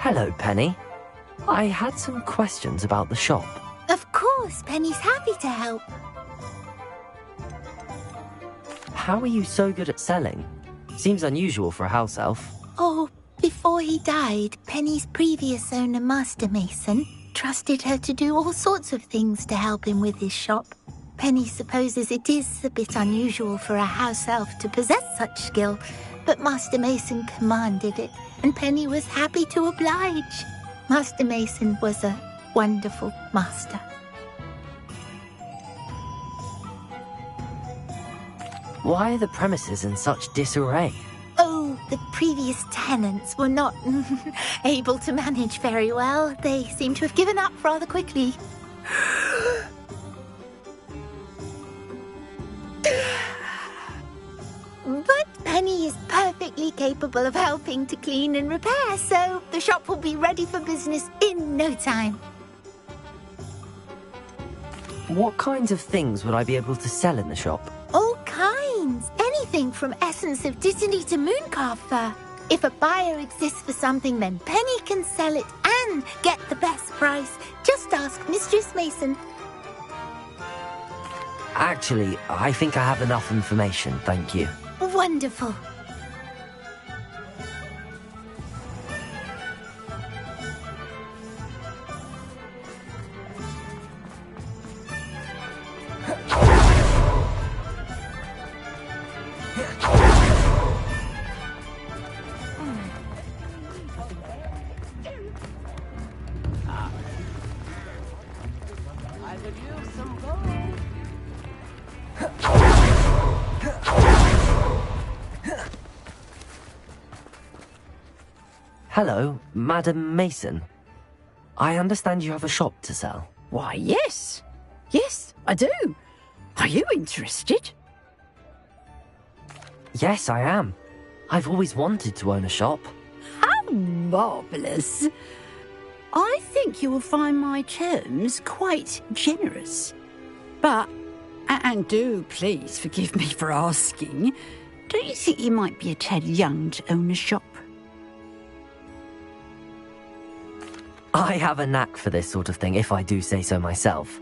Hello, Penny. I had some questions about the shop. Of course, Penny's happy to help. How are you so good at selling? Seems unusual for a house elf. Oh, before he died, Penny's previous owner, Master Mason, trusted her to do all sorts of things to help him with his shop. Penny supposes it is a bit unusual for a house elf to possess such skill, but Master Mason commanded it, and Penny was happy to oblige. Master Mason was a wonderful master. Why are the premises in such disarray? Oh, the previous tenants were not able to manage very well. They seem to have given up rather quickly. But Penny is perfectly capable of helping to clean and repair, so the shop will be ready for business in no time. What kinds of things would I be able to sell in the shop? All kinds. Anything from essence of Dittany to mooncalf fur. If a buyer exists for something, then Penny can sell it and get the best price. Just ask Mistress Mason. Actually, I think I have enough information, thank you. Wonderful. Hello, Madam Mason. I understand you have a shop to sell. Why, yes. Yes, I do. Are you interested? Yes, I am. I've always wanted to own a shop. How marvellous. I think you will find my terms quite generous. But, and do please forgive me for asking, don't you think you might be a tad young to own a shop? I have a knack for this sort of thing, if I do say so myself.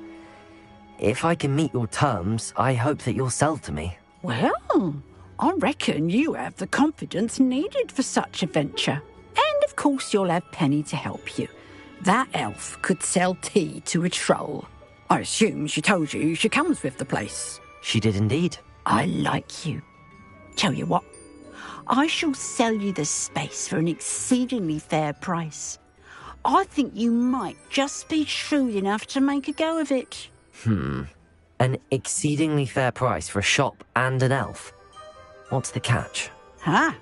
If I can meet your terms, I hope that you'll sell to me. Well, I reckon you have the confidence needed for such a venture. And of course you'll have Penny to help you. That elf could sell tea to a troll. I assume she told you she comes with the place. She did indeed. I like you. Tell you what, I shall sell you the space for an exceedingly fair price. I think you might just be shrewd enough to make a go of it. An exceedingly fair price for a shop and an elf. What's the catch? Ah,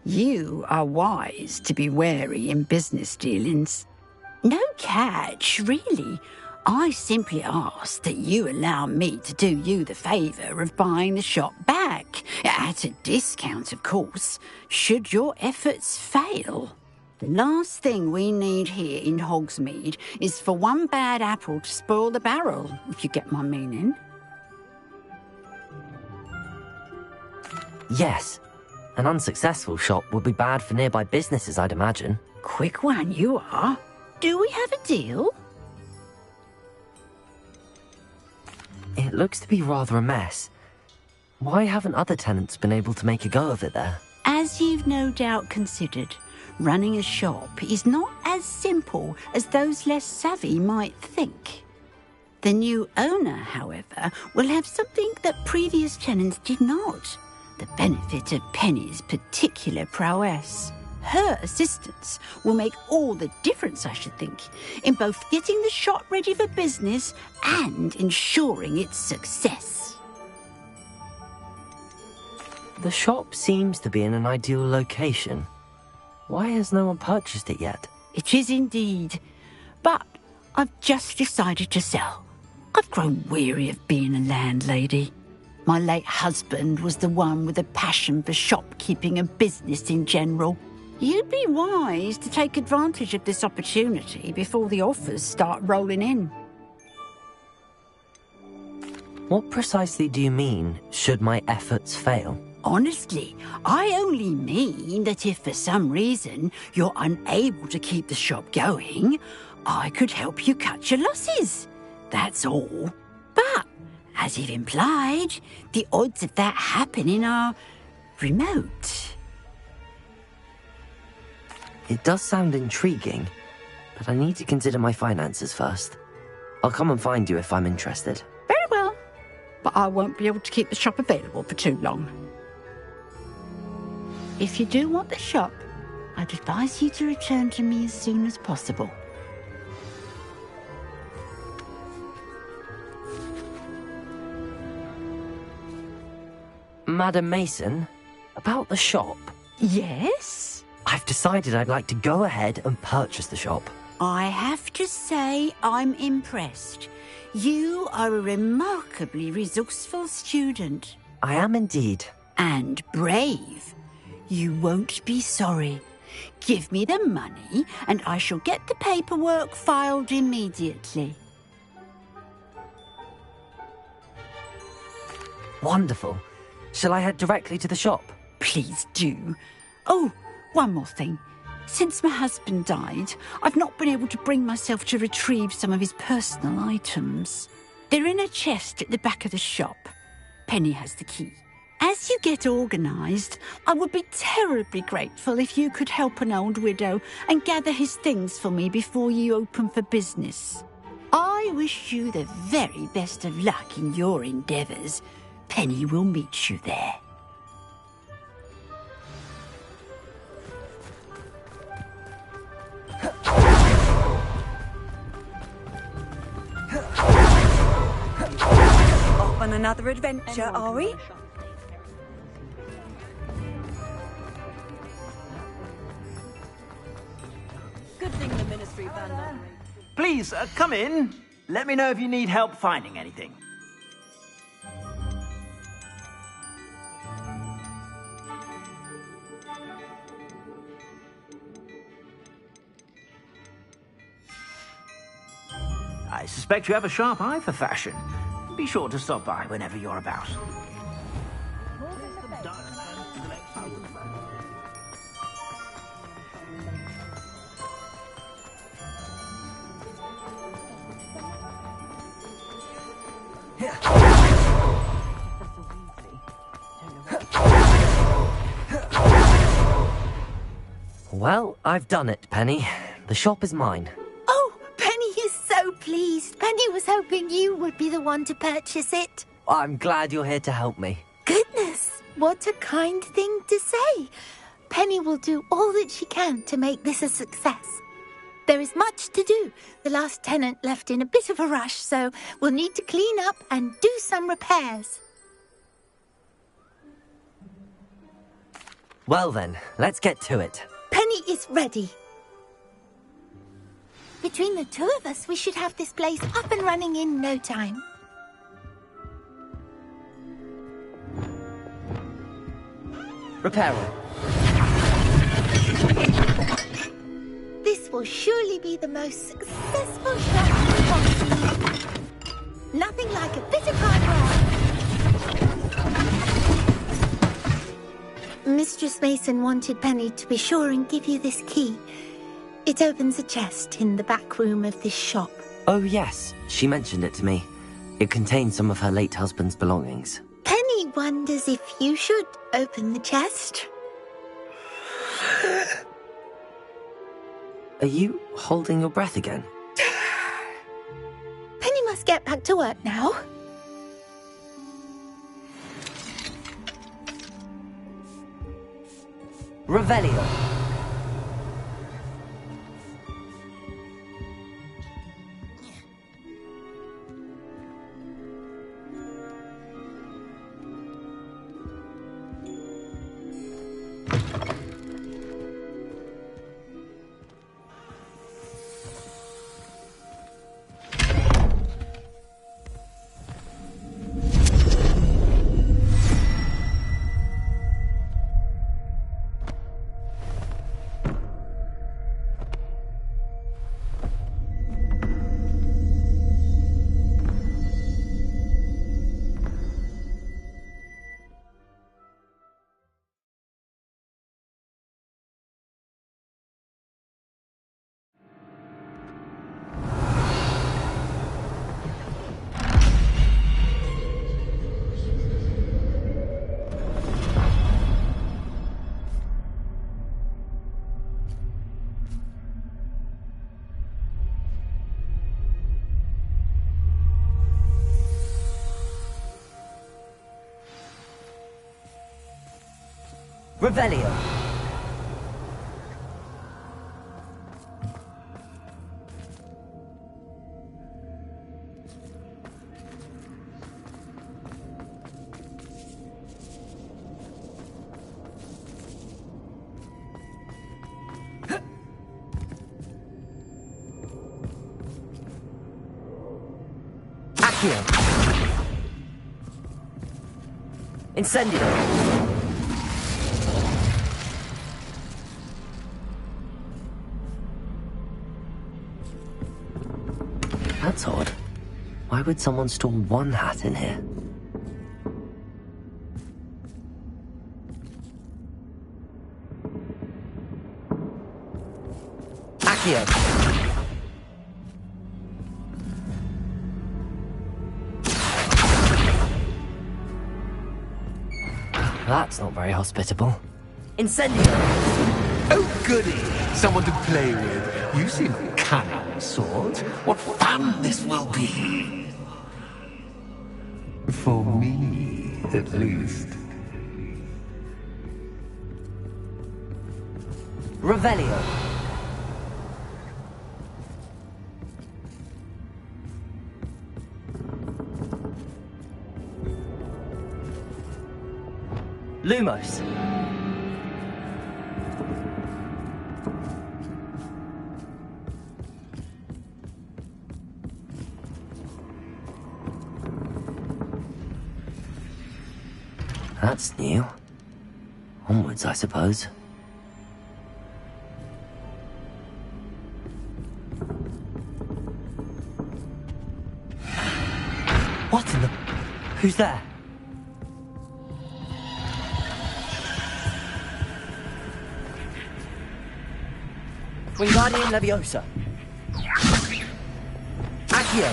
you are wise to be wary in business dealings. No catch, really. I simply ask that you allow me to do you the favour of buying the shop back, at a discount, of course, should your efforts fail. The last thing we need here in Hogsmeade is for one bad apple to spoil the barrel, if you get my meaning. Yes. An unsuccessful shop would be bad for nearby businesses, I'd imagine. Quick one, you are. Do we have a deal? It looks to be rather a mess. Why haven't other tenants been able to make a go of it there? As you've no doubt considered, running a shop is not as simple as those less savvy might think. The new owner, however, will have something that previous tenants did not. The benefit of Penny's particular prowess. Her assistance will make all the difference, I should think, in both getting the shop ready for business and ensuring its success. The shop seems to be in an ideal location. Why has no one purchased it yet? It is indeed. But I've just decided to sell. I've grown weary of being a landlady. My late husband was the one with a passion for shopkeeping and business in general. You'd be wise to take advantage of this opportunity before the offers start rolling in. What precisely do you mean, should my efforts fail? Honestly, I only mean that if for some reason you're unable to keep the shop going, I could help you cut your losses. That's all. But, as you've implied, the odds of that happening are remote. It does sound intriguing, but I need to consider my finances first. I'll come and find you if I'm interested. Very well, but I won't be able to keep the shop available for too long. If you do want the shop, I'd advise you to return to me as soon as possible. Madam Mason, about the shop. Yes? I've decided I'd like to go ahead and purchase the shop. I have to say I'm impressed. You are a remarkably resourceful student. I am indeed. And brave. You won't be sorry. Give me the money and I shall get the paperwork filed immediately. Wonderful. Shall I head directly to the shop? Please do. Oh, one more thing. Since my husband died, I've not been able to bring myself to retrieve some of his personal items. They're in a chest at the back of the shop. Penny has the key. As you get organised, I would be terribly grateful if you could help an old widow and gather his things for me before you open for business. I wish you the very best of luck in your endeavours. Penny will meet you there. Off on another adventure, are we? Good thing the Ministry banned. Please, come in. Let me know if you need help finding anything. I suspect you have a sharp eye for fashion. Be sure to stop by whenever you're about. Well, I've done it, Penny. The shop is mine. Oh, Penny is so pleased. Penny was hoping you would be the one to purchase it. I'm glad you're here to help me. Goodness, what a kind thing to say. Penny will do all that she can to make this a success. There is much to do. The last tenant left in a bit of a rush, so we'll need to clean up and do some repairs. Well then, let's get to it. Penny is ready. Between the two of us, we should have this place up and running in no time. Repairer. This will surely be the most successful shop possible. Nothing like a bit of hard work. Mistress Mason wanted Penny to be sure and give you this key. It opens a chest in the back room of this shop. Oh yes, she mentioned it to me. It contains some of her late husband's belongings. Penny wonders if you should open the chest. Are you holding your breath again? Penny must get back to work now. Revelio. Revelio. Accio. Incendio. That's odd. Why would someone store one hat in here? Accio. That's not very hospitable. Incendio! Oh, goody! Someone to play with. You seem a cunning sort. What fun this will be! For me, at least. Revelio. Lumos. That's new. Onwards, I suppose. What in the... Who's there? Wingardium Leviosa. Accio.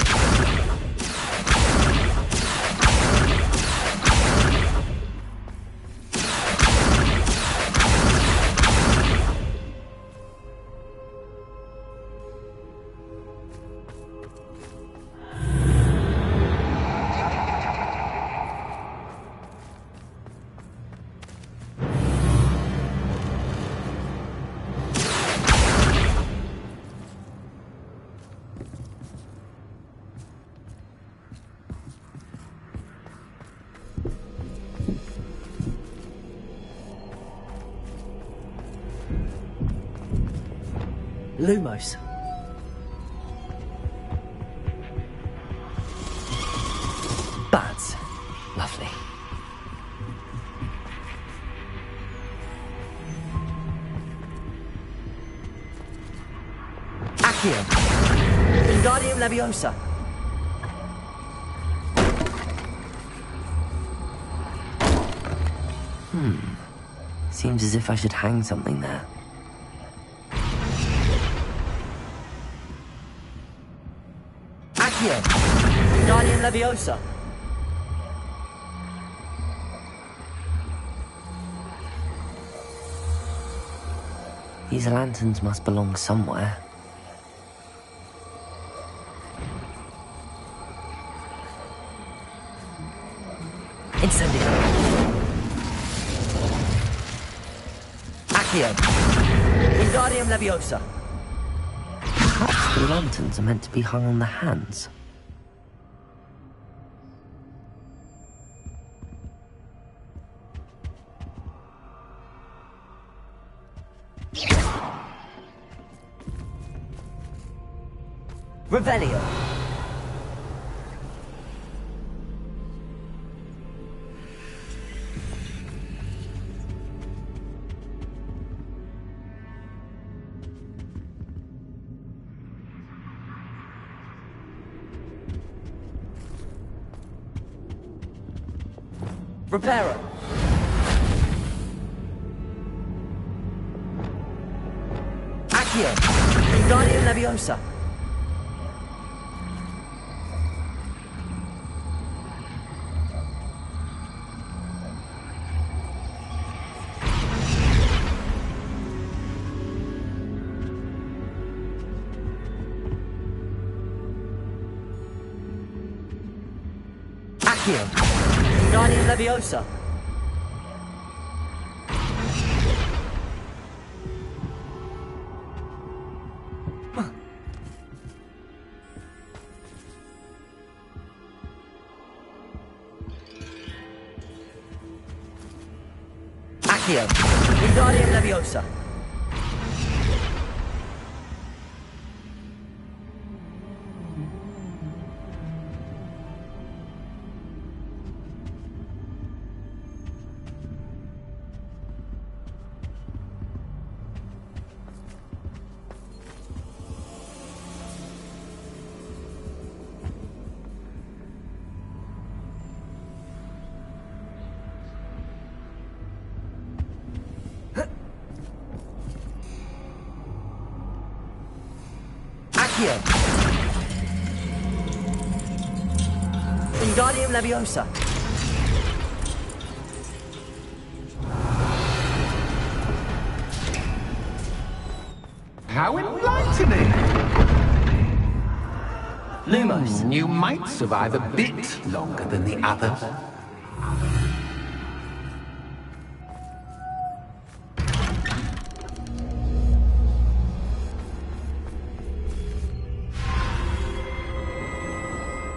Lumos. Bats. Lovely. Accio. Wingardium Leviosa. Seems as if I should hang something there. Accio. Wingardium Leviosa. These lanterns must belong somewhere. Incendio. Accio. Wingardium Leviosa. Perhaps the lanterns are meant to be hung on the hands. Revelio. Reparo. Accio. Wingardium Leviosa. Accio. Wingardium Leviosa. Accio. Wingardium Leviosa. Wingardium Leviosa. How enlightening! Lumos. You might survive a bit longer than the others.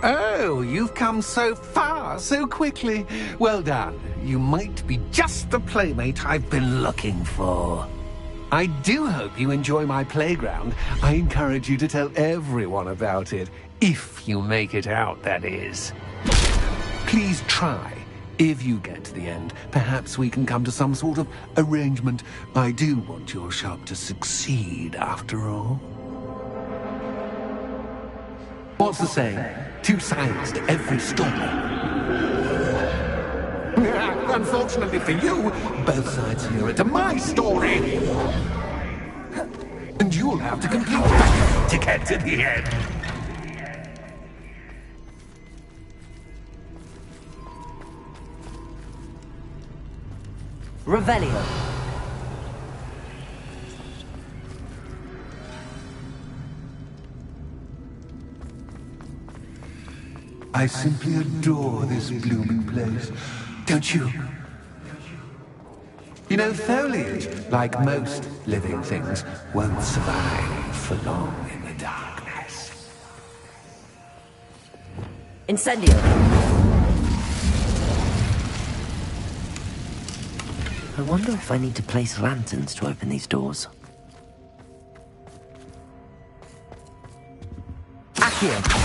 Oh, you've come so far, so quickly. Well done. You might be just the playmate I've been looking for. I do hope you enjoy my playground. I encourage you to tell everyone about it. If you make it out, that is. Please try. If you get to the end, perhaps we can come to some sort of arrangement. I do want your shop to succeed, after all. What's the saying? Two sides to every story. Unfortunately for you, both sides here are to my story. And you'll have to complete that to get to the end. Revelio. I simply adore this blooming place. Don't you? You know, foliage, like most living things, won't survive for long in the darkness. Incendio. I wonder if I need to place lanterns to open these doors. Accio.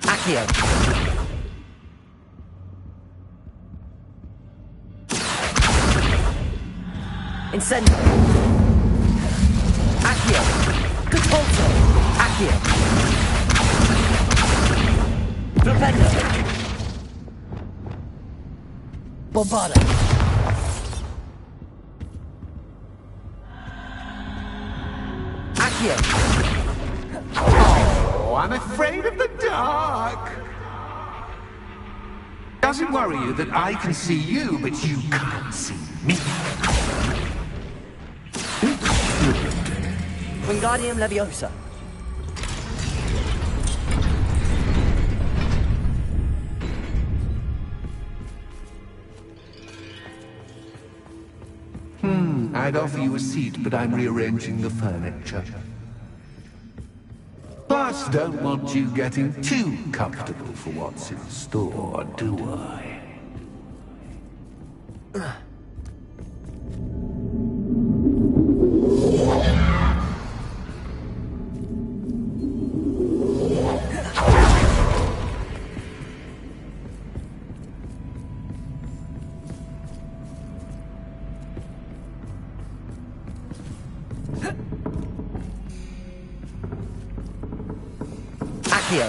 Accio. Incendio. Accio. Catapulto. Accio. Flipendo. Bombarda. Accio. Oh, I'm afraid of the dark. Does it worry you that I can see you, but you can't see me? Wingardium Leviosa. I'd offer you a seat, but I'm rearranging the furniture. Plus, don't want you getting too comfortable for what's in store, do I? Accio.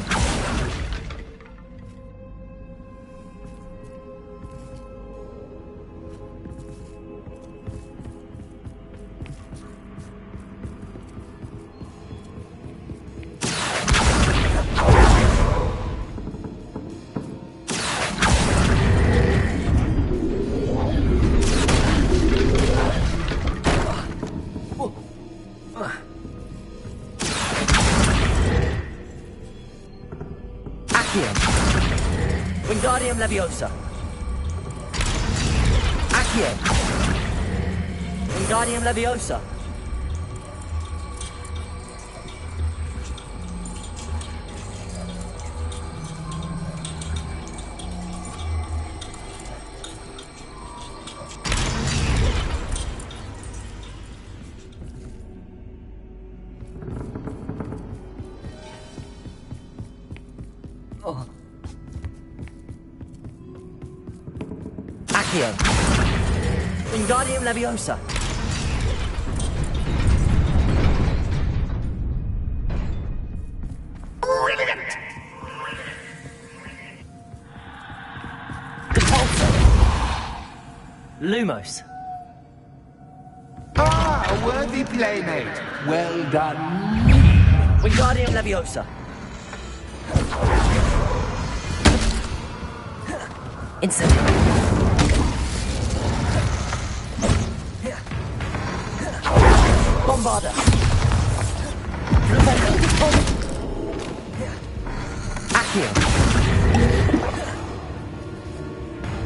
Accio. Wingardium Leviosa. Accio. Wingardium Leviosa. Oh. Accio. Wingardium Leviosa. Brilliant! Depulso. Lumos. Ah, a worthy playmate. Well done. Wingardium Leviosa. Incendio. Bombarda. Accio.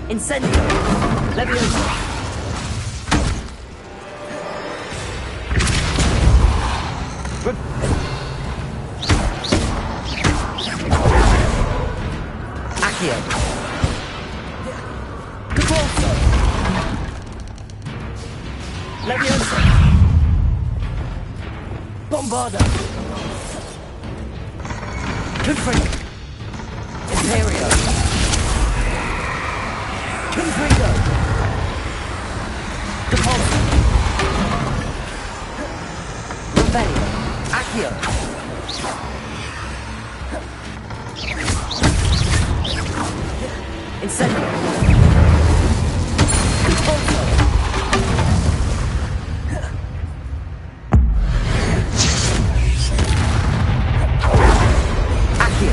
Incendio. Leviosa. Accio. Depulso. Leviosa. Bombarda. Confringo. Imperio. Confringo. Depulso. Rebellion. Accio. Incendio. Depulso. Accio.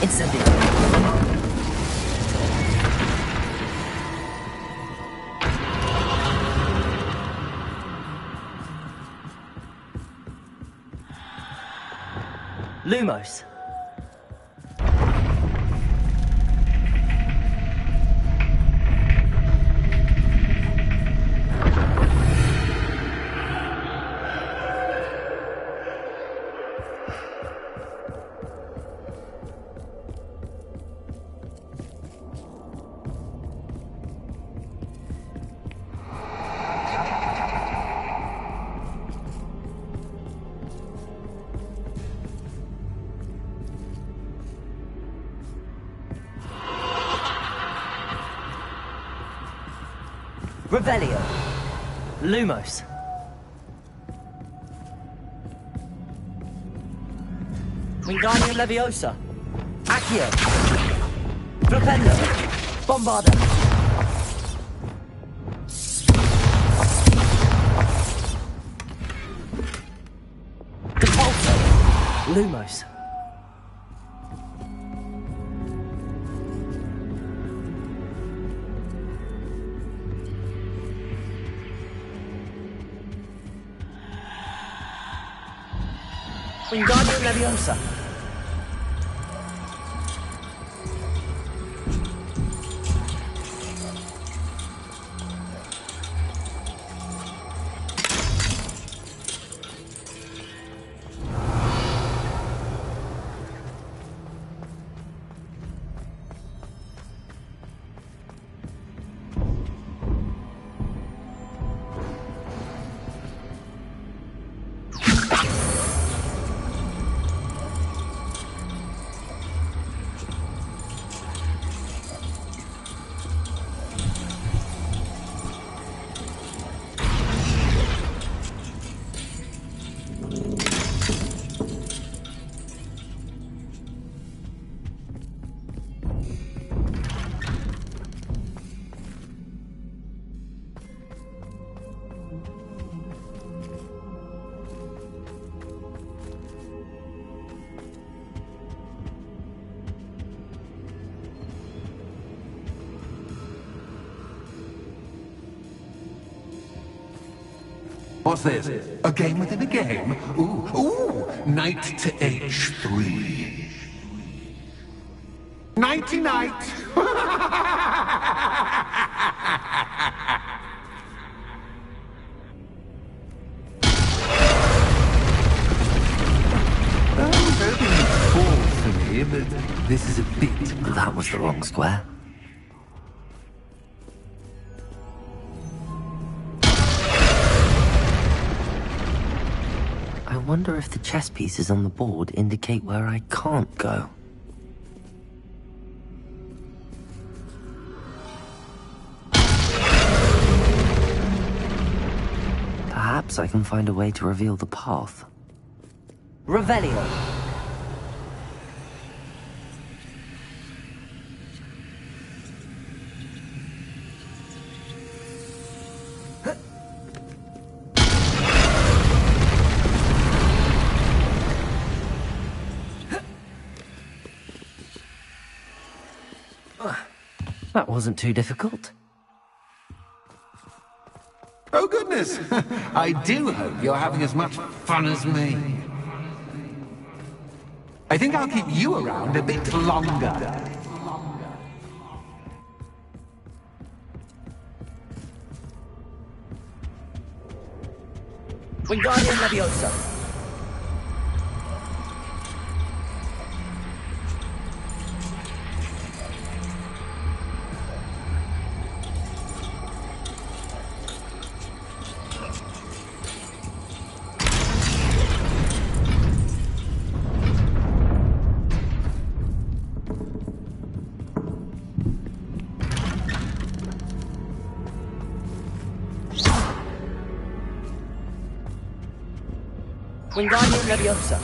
Incendio. Lumos. Revelio. Lumos. Wingardium Leviosa. Accio. Flipendo. Bombarda. Depulso. Lumos. Wingardium Leviosa. What's this? A game within a game? Ooh, knight to h3. Nighty-night! But this is a bit... That was the wrong square. I wonder if the chess pieces on the board indicate where I can't go. Perhaps I can find a way to reveal the path. Revelio. That wasn't too difficult. Oh, goodness! I do hope you're having as much fun as me. I think I'll keep you around a bit longer. Wingardium Leviosa. Wingardium Leviosa.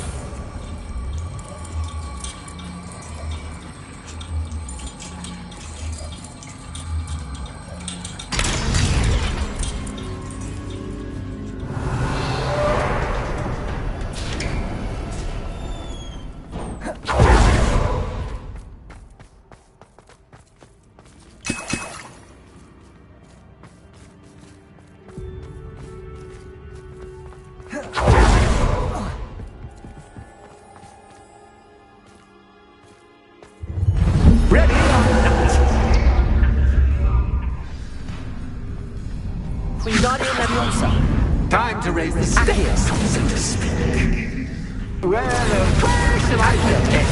Wingardium Leviosa. Time to raise the stakes, so to speak. Where shall I put it?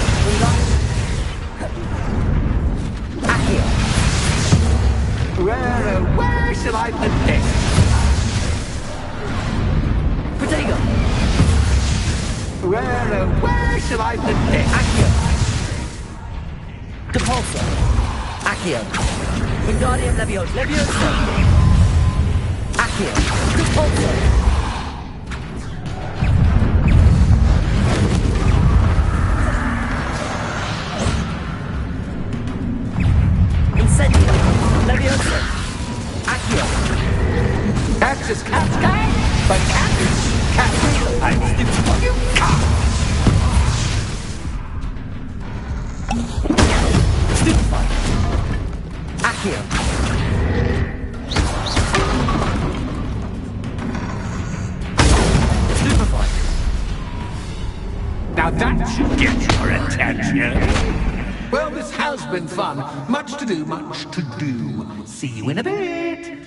Accio. Where shall I put this? Protego. Where shall I put this? Accio. Depulso. Accio. Wingardium Leviosa. Leviosa. Accio. Depulso. Incendio. Leviosa. Accio. Catches cat, but cat, I'm stupid. You can't. Stupefy. Accio. Stupefy. Now that should get your attention. Well, this has been fun. Much to do, much to do. See you in a bit.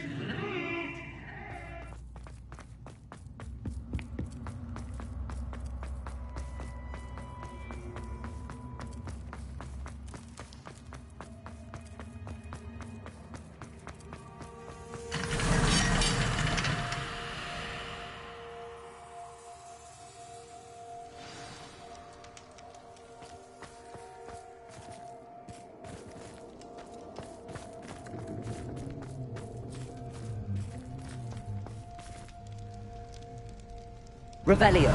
Revelio.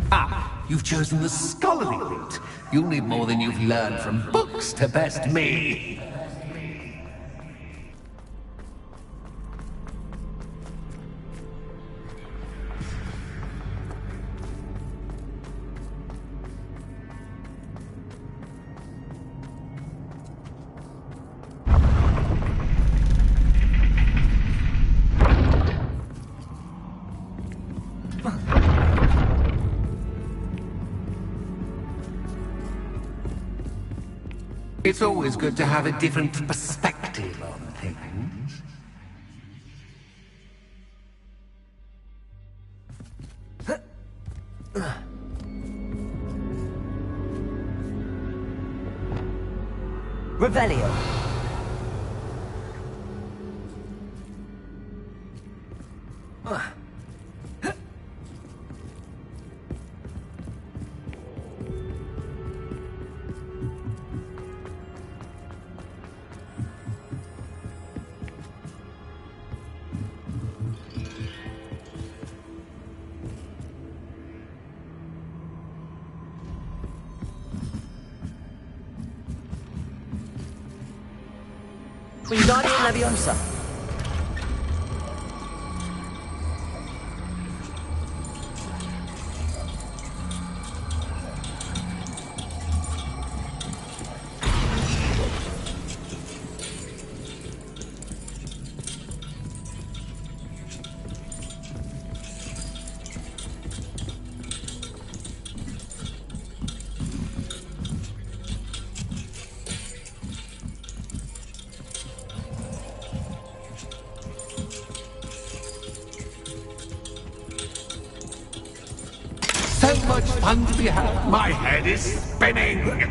Ah, you've chosen the scholarly route. You'll need more than you've learned from books to best me. It's always good to have a different perspective on things. Revelio. Wingardium Leviosa. So much fun to be had. My head is spinning.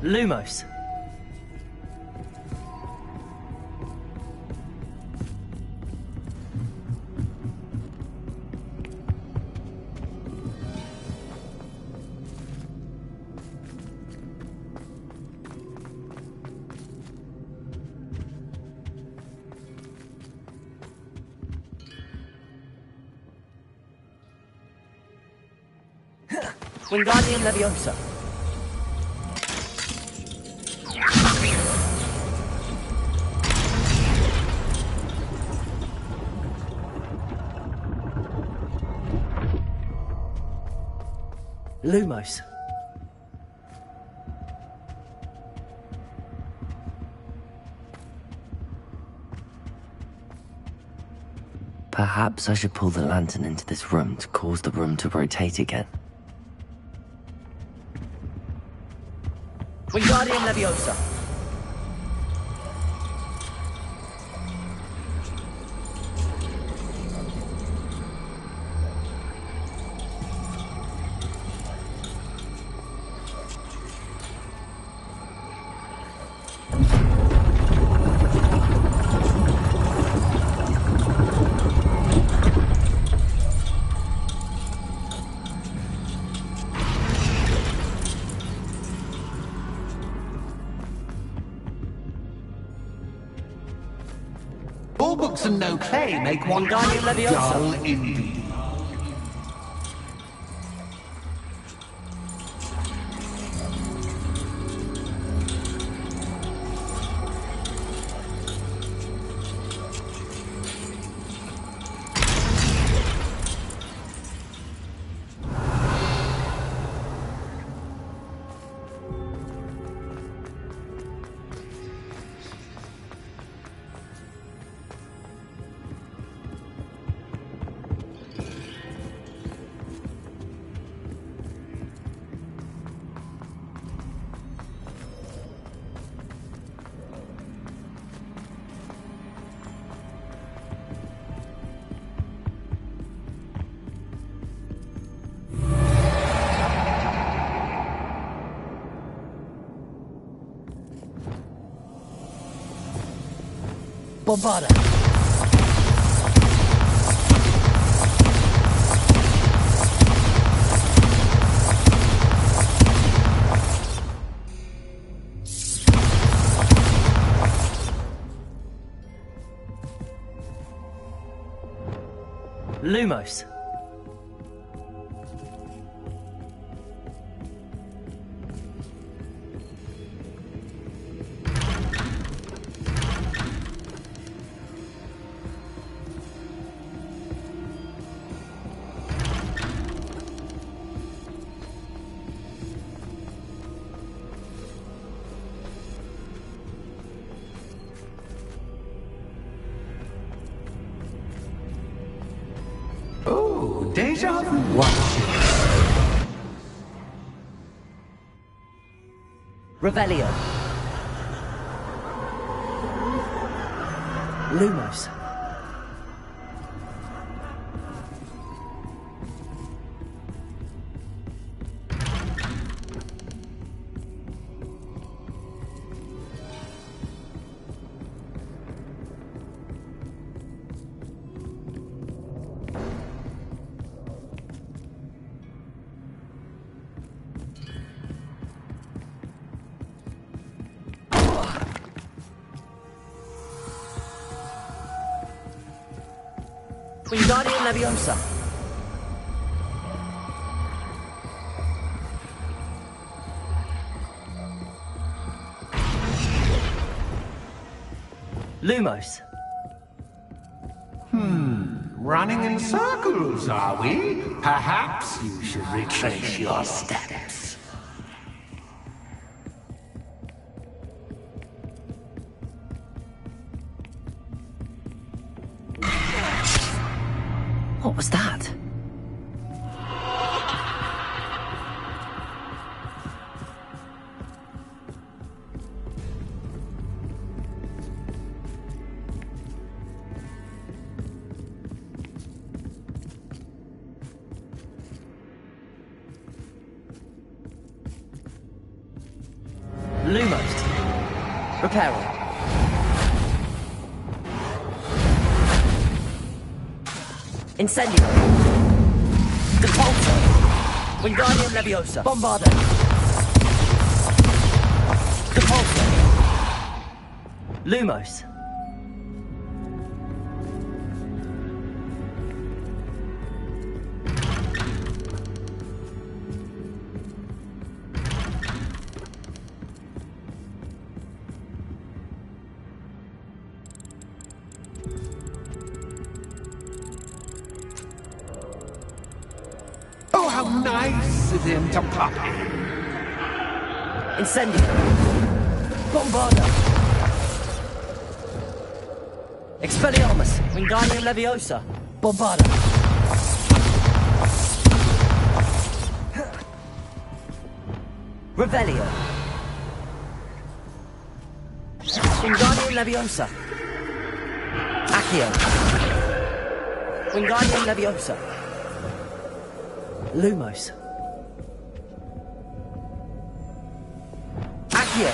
Lumos. Wingardium Leviosa. Lumos. Perhaps I should pull the lantern into this room to cause the room to rotate again. Wingardium Leviosa. All books and no clay make one Wingardium Leviosa. dull indeed. Bombarda. Lumos. deja vu watching. Revelio. Lumos. Wingardium Leviosa. Lumos. Running in circles, are we? Perhaps you should retrace your steps. What was that? Lumos. Reparo. Incendio. Depulso. Wingardium Leviosa. Bombardo. Depulso. Lumos. Oh, how nice of him to pop in. Incendio. Bombardo. Expelliarmus. Wingardium Leviosa. Bombardo. Revelio. Wingardium Leviosa. Accio. Wingardium Leviosa. Lumos. Accio.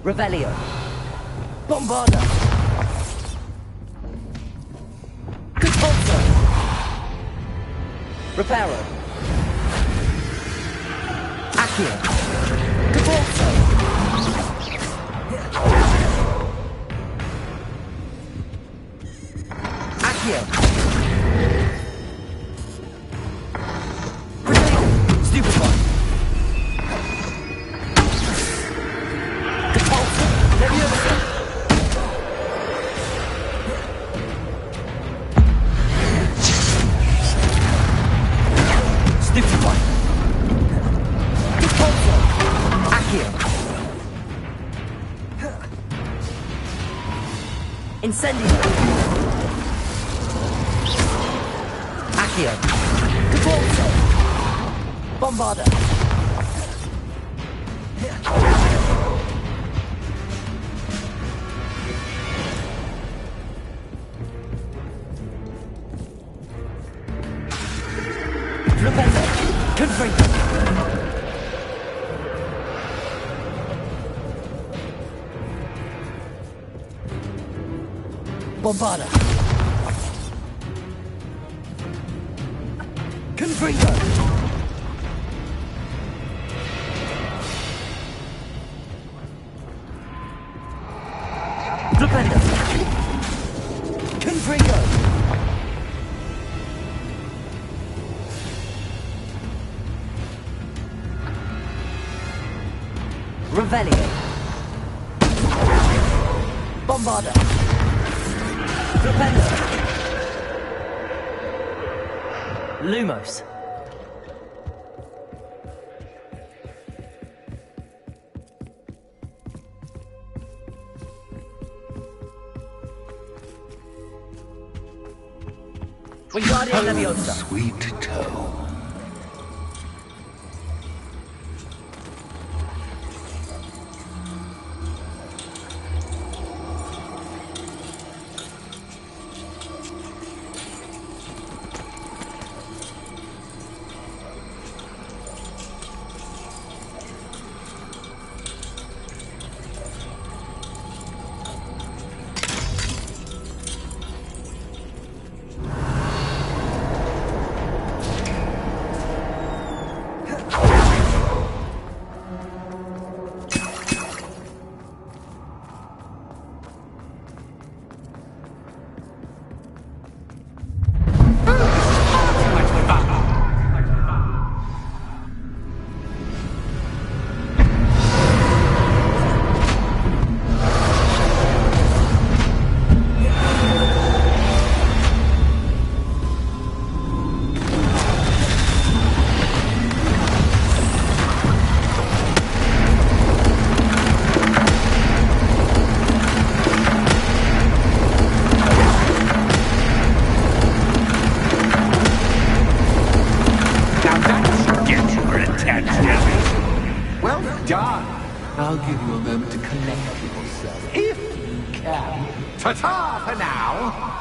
Revelio. Bombardo. Depulso. Reparo. Accio. Depulso. Accio. Stupefy. Depulso. Leviosa. Stupefy. Depulso. Accio. Incendio. Accio. Depulso. Bombarda. Flipendo. Confringo. Bombarda. Confringo. Flipendo. Confringo. Revelio. Bombarda. Flipendo. Lumos. Wingardium Leviosa. Sweet toe. I'll give you a moment to collect yourself, if you can. Ta-ta for now!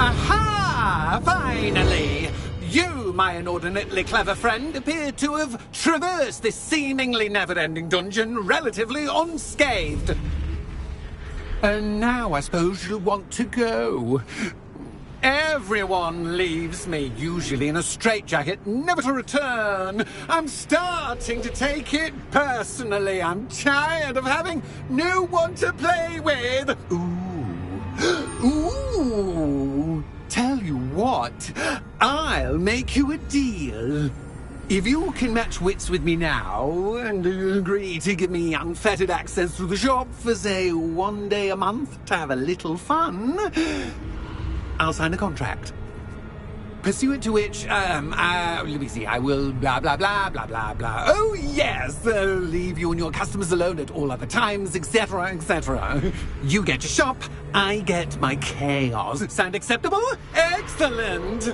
Aha! Finally! You, my inordinately clever friend, appear to have traversed this seemingly never-ending dungeon relatively unscathed. And now I suppose you'll want to go. Everyone leaves me, usually in a straitjacket, never to return. I'm starting to take it personally. I'm tired of having no one to play with. Ooh, tell you what, I'll make you a deal. If you can match wits with me now, and agree to give me unfettered access to the shop for, say, 1 day a month to have a little fun, I'll sign a contract. Pursuant to which, let me see, I will blah, blah, blah, blah, blah, blah. Oh, yes, leave you and your customers alone at all other times, etc., etc. You get your shop, I get my chaos. Sound acceptable? Excellent!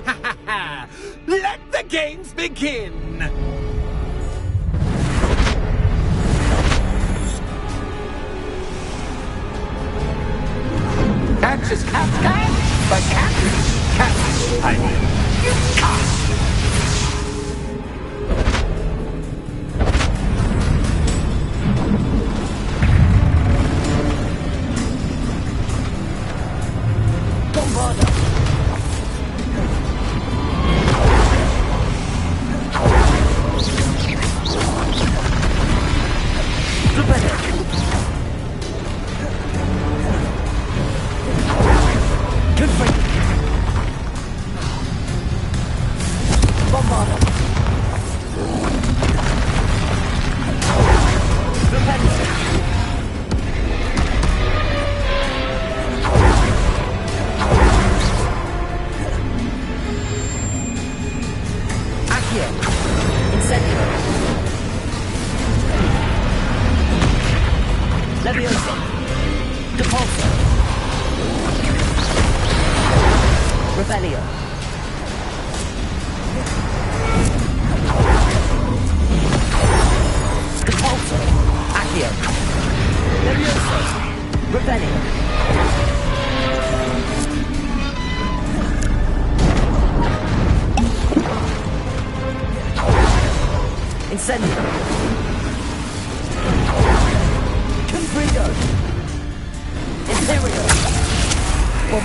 Let the games begin! Catch is catch, but catch is catch. I mean, you catch.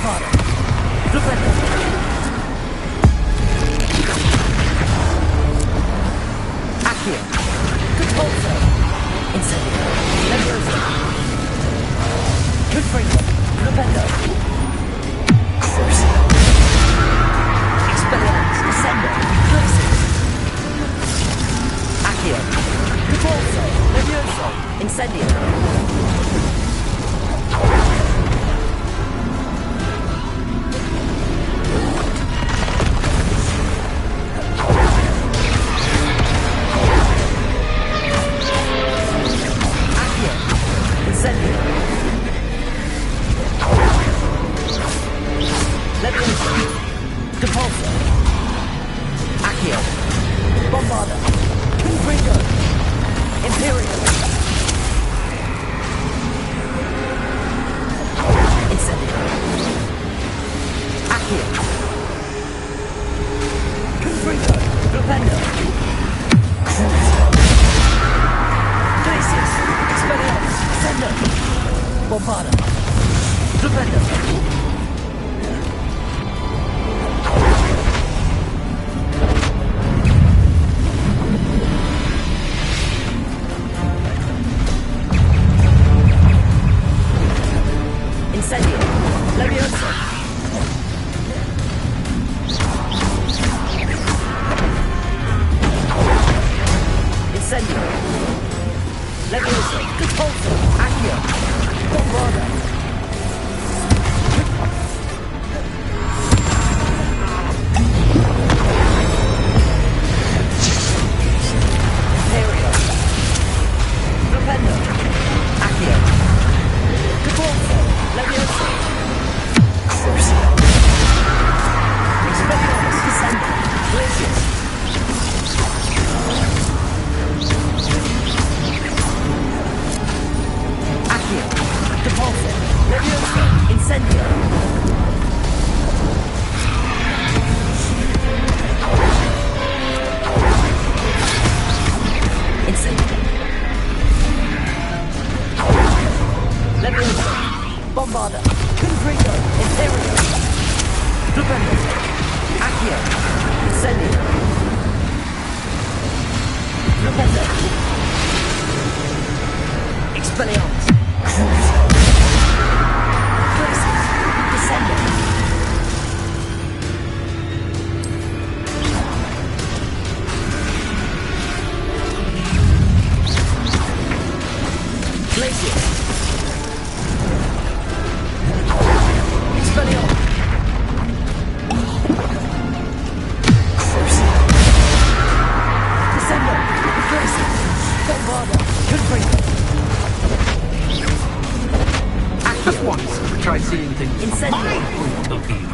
Bombarda. Defender. Accio. Conpulso. Incendio. Levioso. Confringo. Defender. Crucio. Expelliarmus. Descendo. Glacius. Accio. Conpulso. Levioso. Incendio. Just once, try seeing things from my point of view.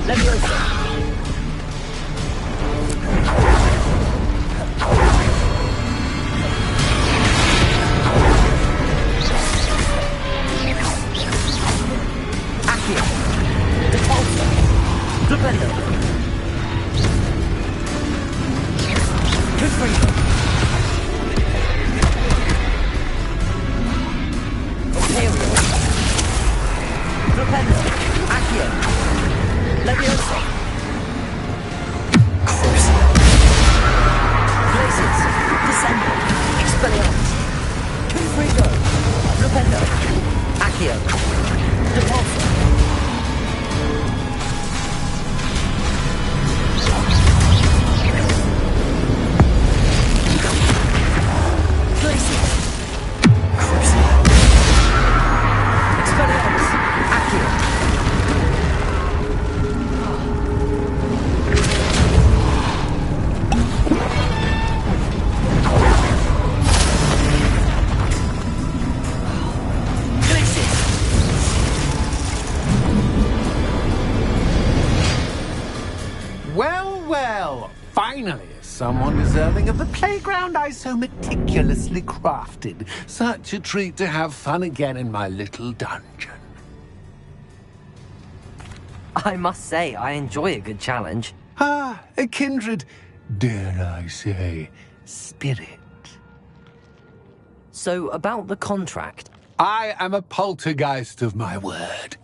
Leviosa. Propendo. Confringo. Imperial. Propendo. Accio. Levioso. Crucio. Glacius. Descendo. Expelliarmus. Confringo. Propendo. Accio. Depulso. Glacius. Crucio. Expelliarmus. Accio. Well, well, finally, someone deserving of the playground I so meticulously crafted. Such a treat to have fun again in my little dungeon. I must say, I enjoy a good challenge. Ah, a kindred, dare I say, spirit. So, about the contract. I am a poltergeist of my word.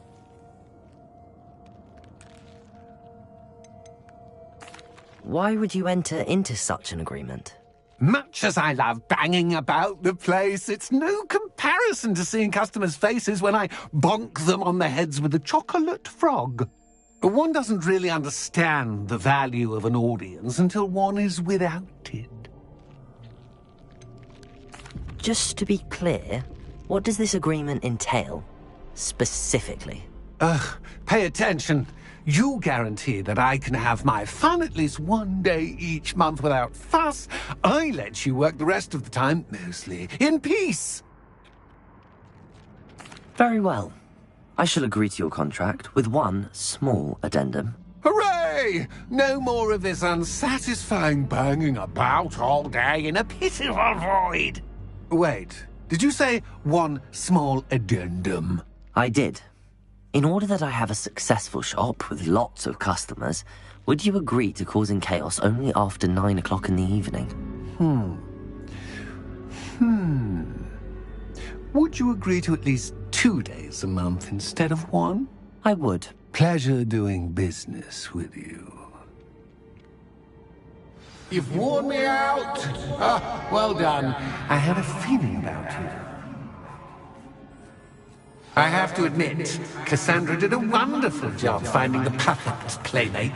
Why would you enter into such an agreement? Much as I love banging about the place, it's no comparison to seeing customers' faces when I bonk them on the heads with a chocolate frog. One doesn't really understand the value of an audience until one is without it. Just to be clear, what does this agreement entail, specifically? Pay attention. You guarantee that I can have my fun at least one day each month without fuss. I let you work the rest of the time, mostly in peace. Very well. I shall agree to your contract with one small addendum. Hooray! No more of this unsatisfying banging about all day in a pitiful void. Wait, did you say one small addendum? I did. In order that I have a successful shop with lots of customers, would you agree to causing chaos only after 9 o'clock in the evening? Would you agree to at least 2 days a month instead of one? I would. Pleasure doing business with you. You've worn me out. Ah, well done. I had a feeling about you. I have to admit, Cassandra did a wonderful job finding the perfect playmate.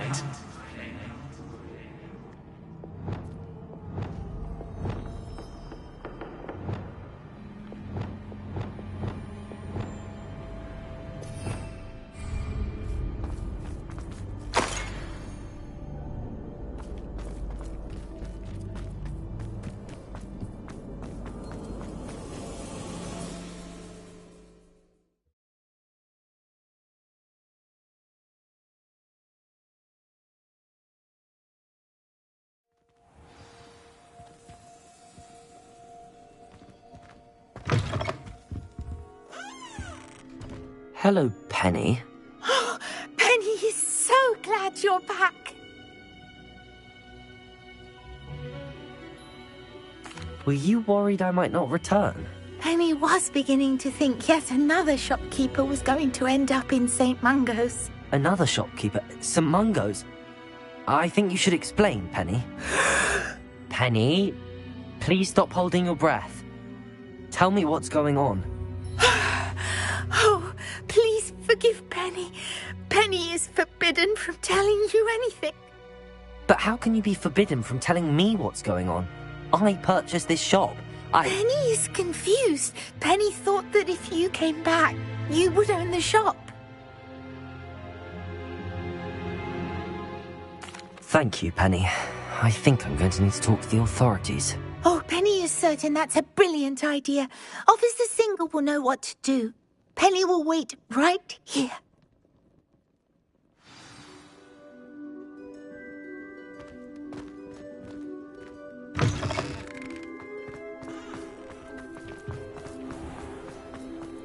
Hello, Penny. Penny is so glad you're back. Were you worried I might not return? Penny was beginning to think yet another shopkeeper was going to end up in St. Mungo's. Another shopkeeper? St. Mungo's? I think you should explain, Penny. Penny, please stop holding your breath. Tell me what's going on. Oh, please forgive Penny. Penny is forbidden from telling you anything. But how can you be forbidden from telling me what's going on? I purchased this shop. Penny is confused. Penny thought that if you came back, you would own the shop. Thank you, Penny. I think I'm going to need to talk to the authorities. Oh, Penny is certain that's a brilliant idea. Officer Single will know what to do. Penny will wait right here.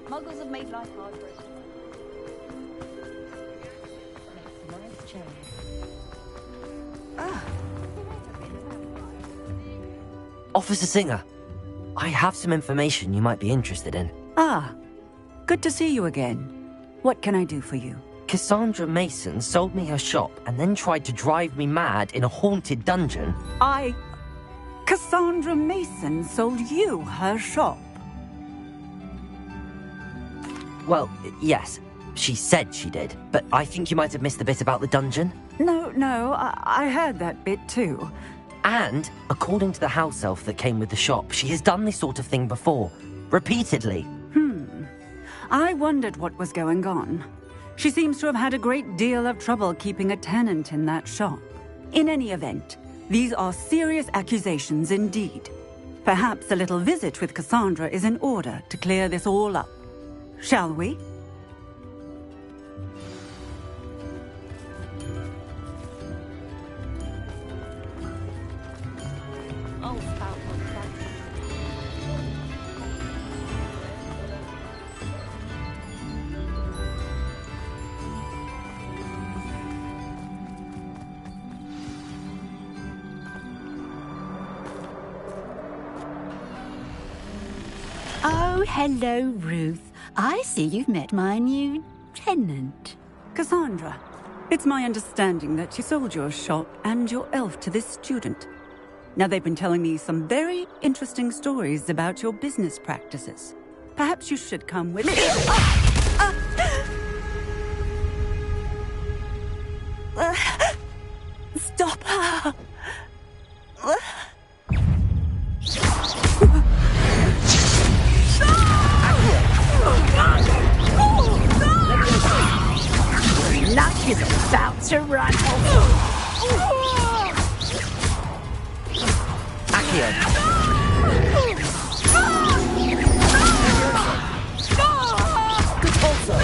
Muggles have made life hard for us. Officer Singer, I have some information you might be interested in. Ah, good to see you again. What can I do for you? Cassandra Mason sold me her shop and then tried to drive me mad in a haunted dungeon. Cassandra Mason sold you her shop? Well, yes, she said she did, but I think you might have missed the bit about the dungeon. No, I heard that bit too. And, according to the house elf that came with the shop, she has done this sort of thing before. Repeatedly. I wondered what was going on. She seems to have had a great deal of trouble keeping a tenant in that shop. In any event, these are serious accusations indeed. Perhaps a little visit with Cassandra is in order to clear this all up. Shall we? Oh, hello, Ruth. I see you've met my new tenant. Cassandra, it's my understanding that you sold your shop and your elf to this student. Now, they've been telling me some very interesting stories about your business practices. Perhaps you should come with me. Stop her! Luck is about to run. Accio! Good also!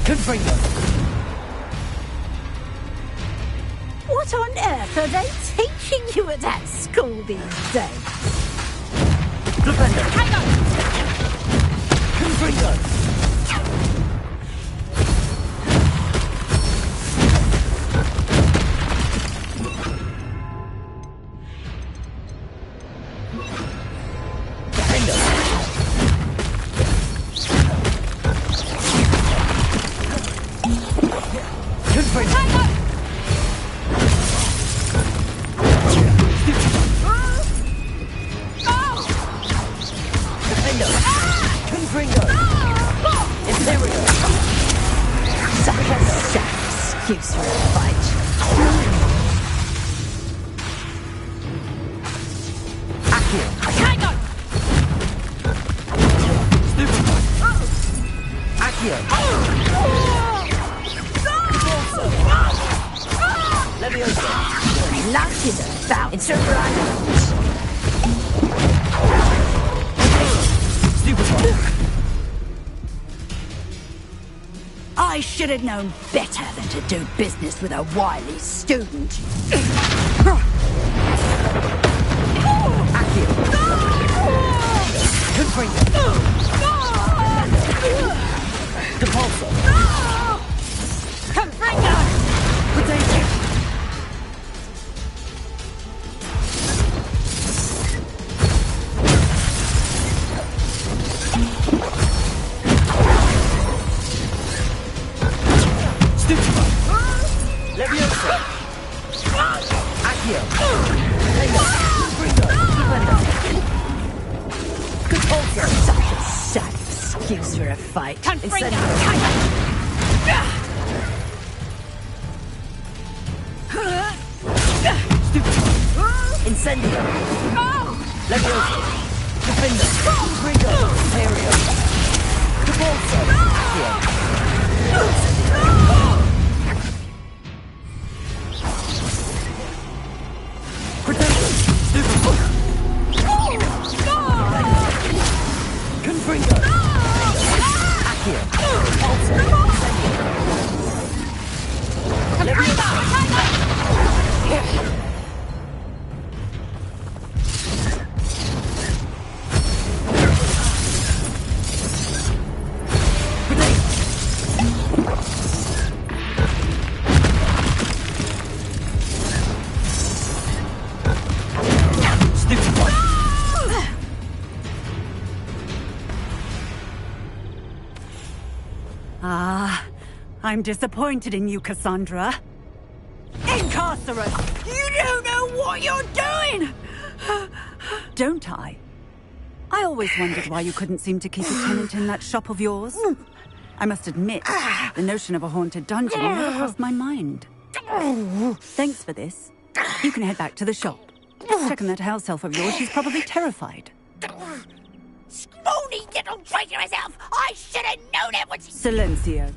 Confringo! What on earth are they teaching you at that school these days? Defender! Hang on! Confringo! Excuse for a fight. Accio! Hang on! Accio! Leviosa! Luck is about to run. I should have known better than to do business with a wily student. Accio! Confringo! Depulso! Confringo! Potato! Leviosa! Accio! Good also! Such a sad excuse for a fight. Incendio! Leviosa! Defender! Confringo! Aereo! Depulso! Accio! Confringo! Accio! Also! Ah, I'm disappointed in you, Cassandra. Incarcerate! You don't know what you're doing! Don't I? I always wondered why you couldn't seem to keep a tenant in that shop of yours. I must admit, the notion of a haunted dungeon never crossed my mind. Thanks for this. You can head back to the shop. Check on that house elf of yours, she's probably terrified. Scrawny little traitorous elf! I should have known it was... Silencio.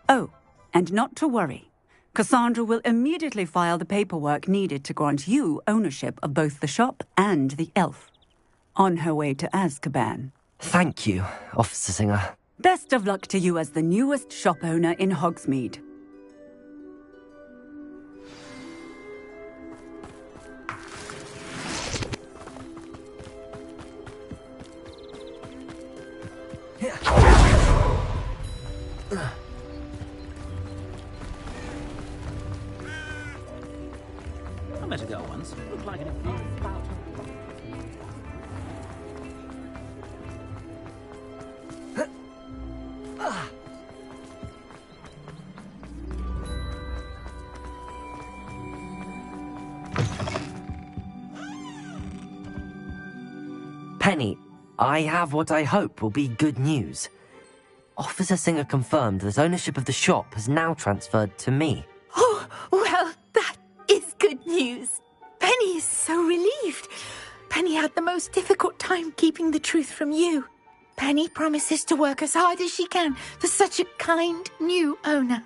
Oh, and not to worry. Cassandra will immediately file the paperwork needed to grant you ownership of both the shop and the elf. On her way to Azkaban. Thank you, Officer Singer. Best of luck to you as the newest shop owner in Hogsmeade. I met a girl once. Looked like an... Penny, I have what I hope will be good news. Officer Singer confirmed that ownership of the shop has now transferred to me. Oh, well, that is good news. Penny is so relieved. Penny had the most difficult time keeping the truth from you. Penny promises to work as hard as she can for such a kind new owner.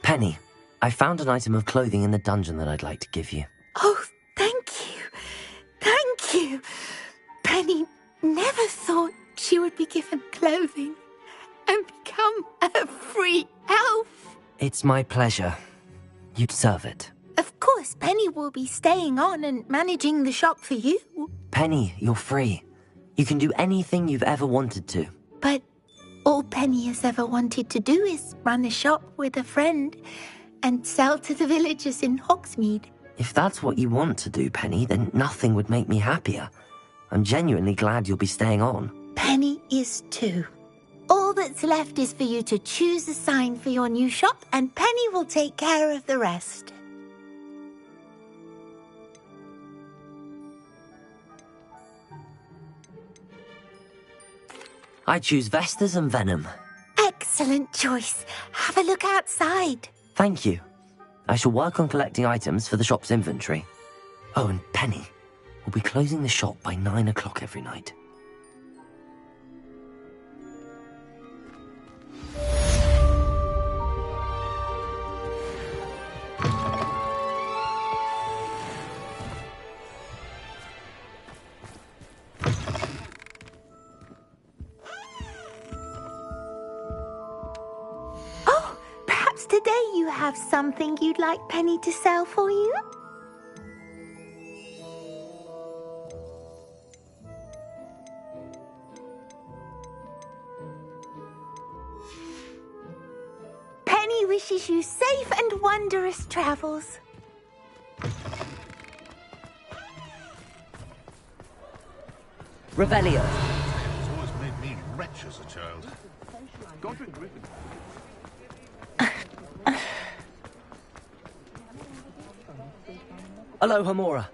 Penny, I found an item of clothing in the dungeon that I'd like to give you. Oh, thank you. Thank you. Penny never thought she would be given clothing and become a free elf. It's my pleasure. You deserve it. Of course, Penny will be staying on and managing the shop for you. Penny, you're free. You can do anything you've ever wanted to. But all Penny has ever wanted to do is run a shop with a friend and sell to the villagers in Hogsmeade. If that's what you want to do, Penny, then nothing would make me happier. I'm genuinely glad you'll be staying on. Penny is too. All that's left is for you to choose a sign for your new shop, and Penny will take care of the rest. I choose Vestas and Venom. Excellent choice. Have a look outside. Thank you. I shall work on collecting items for the shop's inventory. Oh, and Penny, we'll be closing the shop by 9 o'clock every night. Oh, perhaps today you have something you'd like Penny to sell for you? Penny wishes you safe and wondrous travels. Revelio. It's always made me wretch as a child. Godric Griffin. Aloha, Mora.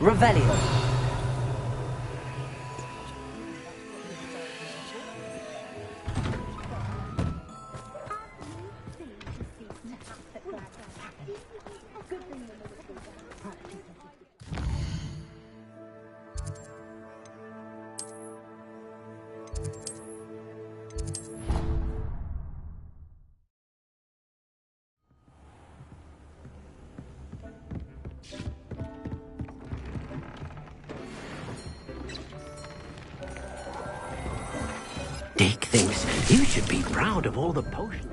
Revelio. thinks you should be proud of all the potions.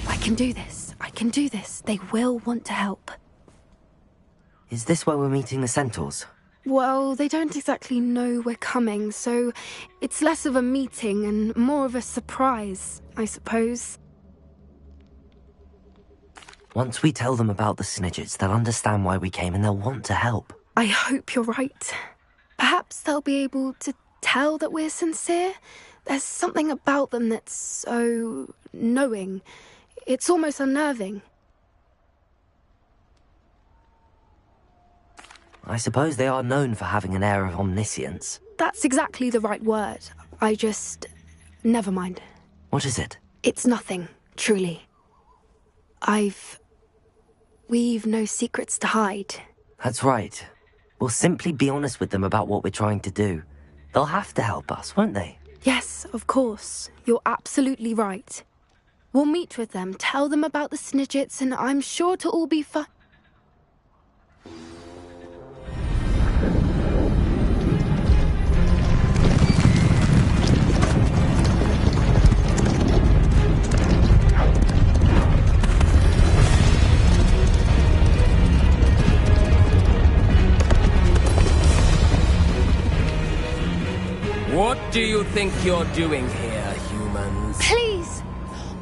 I can do this. I can do this. They will want to help. Is this where we're meeting the centaurs? Well, they don't exactly know we're coming, so it's less of a meeting and more of a surprise, I suppose. Once we tell them about the Snidgets, they'll understand why we came and they'll want to help. I hope you're right. Perhaps they'll be able to tell that we're sincere. There's something about them that's so knowing. It's almost unnerving. I suppose they are known for having an air of omniscience. That's exactly the right word. Never mind. What is it? It's nothing, truly. We've no secrets to hide. That's right. We'll simply be honest with them about what we're trying to do. They'll have to help us, won't they? Yes, of course. You're absolutely right. We'll meet with them, tell them about the Snidgets, and I'm sure to all be fine. What do you think you're doing here, humans? Please!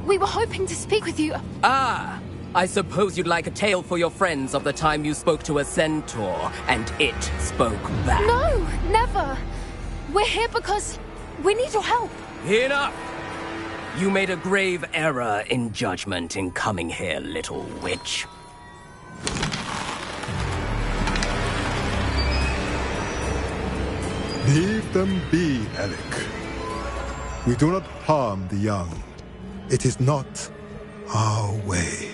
We were hoping to speak with you. Ah! I suppose you'd like a tale for your friends of the time you spoke to a centaur, and it spoke back. No! Never! We're here because we need your help. Enough! You made a grave error in judgment in coming here, little witch. Leave them be, Alec. We do not harm the young. It is not our way.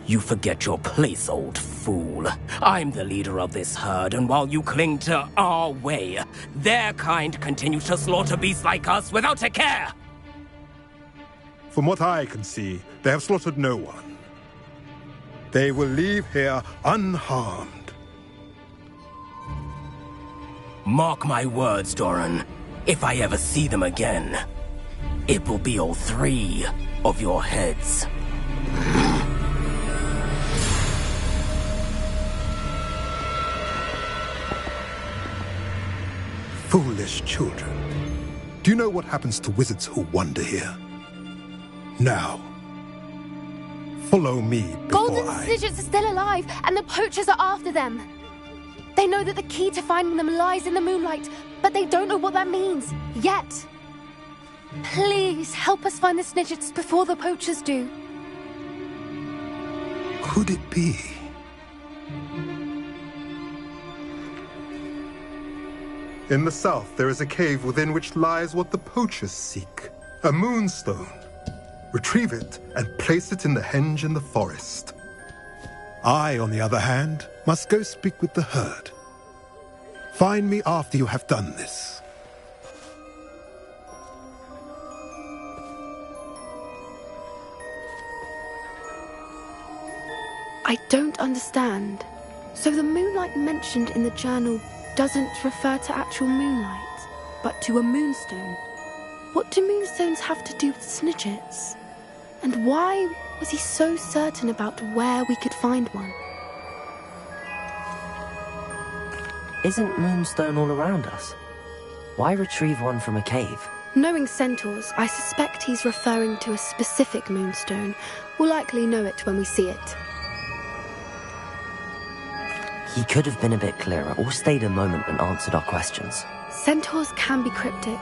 You forget your place, old fool. I'm the leader of this herd, and while you cling to our way, their kind continues to slaughter beasts like us without a care! From what I can see, they have slaughtered no one. They will leave here unharmed. Mark my words, Doran. If I ever see them again, it will be all 3 of your heads. Foolish children. Do you know what happens to wizards who wander here? Now, follow me before Golden Snidgets are still alive, and the poachers are after them. They know that the key to finding them lies in the moonlight, but they don't know what that means, yet. Please, help us find the Snidgets before the poachers do. Could it be? In the south, there is a cave within which lies what the poachers seek. A moonstone. Retrieve it and place it in the henge in the forest. I, on the other hand, must go speak with the herd. Find me after you have done this. I don't understand. So the moonlight mentioned in the journal doesn't refer to actual moonlight, but to a moonstone. What do moonstones have to do with Snidgets? And why was he so certain about where we could find one? Isn't moonstone all around us? Why retrieve one from a cave? Knowing centaurs, I suspect he's referring to a specific moonstone. We'll likely know it when we see it. He could have been a bit clearer, or stayed a moment and answered our questions. Centaurs can be cryptic.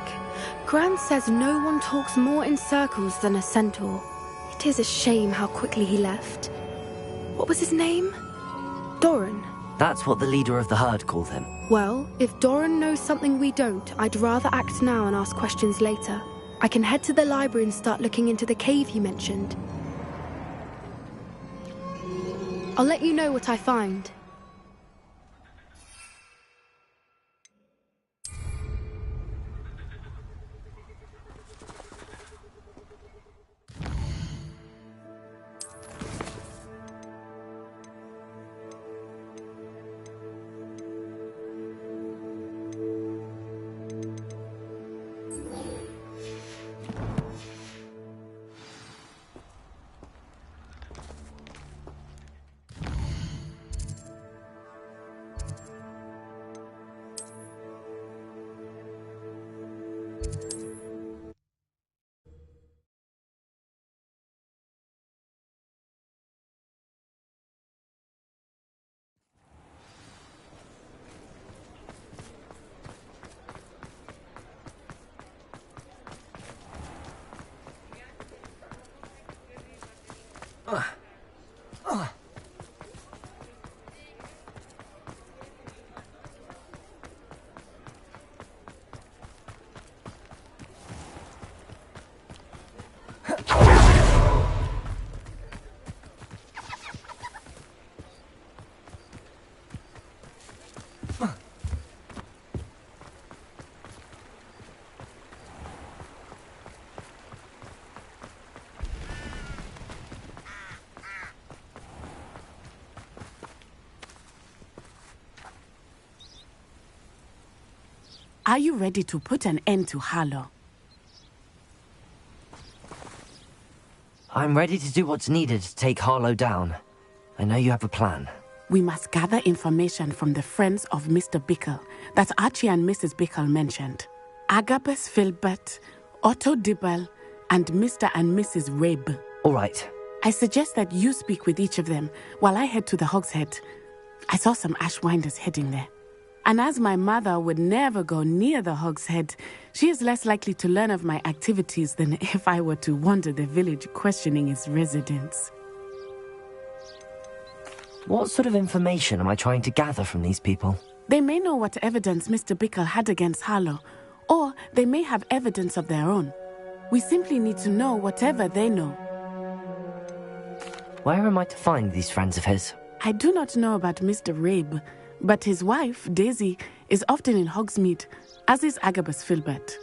Gran says no one talks more in circles than a centaur. It is a shame how quickly he left. What was his name? Doran. That's what the leader of the herd called him. Well, if Doran knows something we don't, I'd rather act now and ask questions later. I can head to the library and start looking into the cave he mentioned. I'll let you know what I find. Are you ready to put an end to Harlow? I'm ready to do what's needed to take Harlow down. I know you have a plan. We must gather information from the friends of Mr. Bickle that Archie and Mrs. Bickle mentioned. Agabus Filbert, Otto Dibble, and Mr. and Mrs. Rabe. All right. I suggest that you speak with each of them while I head to the Hogshead. I saw some Ashwinders heading there. And as my mother would never go near the Hogshead, she is less likely to learn of my activities than if I were to wander the village questioning its residents. What sort of information am I trying to gather from these people? They may know what evidence Mr. Bickle had against Harlow, or they may have evidence of their own. We simply need to know whatever they know. Where am I to find these friends of his? I do not know about Mr. Rabe, but his wife, Daisy, is often in Hogsmeade, as is Agabus Filbert.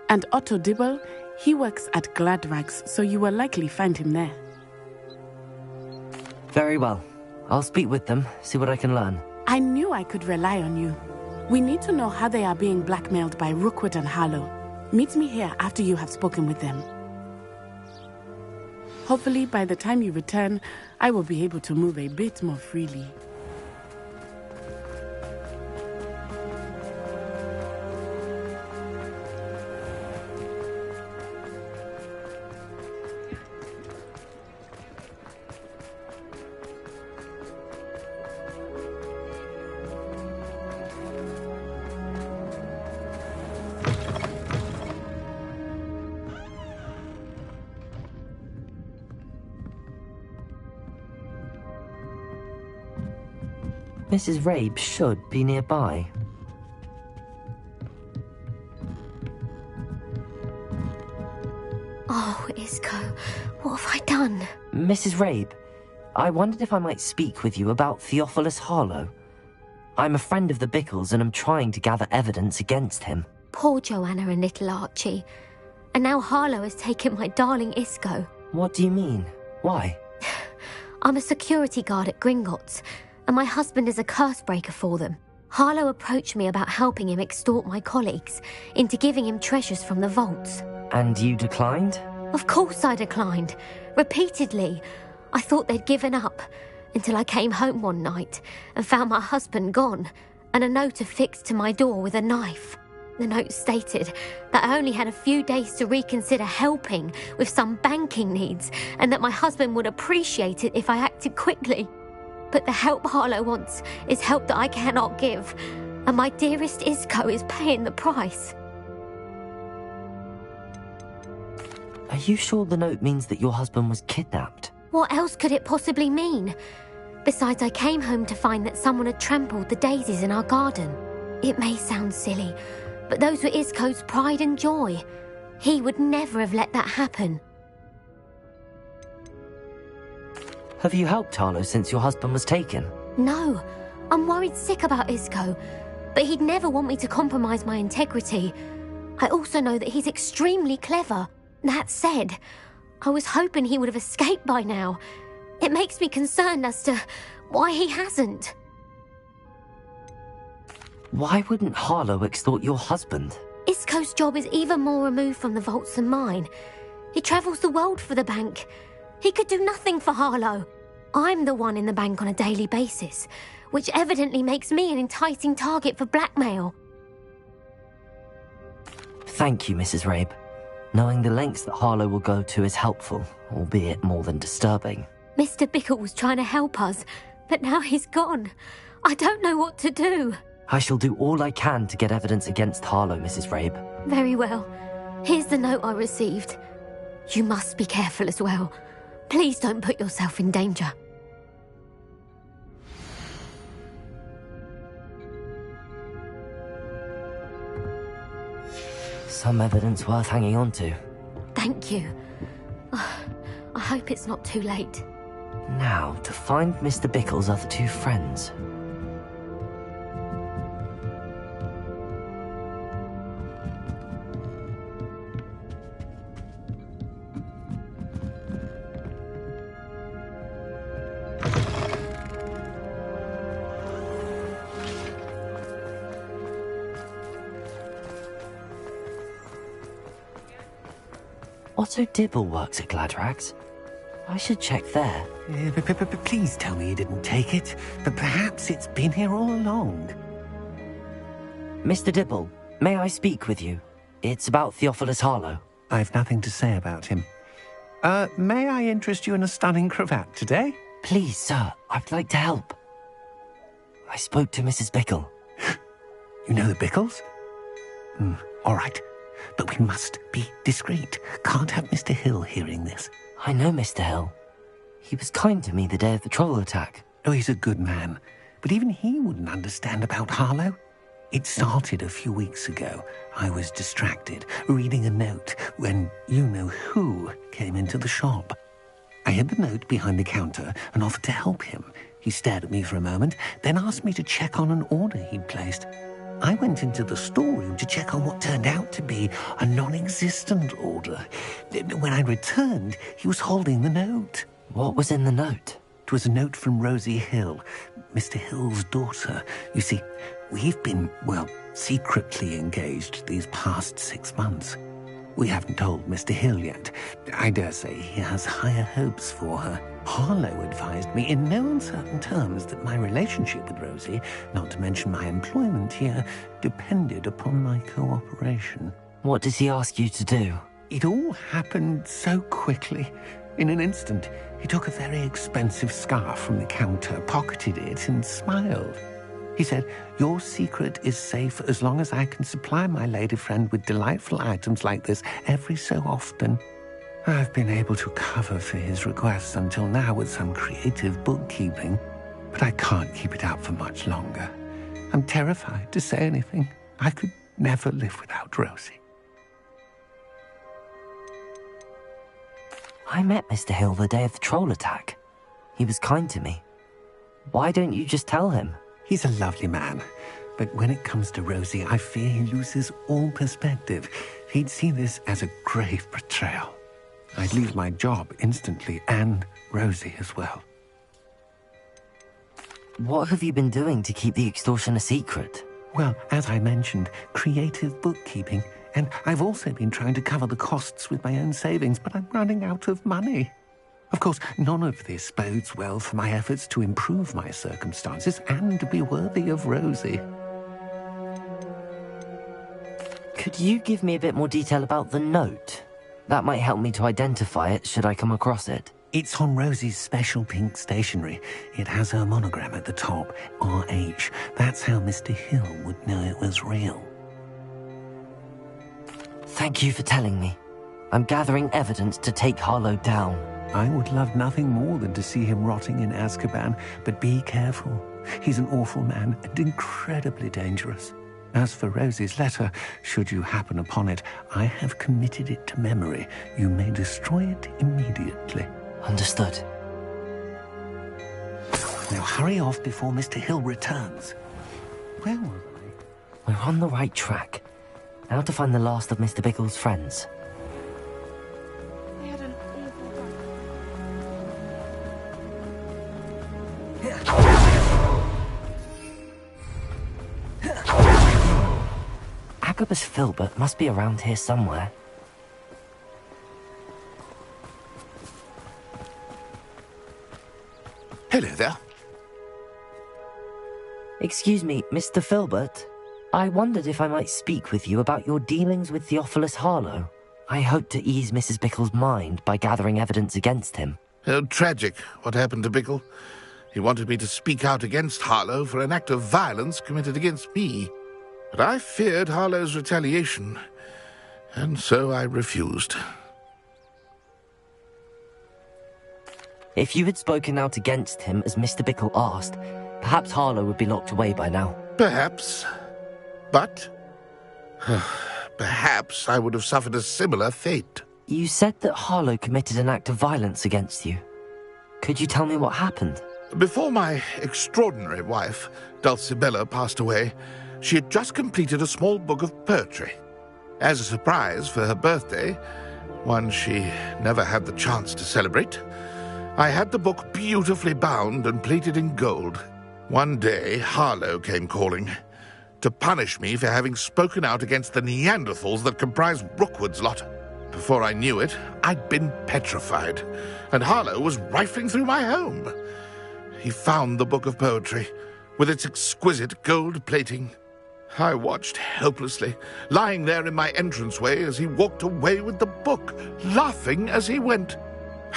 And Otto Dibble, he works at Gladrags, so you will likely find him there. Very well. I'll speak with them, see what I can learn. I knew I could rely on you. We need to know how they are being blackmailed by Rookwood and Harlow. Meet me here after you have spoken with them. Hopefully, by the time you return, I will be able to move a bit more freely. Mrs. Rabe should be nearby. Oh, Isco, what have I done? Mrs. Rabe, I wondered if I might speak with you about Theophilus Harlow. I'm a friend of the Bickles and I'm trying to gather evidence against him. Poor Joanna and little Archie. And now Harlow has taken my darling Isco. What do you mean? Why? I'm a security guard at Gringotts, and my husband is a curse breaker for them. Harlow approached me about helping him extort my colleagues into giving him treasures from the vaults. And you declined? Of course I declined. Repeatedly. I thought they'd given up, until I came home one night and found my husband gone, and a note affixed to my door with a knife. The note stated that I only had a few days to reconsider helping with some banking needs and that my husband would appreciate it if I acted quickly. But the help Harlow wants is help that I cannot give, and my dearest Isco is paying the price. Are you sure the note means that your husband was kidnapped? What else could it possibly mean? Besides, I came home to find that someone had trampled the daisies in our garden. It may sound silly, but those were Isco's pride and joy. He would never have let that happen. Have you helped Harlow since your husband was taken? No, I'm worried sick about Isco, but he'd never want me to compromise my integrity. I also know that he's extremely clever. That said, I was hoping he would have escaped by now. It makes me concerned as to why he hasn't. Why wouldn't Harlow extort your husband? Isco's job is even more removed from the vaults than mine. He travels the world for the bank. He could do nothing for Harlow. I'm the one in the bank on a daily basis, which evidently makes me an enticing target for blackmail. Thank you, Mrs. Rabe. Knowing the lengths that Harlow will go to is helpful, albeit more than disturbing. Mr. Bickle was trying to help us, but now he's gone. I don't know what to do. I shall do all I can to get evidence against Harlow, Mrs. Rabe. Very well. Here's the note I received. You must be careful as well. Please don't put yourself in danger. Some evidence worth hanging on to. Thank you. I hope it's not too late. Now, to find Mr. Bickle's other two friends. Otto Dibble works at Gladrags. I should check there. Please tell me you didn't take it. But perhaps it's been here all along. Mr. Dibble, may I speak with you? It's about Theophilus Harlow. I've nothing to say about him. May I interest you in a stunning cravat today? Please, sir, I'd like to help. I spoke to Mrs. Bickle. You know the Bickles? All right. But we must be discreet. Can't have Mr. Hill hearing this. I know Mr. Hill. He was kind to me the day of the troll attack. Oh, he's a good man. But even he wouldn't understand about Harlow. It started a few weeks ago. I was distracted, reading a note, when you-know-who came into the shop. I hid the note behind the counter and offered to help him. He stared at me for a moment, then asked me to check on an order he'd placed. I went into the storeroom to check on what turned out to be a non-existent order. When I returned, he was holding the note. What was in the note? It was a note from Rosie Hill, Mr. Hill's daughter. You see, we've been, secretly engaged these past 6 months. We haven't told Mr. Hill yet. I dare say he has higher hopes for her. Harlow advised me in no uncertain terms that my relationship with Rosie, not to mention my employment here, depended upon my cooperation. What does he ask you to do? It all happened so quickly. In an instant, he took a very expensive scarf from the counter, pocketed it, and smiled. He said, "Your secret is safe as long as I can supply my lady friend with delightful items like this every so often." I've been able to cover for his requests until now with some creative bookkeeping, but I can't keep it up for much longer. I'm terrified to say anything. I could never live without Rosie. I met Mr. Hill the day of the troll attack. He was kind to me. Why don't you just tell him? He's a lovely man, but when it comes to Rosie, I fear he loses all perspective. He'd see this as a grave betrayal. I'd leave my job instantly, and Rosie as well. What have you been doing to keep the extortion a secret? Well, as I mentioned, creative bookkeeping, and I've also been trying to cover the costs with my own savings, but I'm running out of money. Of course, none of this bodes well for my efforts to improve my circumstances and to be worthy of Rosie. Could you give me a bit more detail about the note? That might help me to identify it should I come across it. It's on Rosie's special pink stationery. It has her monogram at the top, RH. That's how Mr. Hill would know it was real. Thank you for telling me. I'm gathering evidence to take Harlow down. I would love nothing more than to see him rotting in Azkaban, but be careful. He's an awful man and incredibly dangerous. As for Rosie's letter, should you happen upon it, I have committed it to memory. You may destroy it immediately. Understood. Now hurry off before Mr. Hill returns. Where was I? We're on the right track. Now to find the last of Mr. Biggle's friends. Agabus Filbert must be around here somewhere. Hello there. Excuse me, Mr. Filbert. I wondered if I might speak with you about your dealings with Theophilus Harlow. I hope to ease Mrs. Bickle's mind by gathering evidence against him. Oh, tragic what happened to Bickle. He wanted me to speak out against Harlow for an act of violence committed against me. But I feared Harlow's retaliation, and so I refused. If you had spoken out against him as Mr. Bickle asked, perhaps Harlow would be locked away by now. Perhaps. But perhaps I would have suffered a similar fate. You said that Harlow committed an act of violence against you. Could you tell me what happened? Before my extraordinary wife, Dulcibella, passed away, she had just completed a small book of poetry. As a surprise for her birthday, one she never had the chance to celebrate, I had the book beautifully bound and plated in gold. One day, Harlow came calling to punish me for having spoken out against the Neanderthals that comprise Rookwood's lot. Before I knew it, I'd been petrified, and Harlow was rifling through my home. He found the book of poetry, with its exquisite gold plating. I watched helplessly, lying there in my entranceway as he walked away with the book, laughing as he went.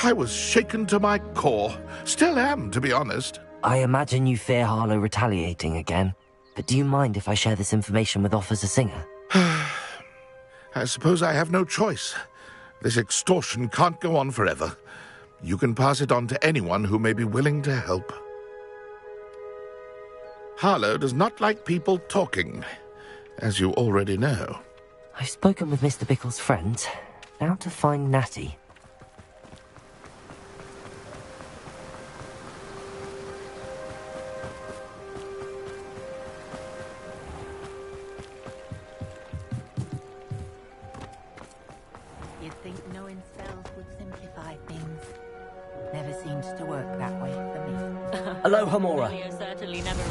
I was shaken to my core. Still am, to be honest. I imagine you fear Harlow retaliating again, but do you mind if I share this information with Officer Singer? I suppose I have no choice. This extortion can't go on forever. You can pass it on to anyone who may be willing to help. Harlow does not like people talking, as you already know. I've spoken with Mr. Bickle's friends. Now to find Natty. You'd think knowing spells would simplify things. Never seems to work that way for me. Hello, Hamora. Certainly never.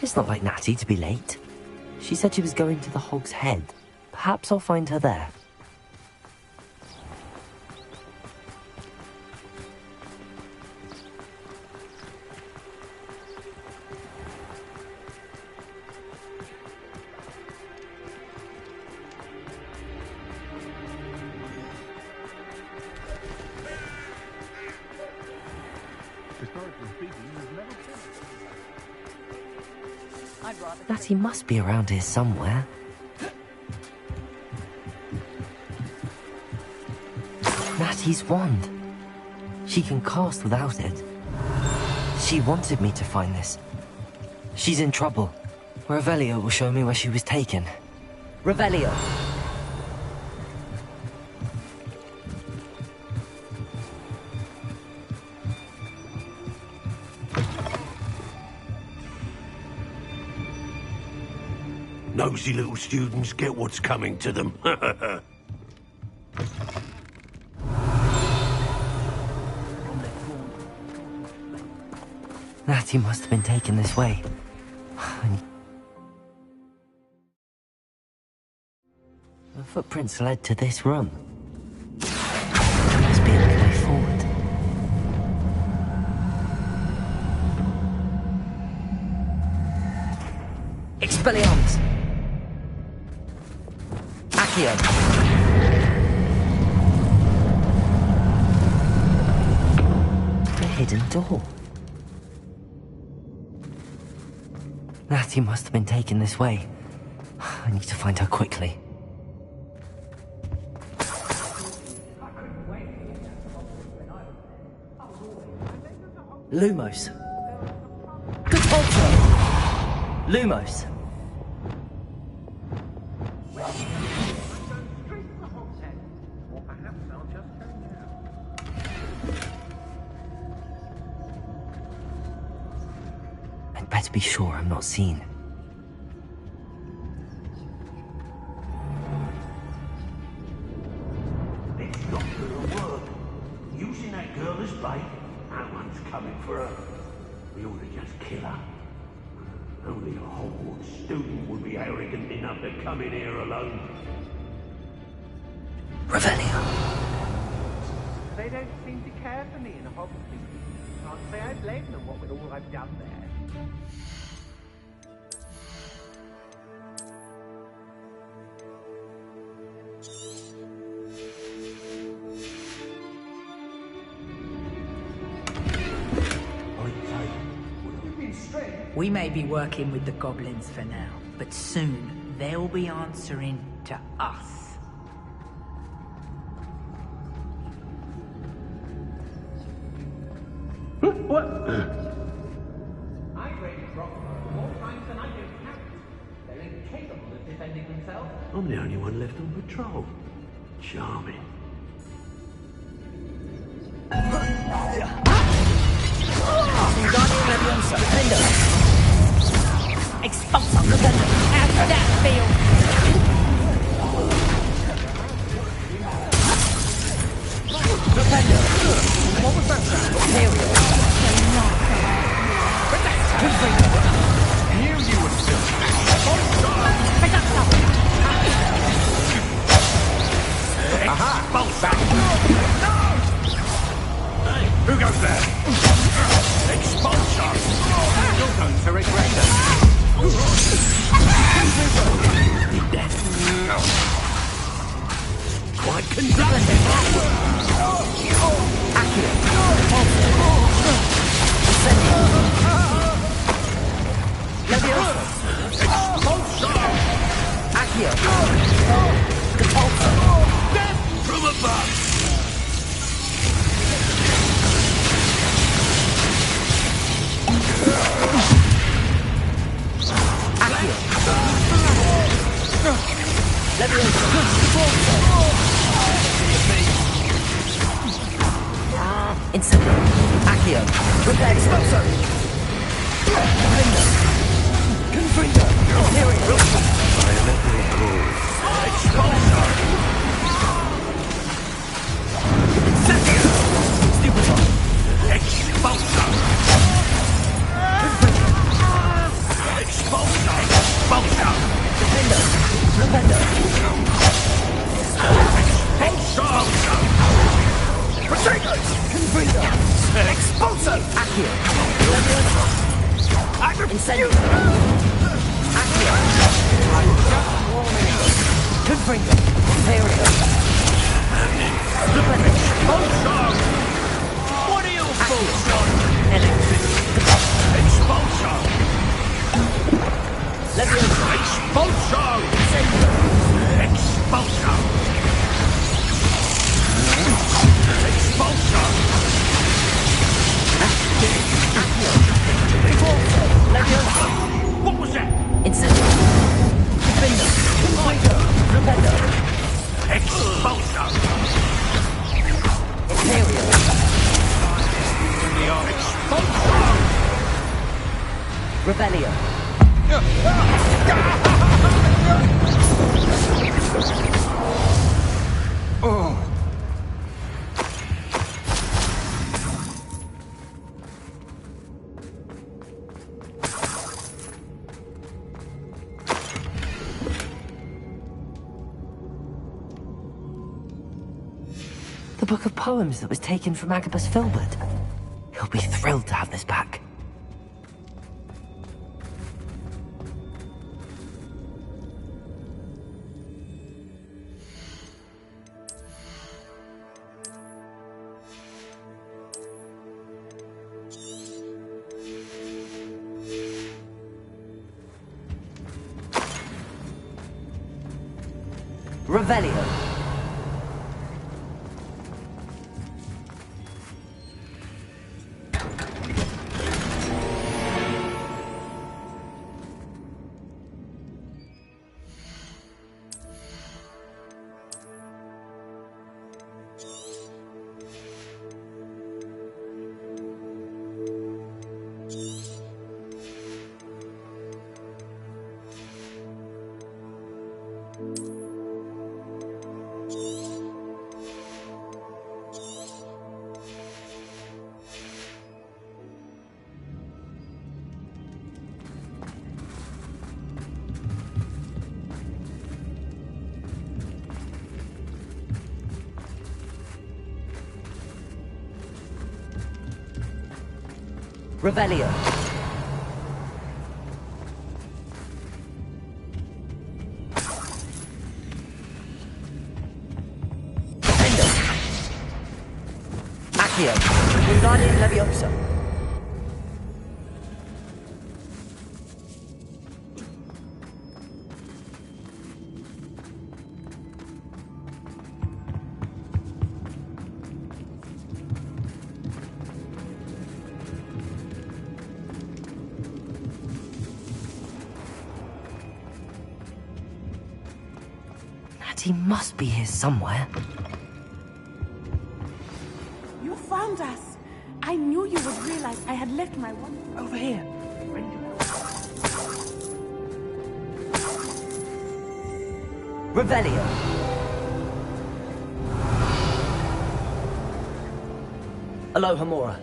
It's not like Natty to be late. She said she was going to the Hog's Head. Perhaps I'll find her there. Historically speaking, there's never been. Natty must be around here somewhere. Natty's wand. She can cast without it. She wanted me to find this. She's in trouble. Revelio will show me where she was taken. Revelio! Nosy little students get what's coming to them. Natty must have been taken this way. The footprints led to this room. There must be another way forward. Expelliarmus! Accio! The hidden door. Natty must have been taken this way. I need to find her quickly. Lumos. Catulto! Lumos. I'd better be sure I'm not seen. It's not gonna work. Using that girl as bait, that one's coming for her. We ought to just kill her. Only a Hogwarts student would be arrogant enough to come in here alone. Revelio. They don't seem to care for me in Hogwarts. Can't say I blame them, what with all I've done there. We may be working with the goblins for now, but soon they'll be answering to us. What? I raised Rockford more times than I can count. They're incapable of defending themselves. I'm the only one left on patrol. Charming. Expulsor! How does that feel? Defender! What was that sound? Imperial! Knew you would still aha! Back! Hey, who goes there? Expulsor! You're going to regret it. Quite conductive. Accurate. Leviosa. Accio. Catulto. Death from above. Accio. Leviosa. Incendio. Accio. Prepare expulsor. Confringo. Imperial. Violently cold. Expulsor. Incendio. Stupidon. Expulsor. Confringo. Expulsor. Expulsor. Defender. Defender. Expulsor. Protego. Confringo. Expulsor. Accio. Leviosa. Incendio. Accio. Confringo. Imperial. Expulsor. What are you fools on? Revelio. Oh. The book of poems that was taken from Agabus Filbert. He'll be thrilled to have this back. Revelio. Revelio. Accio. Wingardium Leviosa. He must be here somewhere. You found us. I knew you would realize I had left my wand over here. Revelio. Alohomora.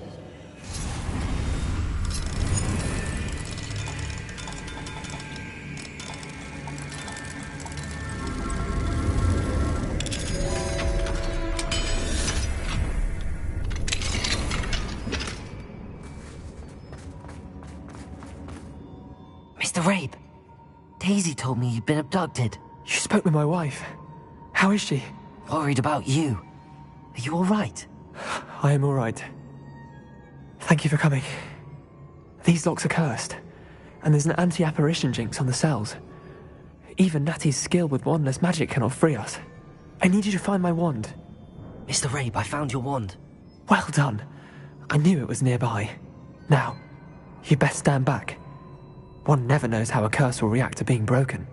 Mr. Rabe, Daisy told me you'd been abducted. You spoke with my wife. How is she? Worried about you. Are you all right? I am all right. Thank you for coming. These locks are cursed, and there's an anti-apparition jinx on the cells. Even Natty's skill with wandless magic cannot free us. I need you to find my wand. Mr. Rabe, I found your wand. Well done. I knew it was nearby. Now, you best stand back. One never knows how a curse will react to being broken.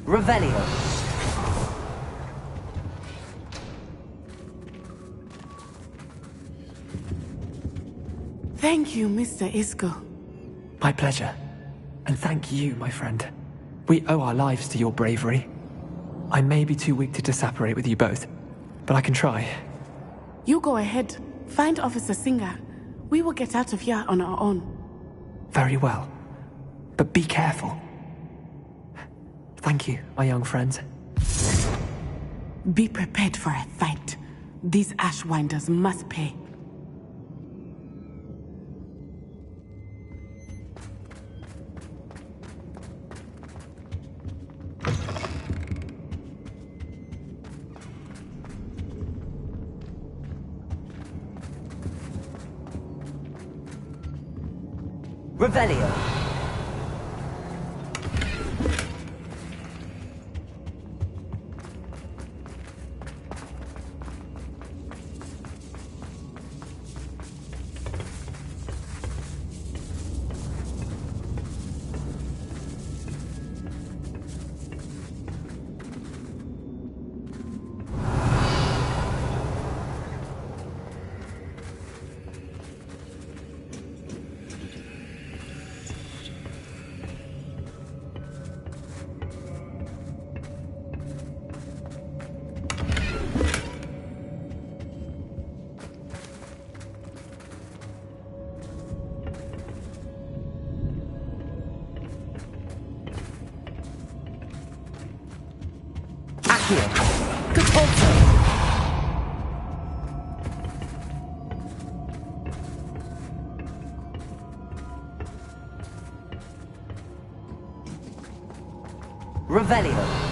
Revelio. Thank you, Mr. Isco. My pleasure. And thank you, my friend. We owe our lives to your bravery. I may be too weak to disapparate with you both, but I can try. You go ahead. Find Officer Singer. We will get out of here on our own. Very well. But be careful. Thank you, my young friends. Be prepared for a fight. These Ashwinders must pay. Revelio. here. Good talk, sir. Revelio.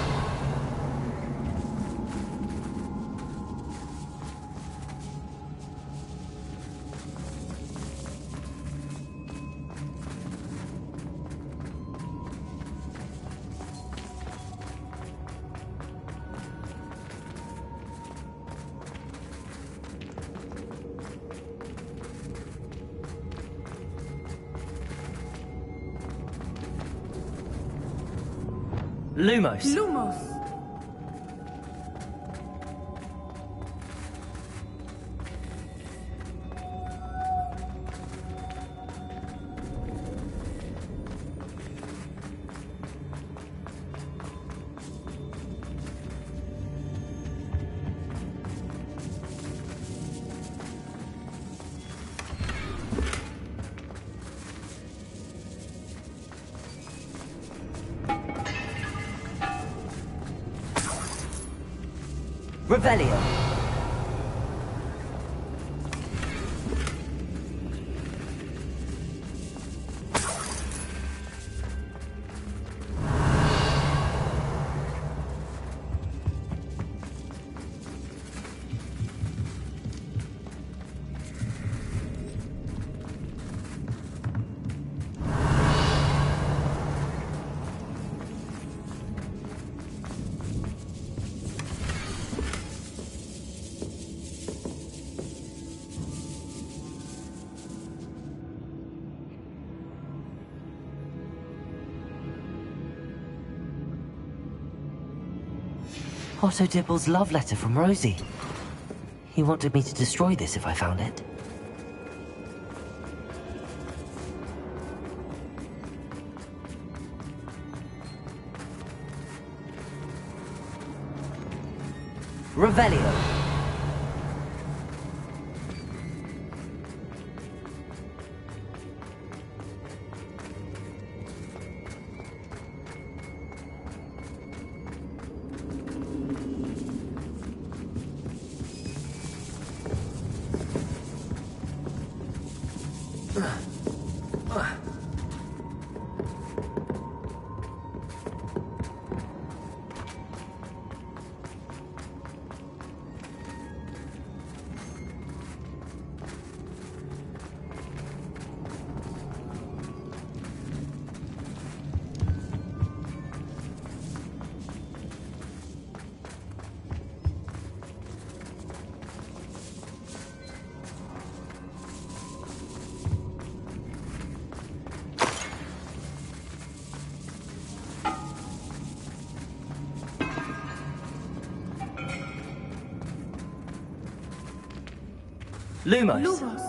Lumos. Lumos. Revelio. Otto Dibble's love letter from Rosie. He wanted me to destroy this if I found it. Revelio. Lumos. Lumos.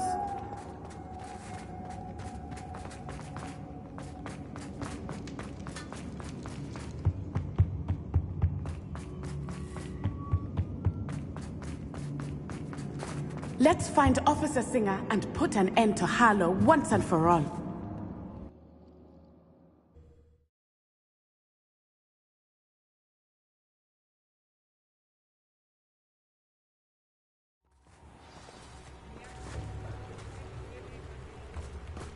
Let's find Officer Singer and put an end to Harlow once and for all.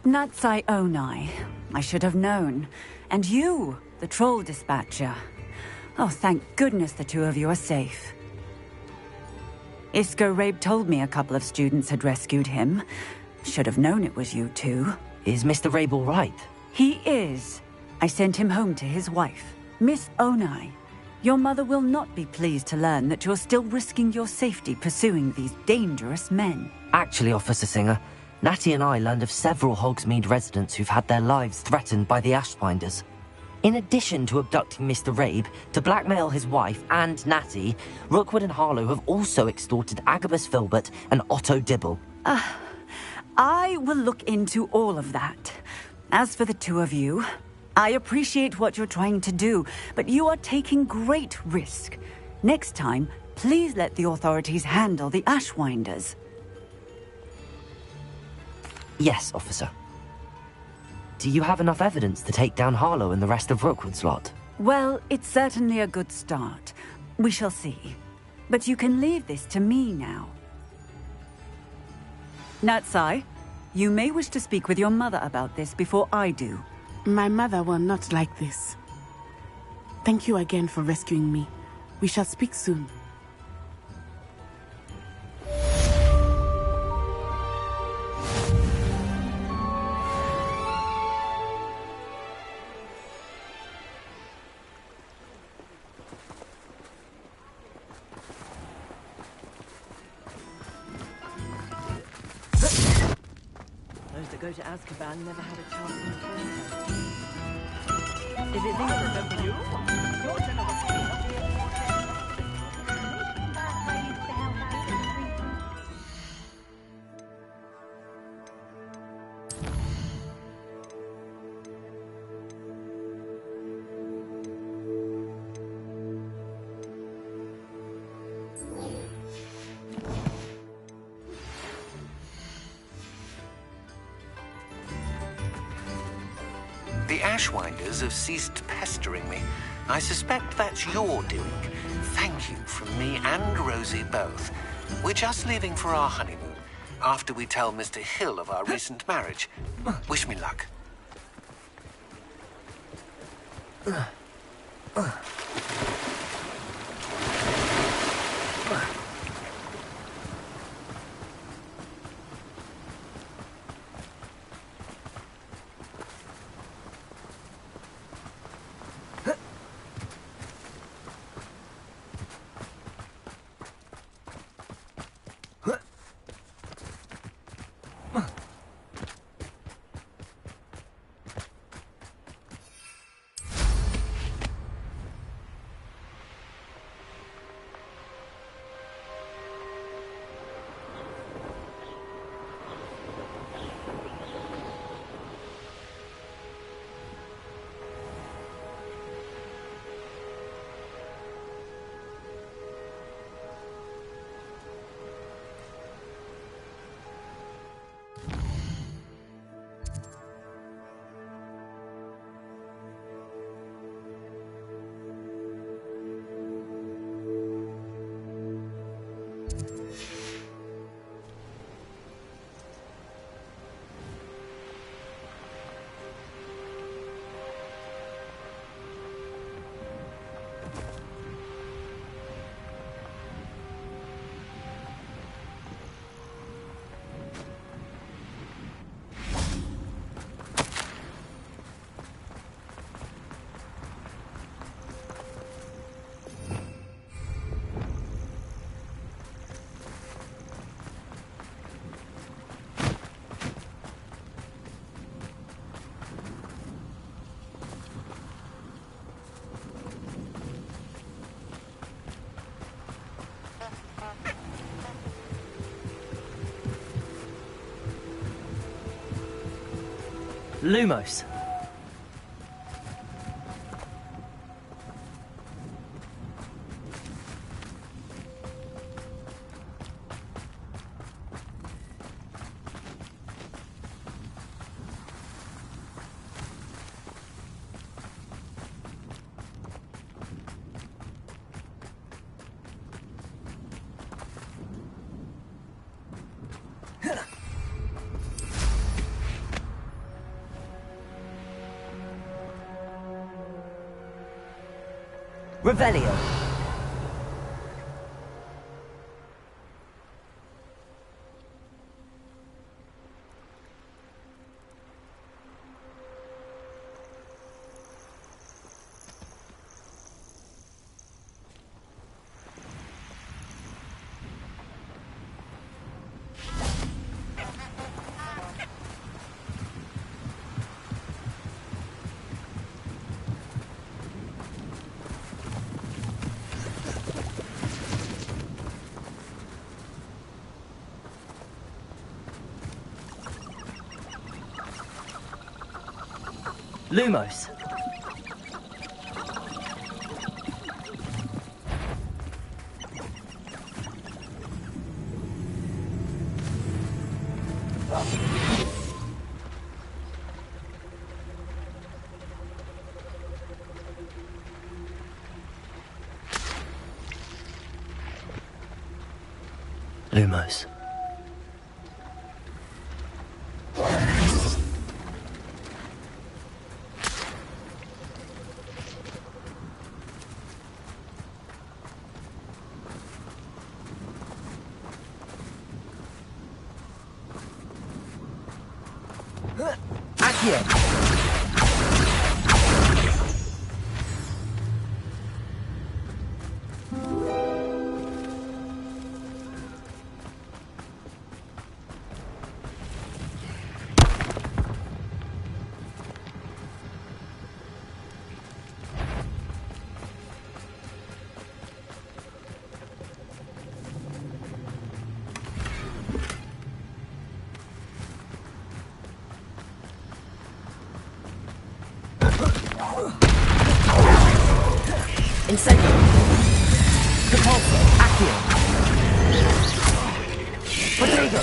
Natsai Onai. I should have known. And you, the troll dispatcher. Oh, thank goodness the two of you are safe. Isco Rabe told me a couple of students had rescued him. Should have known it was you two. Is Mr. Rabe all right? He is. I sent him home to his wife, Miss Onai. Your mother will not be pleased to learn that you're still risking your safety pursuing these dangerous men. Actually, Officer Singer, Natty and I learned of several Hogsmeade residents who've had their lives threatened by the Ashbinders. In addition to abducting Mr. Rabe to blackmail his wife and Natty, Rookwood and Harlow have also extorted Agabus Filbert and Otto Dibble. I will look into all of that. As for the two of you, I appreciate what you're trying to do, but you are taking great risk. Next time, please let the authorities handle the Ashwinders. Yes, officer. Do you have enough evidence to take down Harlow and the rest of Rookwood's lot? Well, it's certainly a good start. We shall see. But you can leave this to me now. Natsai, you may wish to speak with your mother about this before I do. My mother will not like this. Thank you again for rescuing me. We shall speak soon. Those that go to Azkaban never had a chance in the first place. Is it these remember you? Your generosity must be a The Ashwinders have ceased pestering me. I suspect that's your doing. Thank you from me and Rosie both. We're just leaving for our honeymoon, after we tell Mr. Hill of our recent marriage. Wish me luck. Lumos. Revelio. Lumos. Lumos. Accio! Incendio! Repulsor! Accio! Potato!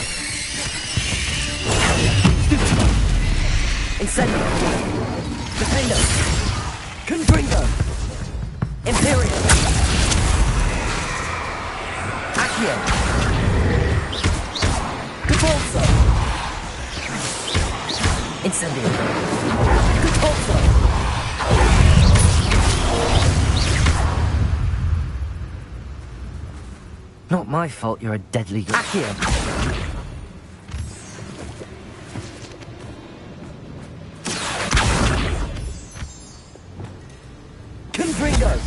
Stupido! Incendio! Defendo! Confringo! Imperial! Accio! Repulsor! Incendio! Repulsor! Not my fault you're a deadly... Accio! Confringo!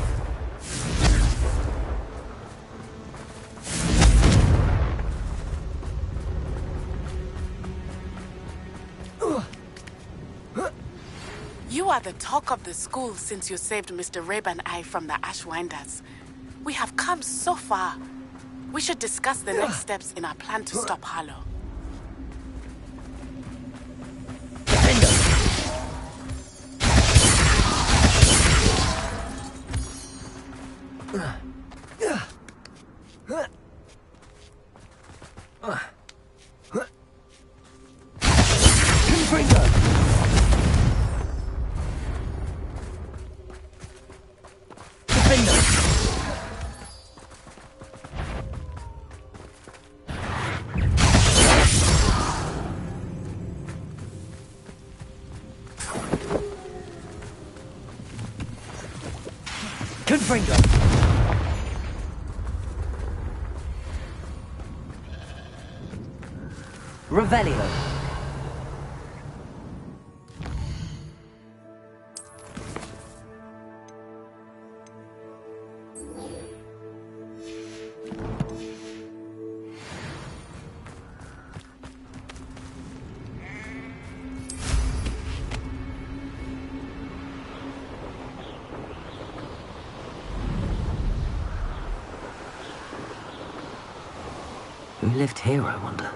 You are the talk of the school since you saved Mr. Rabe and I from the Ashwinders. We have come so far. We should discuss the next steps in our plan to stop Harlow. Confringo! Revelio! Who lived here, I wonder?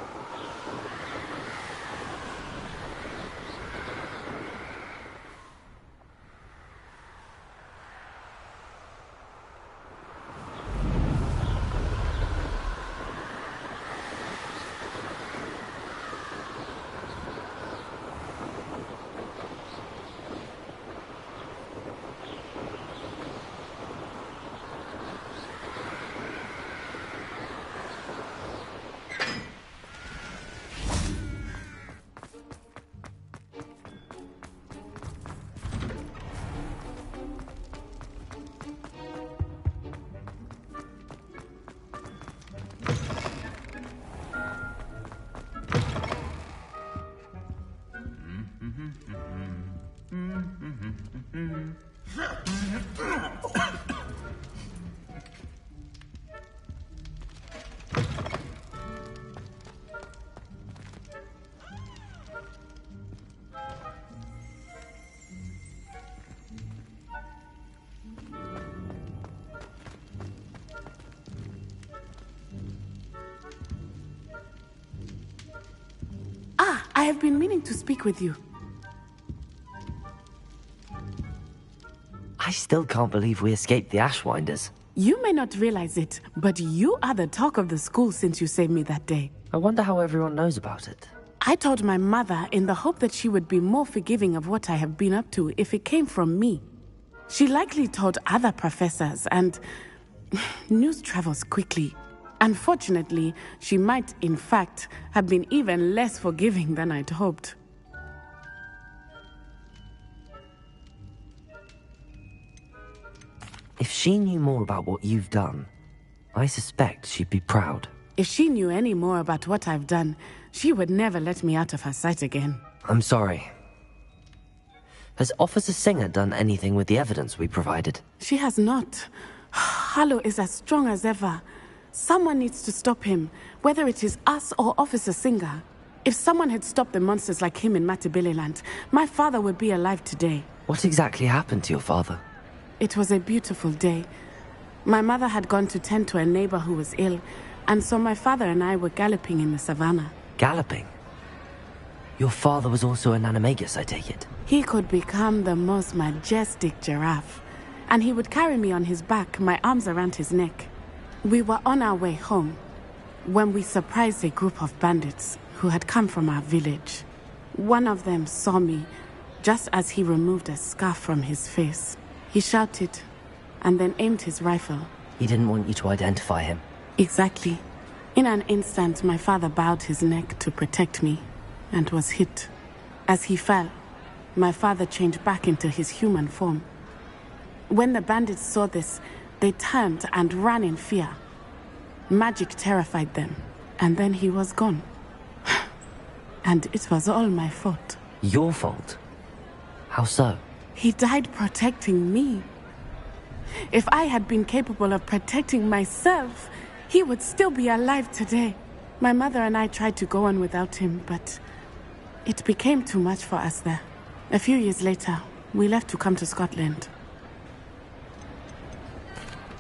I have been meaning to speak with you. I still can't believe we escaped the Ashwinders. You may not realize it, but you are the talk of the school since you saved me that day. I wonder how everyone knows about it. I told my mother in the hope that she would be more forgiving of what I have been up to if it came from me. She likely told other professors, and news travels quickly. Unfortunately, she might, in fact, have been even less forgiving than I'd hoped. If she knew more about what you've done, I suspect she'd be proud. If she knew any more about what I've done, she would never let me out of her sight again. I'm sorry. Has Officer Singer done anything with the evidence we provided? She has not. Harlow is as strong as ever. Someone needs to stop him, whether it is us or Officer Singer. If someone had stopped the monsters like him in Matabeleland, my father would be alive today. What exactly happened to your father? It was a beautiful day. My mother had gone to tend to a neighbor who was ill, and so my father and I were galloping in the savannah. Galloping? Your father was also an animagus, I take it? He could become the most majestic giraffe, and he would carry me on his back, my arms around his neck. We were on our way home when we surprised a group of bandits who had come from our village. One of them saw me just as he removed a scarf from his face. He shouted and then aimed his rifle. He didn't want you to identify him. Exactly. In an instant, my father bowed his neck to protect me and was hit. As he fell, my father changed back into his human form. When the bandits saw this, they turned and ran in fear. Magic terrified them, and then he was gone. And it was all my fault. Your fault? How so? He died protecting me. If I had been capable of protecting myself, he would still be alive today. My mother and I tried to go on without him, but it became too much for us there. A few years later, we left to come to Scotland.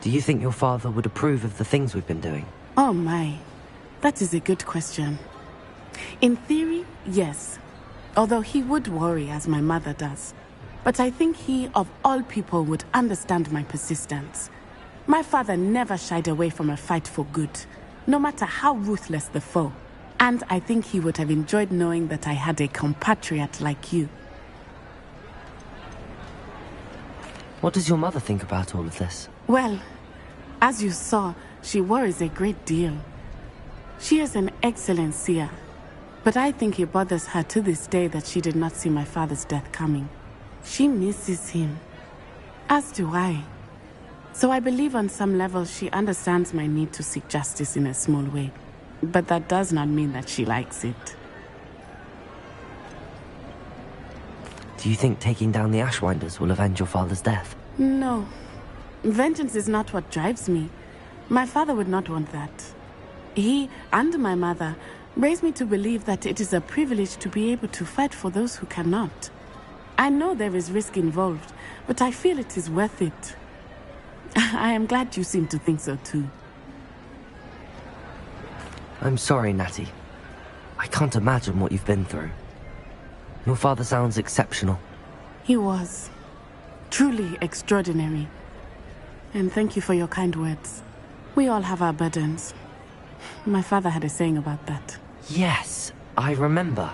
Do you think your father would approve of the things we've been doing? Oh my, that is a good question. In theory, yes. Although he would worry as my mother does. But I think he, of all people, would understand my persistence. My father never shied away from a fight for good, no matter how ruthless the foe. And I think he would have enjoyed knowing that I had a compatriot like you. What does your mother think about all of this? Well, as you saw, she worries a great deal. She is an excellent seer, but I think it bothers her to this day that she did not see my father's death coming. She misses him, as do I. So I believe on some level she understands my need to seek justice in a small way. But that does not mean that she likes it. Do you think taking down the Ashwinders will avenge your father's death? No. Vengeance is not what drives me. My father would not want that. He and my mother raised me to believe that it is a privilege to be able to fight for those who cannot. I know there is risk involved, but I feel it is worth it. I am glad you seem to think so too. I'm sorry, Natty. I can't imagine what you've been through. Your father sounds exceptional. He was. Truly extraordinary. And thank you for your kind words. We all have our burdens. My father had a saying about that. Yes, I remember.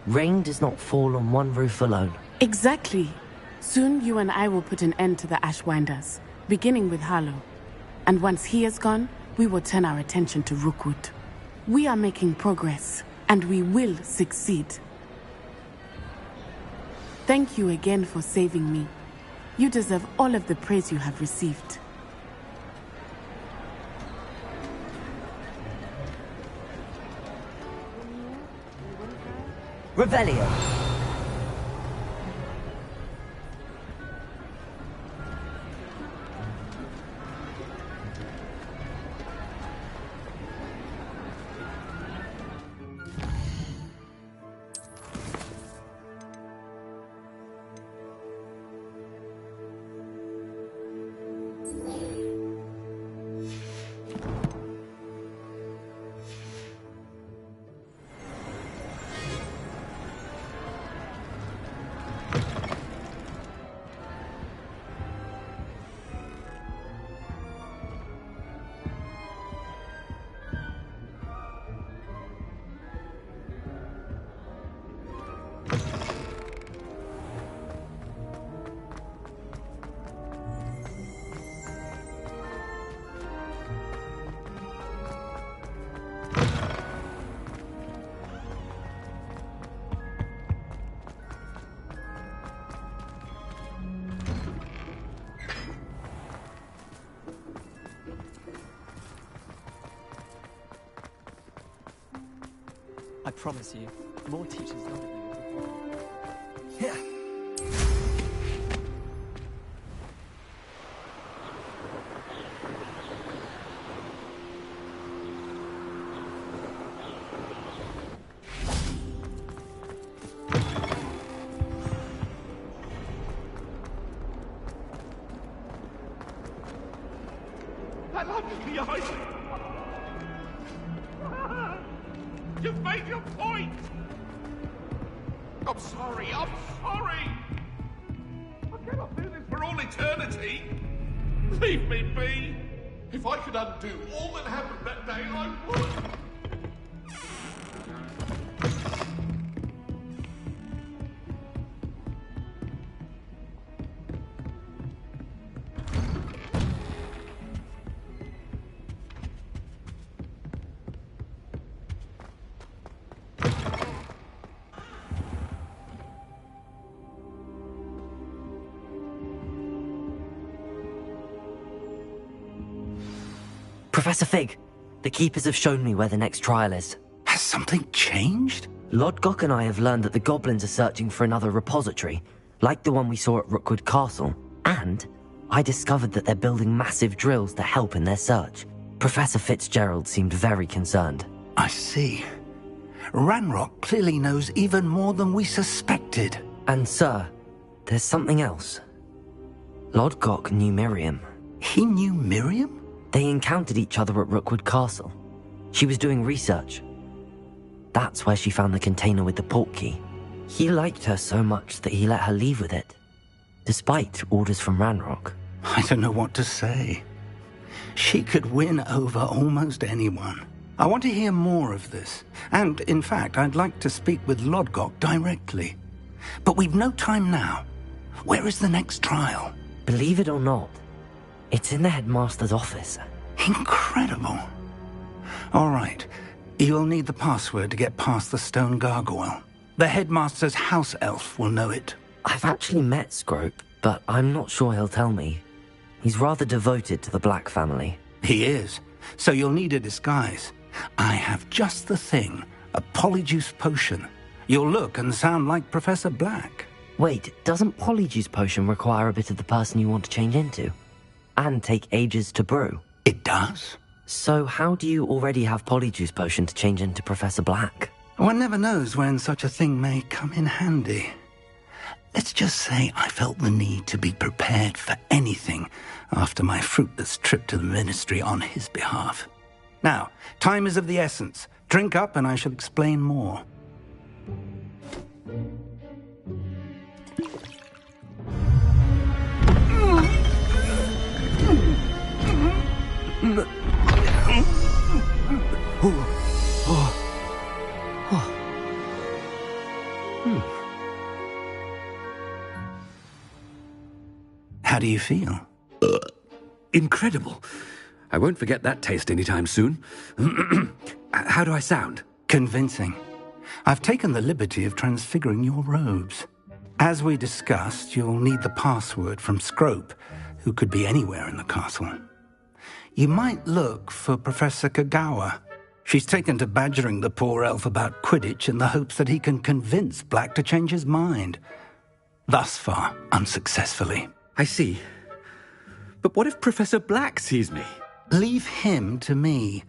Rain does not fall on one roof alone. Exactly. Soon you and I will put an end to the Ashwinders, beginning with Harlow. And once he is gone, we will turn our attention to Rookwood. We are making progress, and we will succeed. Thank you again for saving me. You deserve all of the praise you have received. Revelio! I promise you, more teachers nod at you. Yeah. That lump in the ice! You've made your point! I'm sorry, I'm sorry! I cannot do this for all eternity! Leave me be! If I could undo all that happened that day, I would! Professor Fig, the Keepers have shown me where the next trial is. Has something changed? Lodgok and I have learned that the goblins are searching for another repository, like the one we saw at Rookwood Castle. And I discovered that they're building massive drills to help in their search. Professor Fitzgerald seemed very concerned. I see. Ranrock clearly knows even more than we suspected. And sir, there's something else. Lodgok knew Miriam. He knew Miriam? They encountered each other at Rookwood Castle. She was doing research. That's where she found the container with the port key. He liked her so much that he let her leave with it, despite orders from Ranrock. I don't know what to say. She could win over almost anyone. I want to hear more of this. And, in fact, I'd like to speak with Lodgok directly. But we've no time now. Where is the next trial? Believe it or not, it's in the headmaster's office. Incredible. All right. You'll need the password to get past the stone gargoyle. The headmaster's house elf will know it. I've actually met Scrope, but I'm not sure he'll tell me. He's rather devoted to the Black family. He is. So you'll need a disguise. I have just the thing. A polyjuice potion. You'll look and sound like Professor Black. Wait, doesn't polyjuice potion require a bit of the person you want to change into? And take ages to brew? It does. So how do you already have polyjuice potion to change into Professor Black? One never knows when such a thing may come in handy. Let's just say I felt the need to be prepared for anything after my fruitless trip to the ministry on his behalf. Now, time is of the essence. Drink up and I shall explain more. How do you feel? Incredible. I won't forget that taste anytime soon. How do I sound? Convincing. I've taken the liberty of transfiguring your robes. As we discussed, you'll need the password from Scrope, who could be anywhere in the castle. You might look for Professor Kagawa. She's taken to badgering the poor elf about Quidditch in the hopes that he can convince Black to change his mind. Thus far, unsuccessfully. I see. But what if Professor Black sees me? Leave him to me.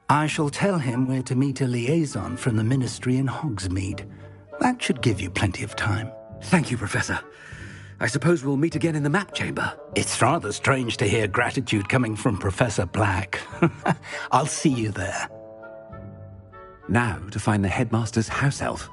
I shall tell him where to meet a liaison from the ministry in Hogsmeade. That should give you plenty of time. Thank you, Professor. I suppose we'll meet again in the map chamber. It's rather strange to hear gratitude coming from Professor Black. I'll see you there. Now to find the headmaster's house elf.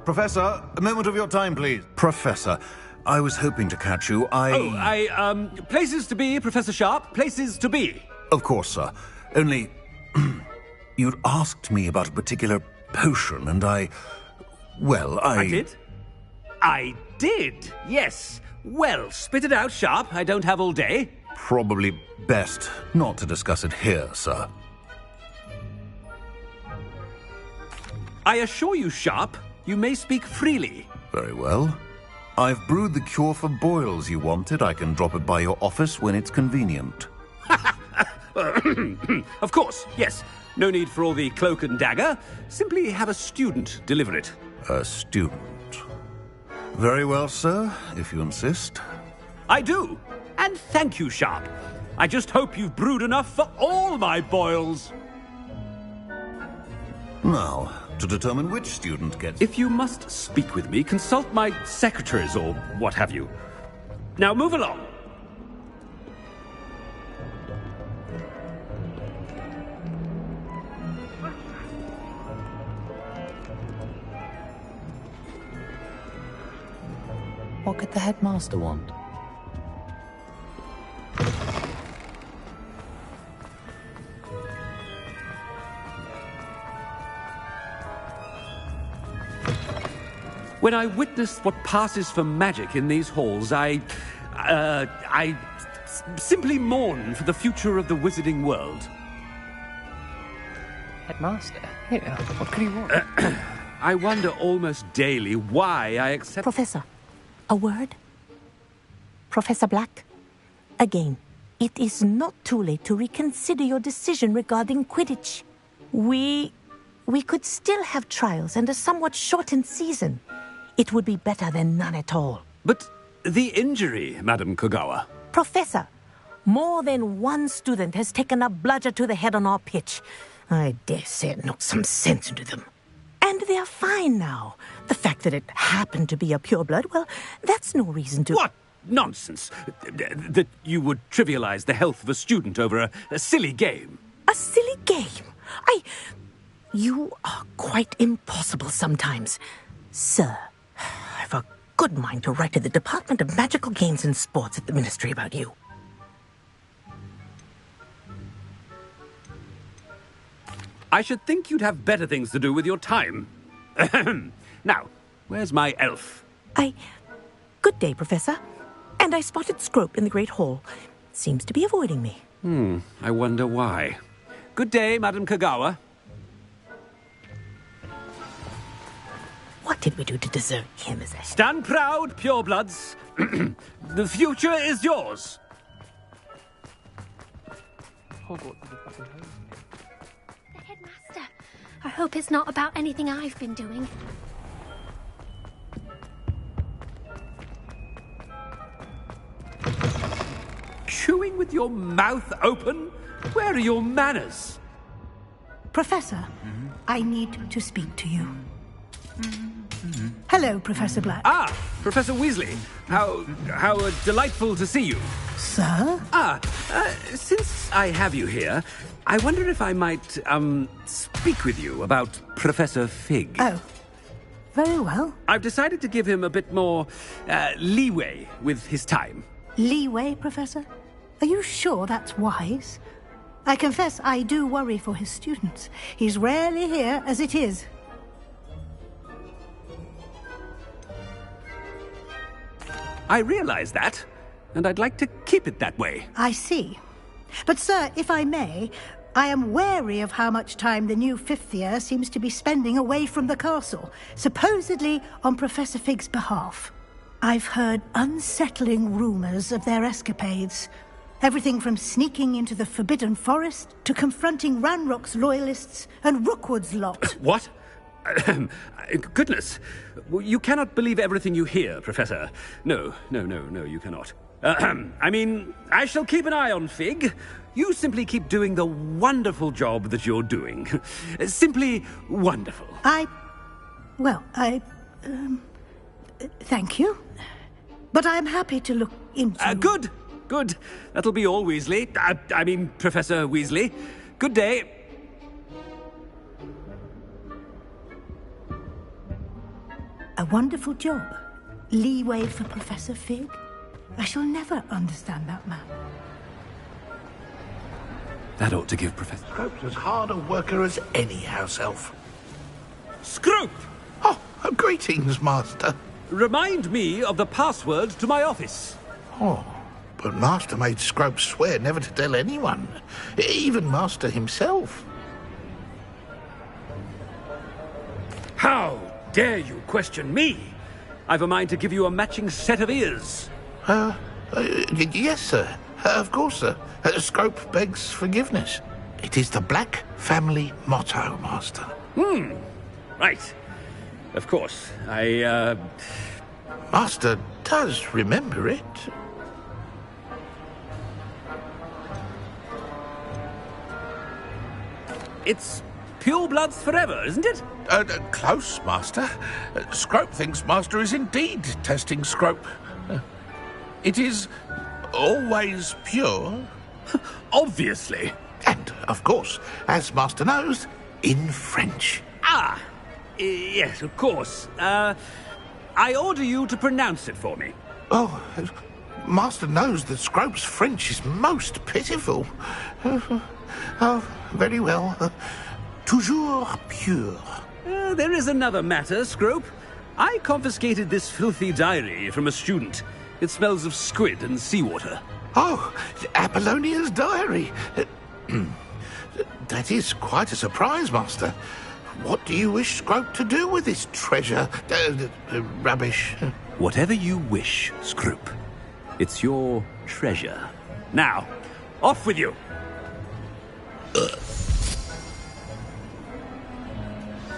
Professor, a moment of your time, please. Professor, I was hoping to catch you. Places to be, Professor Sharp. Places to be. Of course, sir. Only, you'd asked me about a particular potion, and I did? I did, yes. Well, spit it out, Sharp. I don't have all day. probably best not to discuss it here, sir. I assure you, Sharp, you may speak freely. Very well. I've brewed the cure for boils you wanted. I can drop it by your office when it's convenient. Of course, yes. No need for all the cloak and dagger. Simply have a student deliver it. A student? Very well, sir, if you insist. I do. And thank you, Sharp. I just hope you've brewed enough for all my boils. Now, to determine which student gets... If you must speak with me, consult my secretaries or what have you. Now move along. What could the headmaster want? When I witness what passes for magic in these halls, I simply mourn for the future of the wizarding world. Headmaster? Here, what could he want? I wonder almost daily why I accept... Professor, a word? Professor Black, again, it is not too late to reconsider your decision regarding Quidditch. We could still have trials and a somewhat shortened season. It would be better than none at all. But the injury, Madam Kogawa... Professor, more than one student has taken a bludger to the head on our pitch. I dare say it knocked some sense into them. And they're fine now. The fact that it happened to be a pureblood, well, that's no reason to... What nonsense! That you would trivialize the health of a student over a silly game. A silly game? You are quite impossible sometimes. Sir, I've a good mind to write to the Department of Magical Games and Sports at the Ministry about you. I should think you'd have better things to do with your time. Now, where's my elf? Good day, Professor. And I spotted Scrope in the Great Hall. Seems to be avoiding me. I wonder why. Good day, Madam Kogawa. What did we do to deserve him as a... Stand proud, purebloods. The future is yours. The headmaster. I hope it's not about anything I've been doing. Chewing with your mouth open? Where are your manners? Professor, I need to speak to you. Hello, Professor Black. Ah, Professor Weasley. How delightful to see you. Sir? Since I have you here, I wonder if I might, speak with you about Professor Fig. Oh, very well. I've decided to give him a bit more, leeway with his time. Leeway, Professor? Are you sure that's wise? I confess I do worry for his students. He's rarely here as it is. I realize that, and I'd like to keep it that way. I see. But, sir, if I may, I am wary of how much time the new fifth year seems to be spending away from the castle, supposedly on Professor Fig's behalf. I've heard unsettling rumours of their escapades. Everything from sneaking into the Forbidden Forest to confronting Ranrock's loyalists and Rookwood's lot. What? Goodness. You cannot believe everything you hear, Professor. No, you cannot. I mean, I shall keep an eye on Fig. You simply keep doing the wonderful job that you're doing. Simply wonderful. Thank you. But I'm happy to look into... Good. That'll be all, Weasley. I mean, Professor Weasley. Good day. A wonderful job. Leeway for Professor Fig. I shall never understand that man. That ought to give Professor... Scrope's as hard a worker as any house elf. Scrope! Oh, greetings, Master. Remind me of the password to my office. Oh, But Master made Scrope swear never to tell anyone, even Master himself. How dare you question me? I've a mind to give you a matching set of ears. Yes, sir. Of course, sir. Scrope begs forgiveness. It is the Black family motto, Master. Right. Of course. Master does remember it. It's pure bloods forever, isn't it? Close, Master. Scrope thinks Master is indeed testing Scrope. It is always pure. Obviously. And, of course, as Master knows, in French. Ah! Yes, of course. I order you to pronounce it for me. Oh, Master knows that Scrope's French is most pitiful. Oh, very well. Toujours pure. There is another matter, Scrope. I confiscated this filthy diary from a student. It smells of squid and seawater. Oh, Apollonia's diary. That is quite a surprise, Master. What do you wish Scrope to do with this treasure? Rubbish. Whatever you wish, Scrope. It's your treasure. Now, off with you. The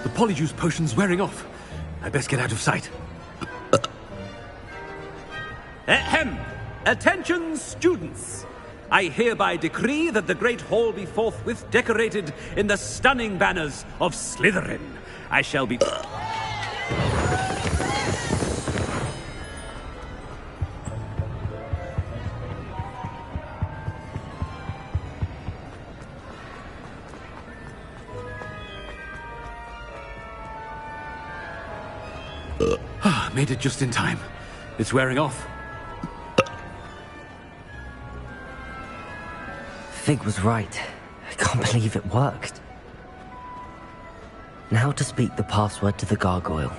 polyjuice potion's wearing off. I best get out of sight. Ahem! Attention, students! I hereby decree that the Great Hall be forthwith decorated in the stunning banners of Slytherin. I shall be... Made it just in time. It's wearing off. Fig was right. I can't believe it worked. Now to speak the password to the gargoyle.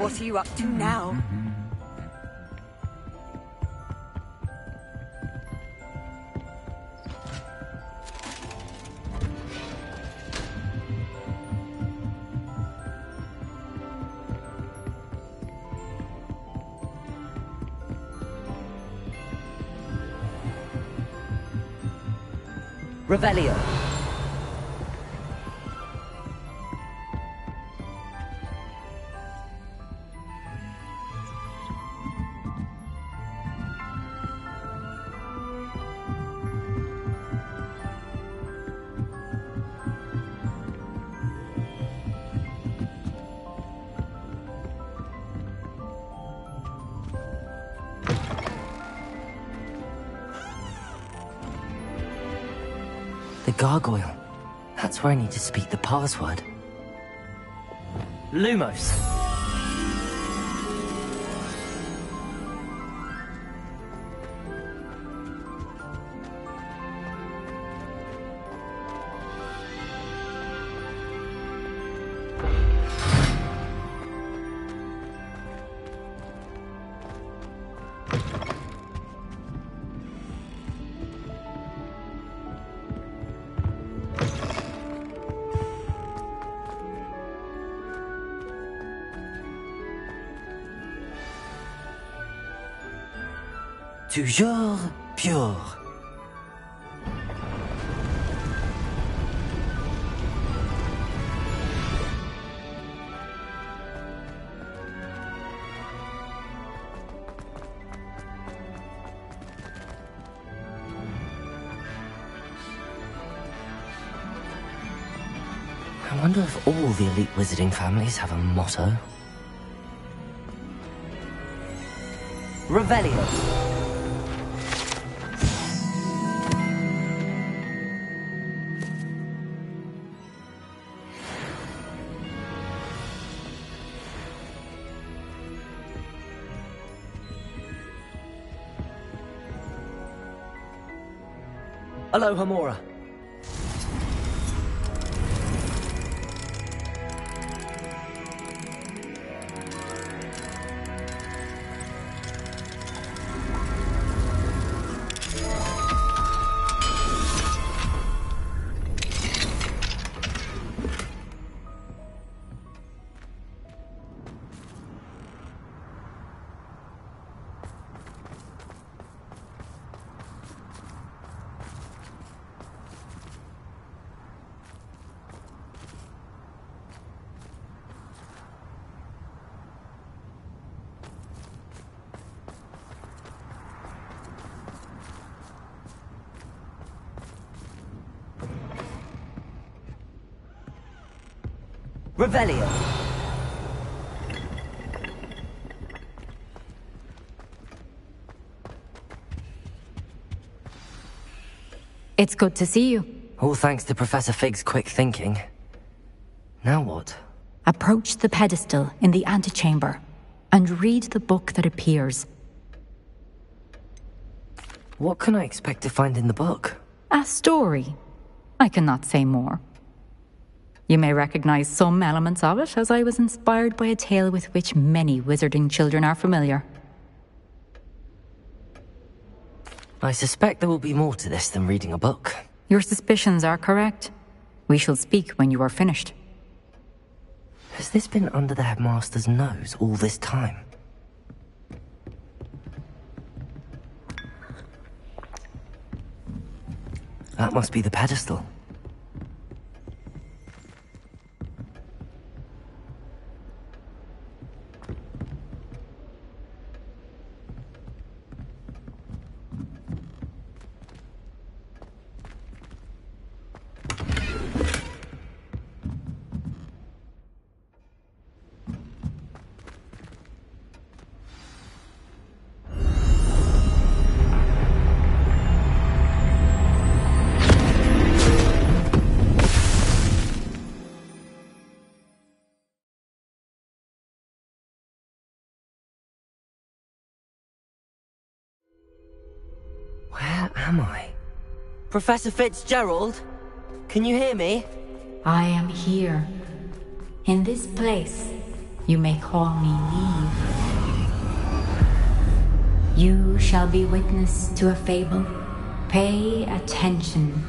What are you up to now? Revelio. The gargoyle. That's where I need to speak the password. Lumos. Toujours pure. I wonder if all the elite wizarding families have a motto. Revelio. Aloha Mora. Revelio. It's good to see you. All thanks to Professor Fig's quick thinking. Now what? Approach the pedestal in the antechamber and read the book that appears. What can I expect to find in the book? A story. I cannot say more. You may recognize some elements of it, as I was inspired by a tale with which many wizarding children are familiar. I suspect there will be more to this than reading a book. Your suspicions are correct. We shall speak when you are finished. Has this been under the headmaster's nose all this time? That must be the pedestal. Where am I? Professor Fitzgerald? Can you hear me? I am here. In this place. you may call me Neve. You shall be witness to a fable. Pay attention.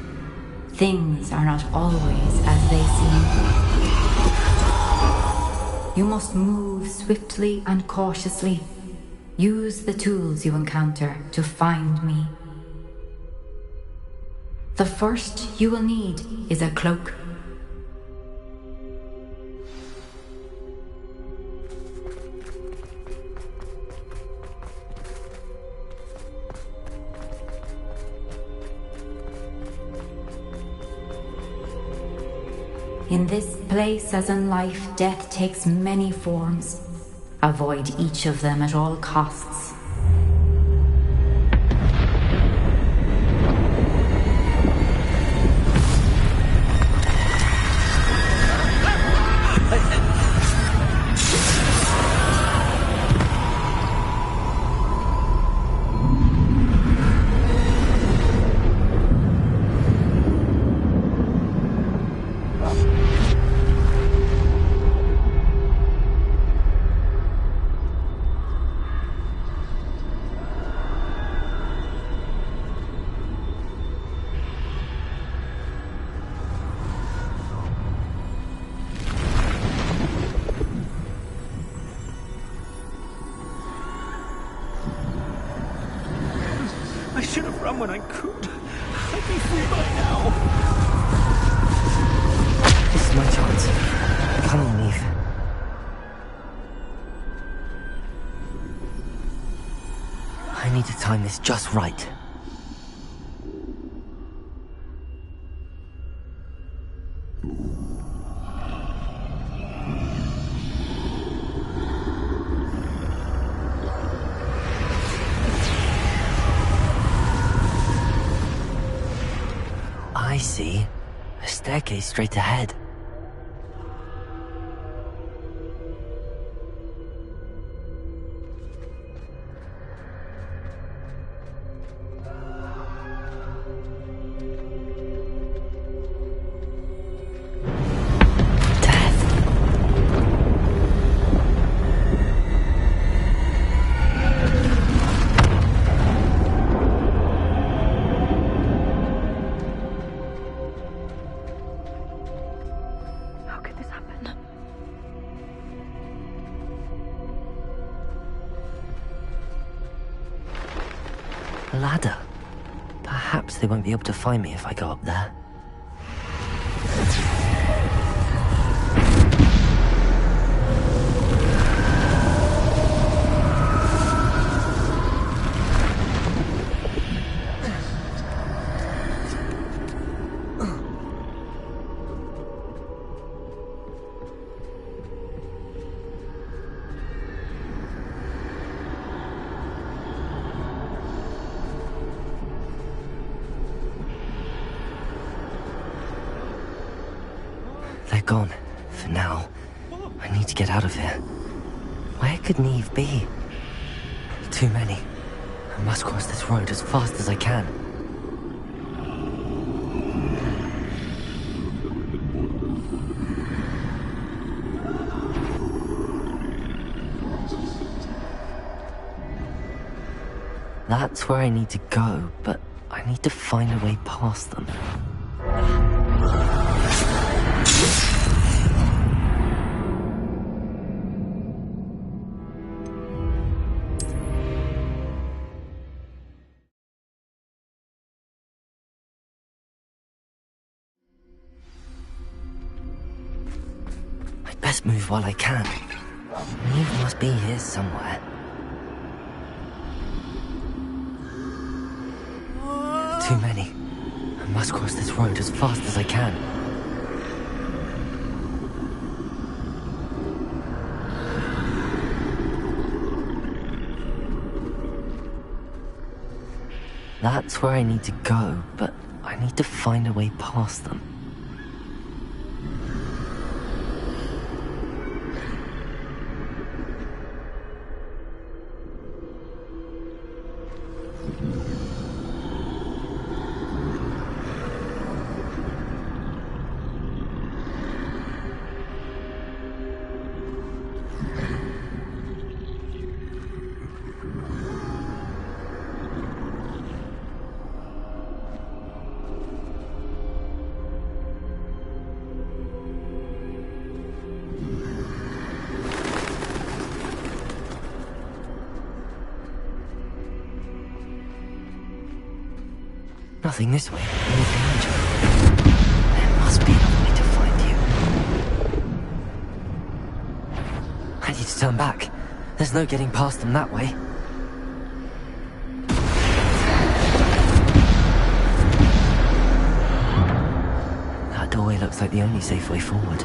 Things are not always as they seem. You must move swiftly and cautiously. Use the tools you encounter to find me. The first you will need is a cloak. In this place, as in life, death takes many forms. Avoid each of them at all costs. I should have run when I could. I'd be free by now. This is my chance. Come on, Eve. I need to time this just right. I see. A staircase straight ahead. A ladder. Perhaps they won't be able to find me if I go up there. They're gone, for now. I need to get out of here. Where could Neve be? Too many. I must cross this road as fast as I can. That's where I need to go, but I need to find a way past them. I'd best move while I can. Neve must be here somewhere. Too many. I must cross this road as fast as I can. That's where I need to go, but I need to find a way past them. Nothing this way. Only behind you. There must be another way to find you. I need to turn back. There's no getting past them that way. That doorway looks like the only safe way forward.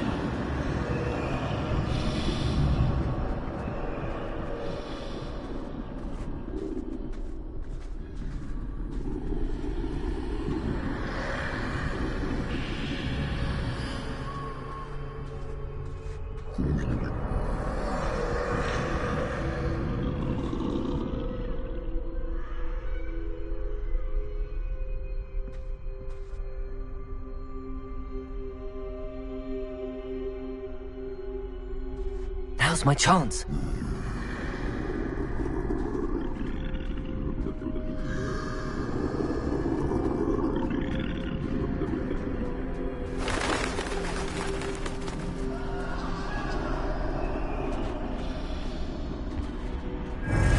Now's my chance.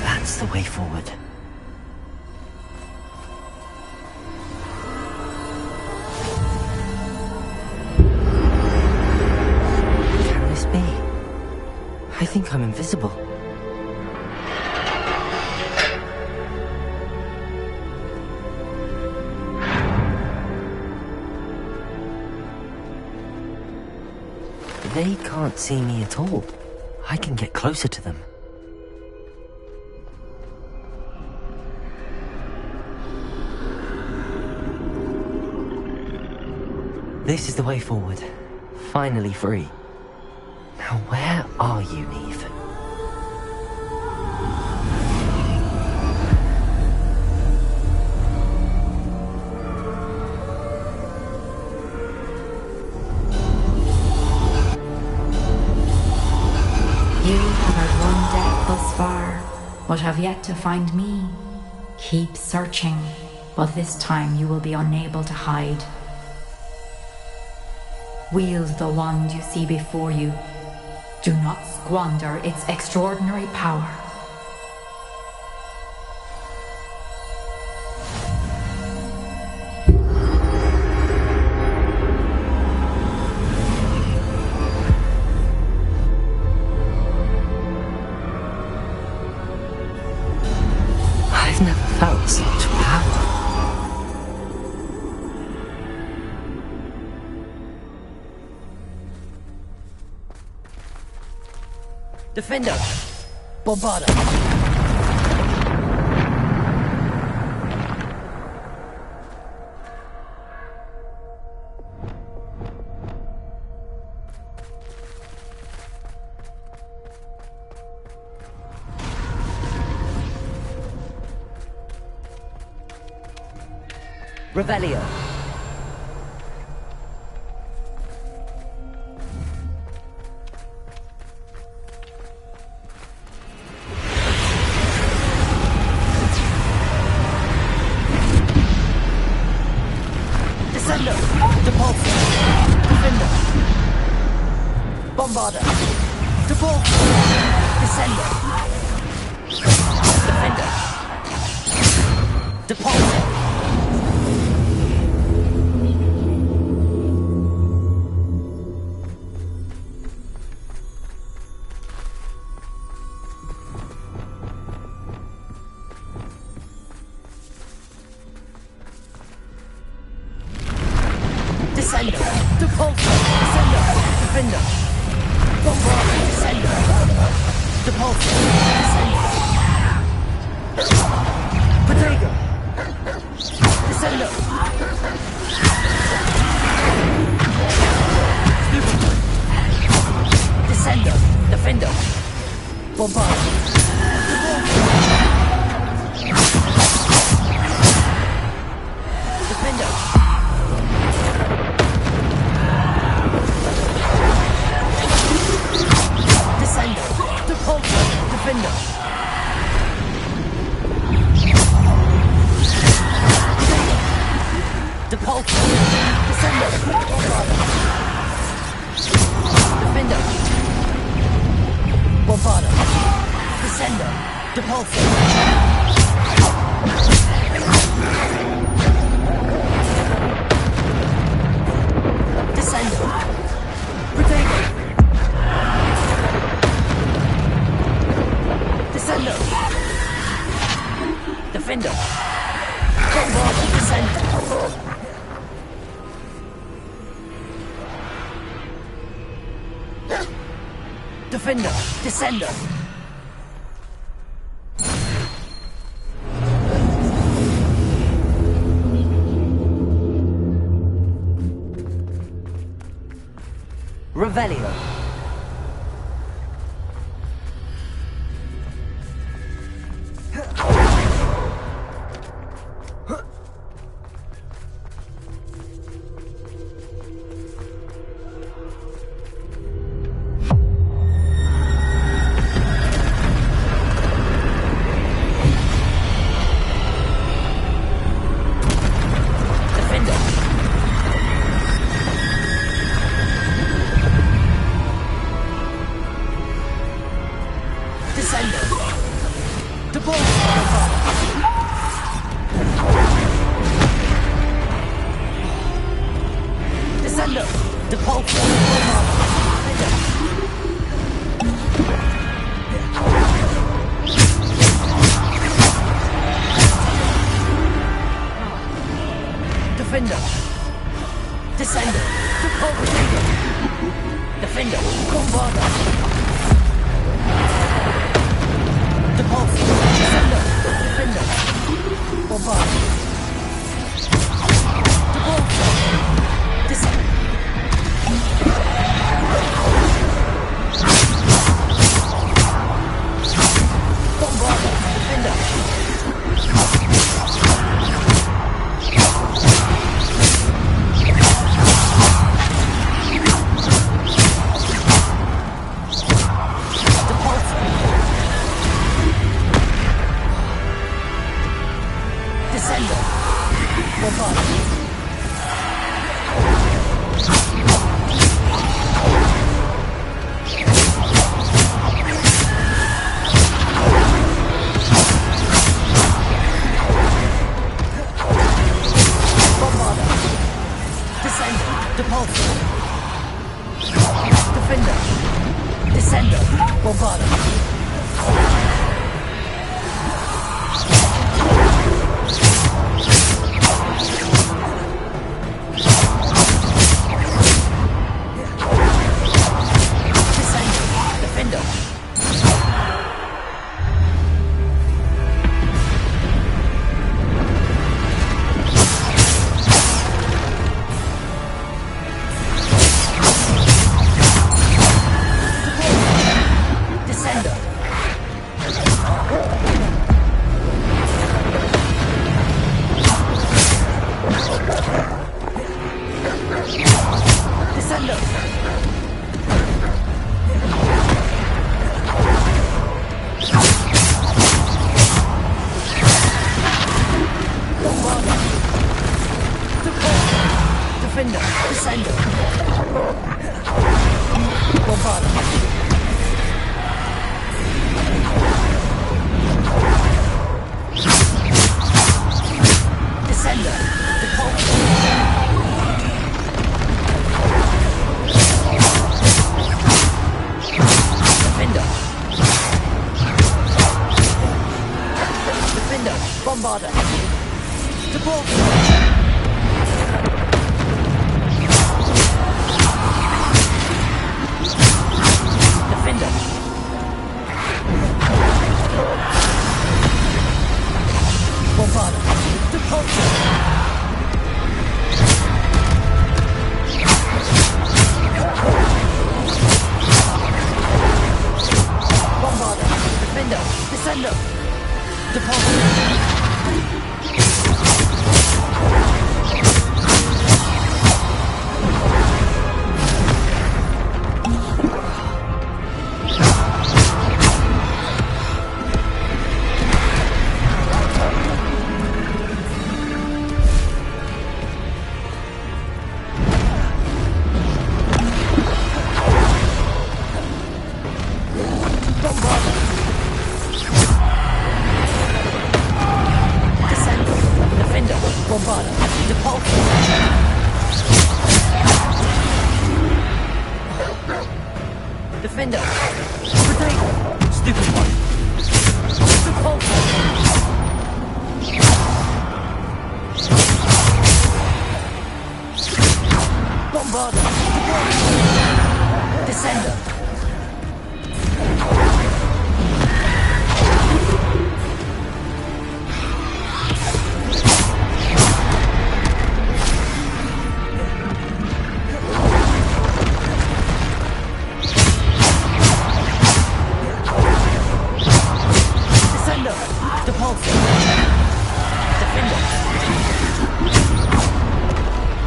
That's the way forward. Can this be? I think I'm invisible. They can't see me at all. I can get closer to them. This is the way forward. Finally free. Now where are you, Neve? You have had one death thus far, but have yet to find me. Keep searching, but this time you will be unable to hide. Wield the wand you see before you. Do not squander its extraordinary power. I've never felt such power. Defender! Bombarda! Revelio! Descendo! Depulso! Defender! Bombarda! Depulso! Descendo! Defender! Depulso! Descendo! Depulso! Descendo! Defender! Bombarda! Descendo! Depulso! Descendo! Potato! Descendo! Descendo! Defendo! Bombarda! Defendo! Descendo! Depulso! Defendo! Depulso! Descendo! Defendo! Bombarda! Descendo! Depulso! Defender! Descender! Revelio.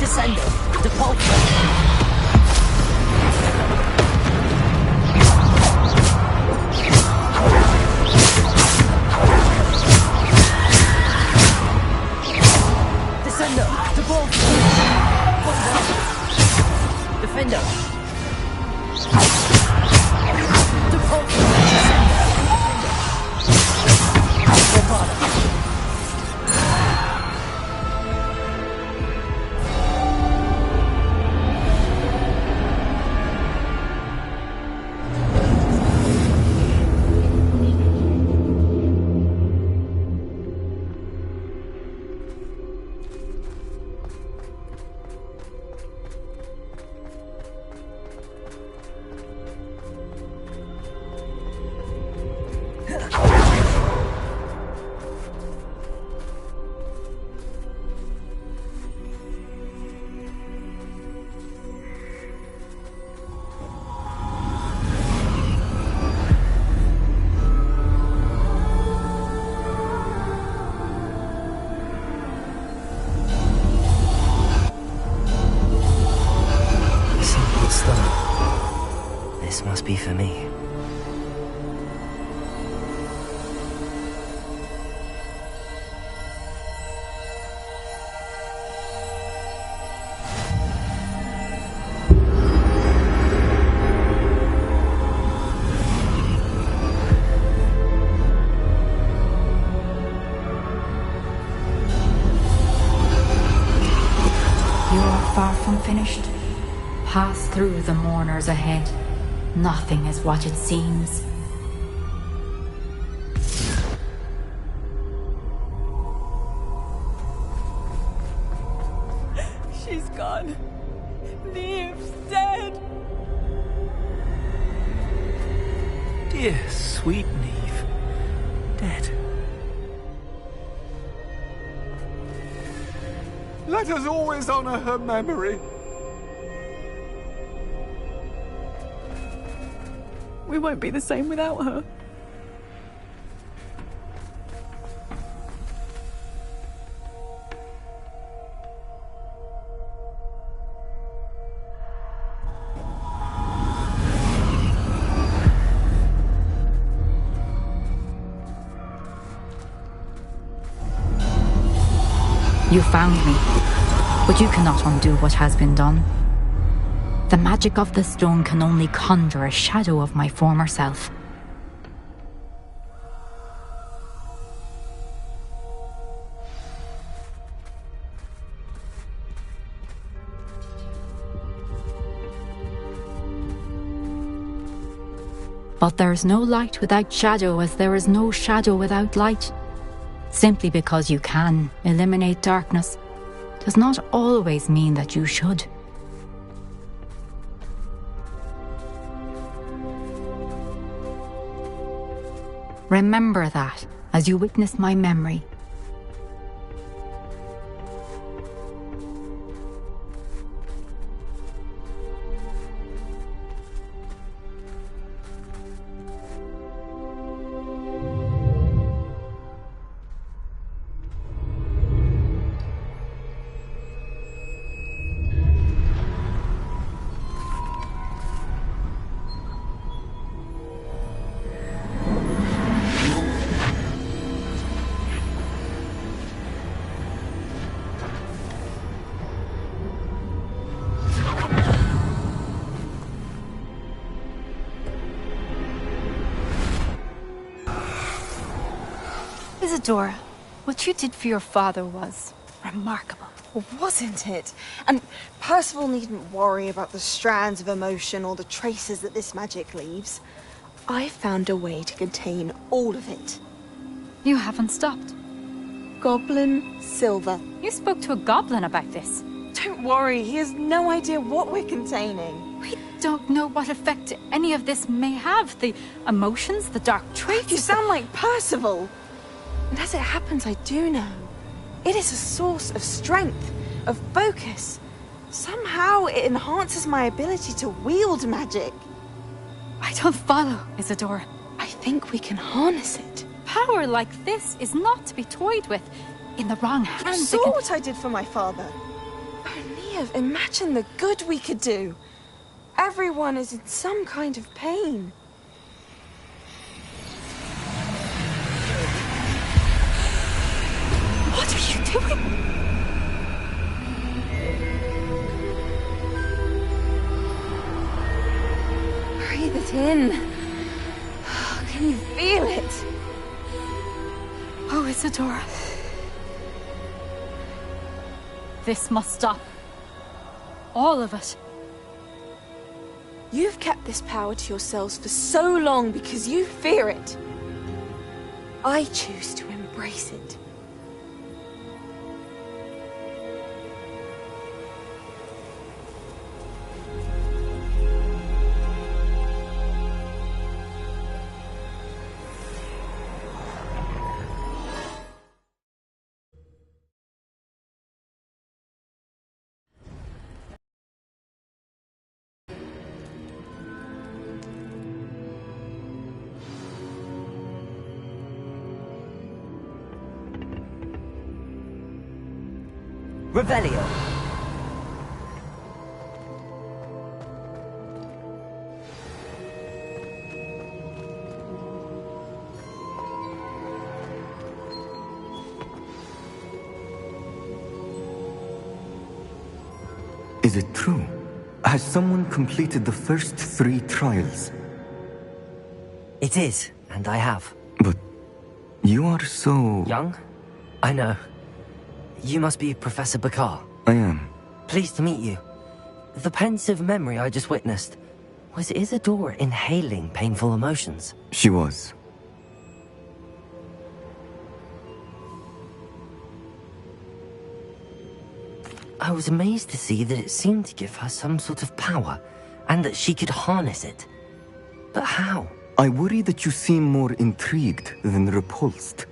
Descender, default. Descender, default. Defender. Default. This must be for me. You are far from finished. Pass through the mourners ahead. Nothing is what it seems. She's gone. Neve's dead. Dear, sweet Neve. Dead. Let us always honor her memory. We won't be the same without her. You found me, but you cannot undo what has been done. The magic of the stone can only conjure a shadow of my former self. But there is no light without shadow, as there is no shadow without light. Simply because you can eliminate darkness does not always mean that you should. Remember that as you witness my memory. Isadora, what you did for your father was remarkable. Wasn't it? And Percival needn't worry about the strands of emotion or the traces that this magic leaves. I found a way to contain all of it. You haven't stopped. Goblin Silver. You spoke to a goblin about this. Don't worry, he has no idea what we're containing. We don't know what effect any of this may have. The emotions, the dark traits. You sound like Percival. And as it happens, I do know. It is a source of strength, of focus. Somehow it enhances my ability to wield magic. I don't follow, Isadora. I think we can harness it. Power like this is not to be toyed with. In the wrong hands, You saw what I did for my father. Oh, Liv, imagine the good we could do. Everyone is in some kind of pain. What are you doing? Breathe it in. Can you feel it? Oh, Isadora. This must stop. All of it. You've kept this power to yourselves for so long because you fear it. I choose to embrace it. Revelio. Is it true? Has someone completed the first 3 trials? It is, and I have. But you are so... Young? I know. You must be Professor Bakar. I am. Pleased to meet you. The pensive memory I just witnessed, was Isadora inhaling painful emotions? She was. I was amazed to see that it seemed to give her some sort of power, and that she could harness it. But how? I worry that you seem more intrigued than repulsed.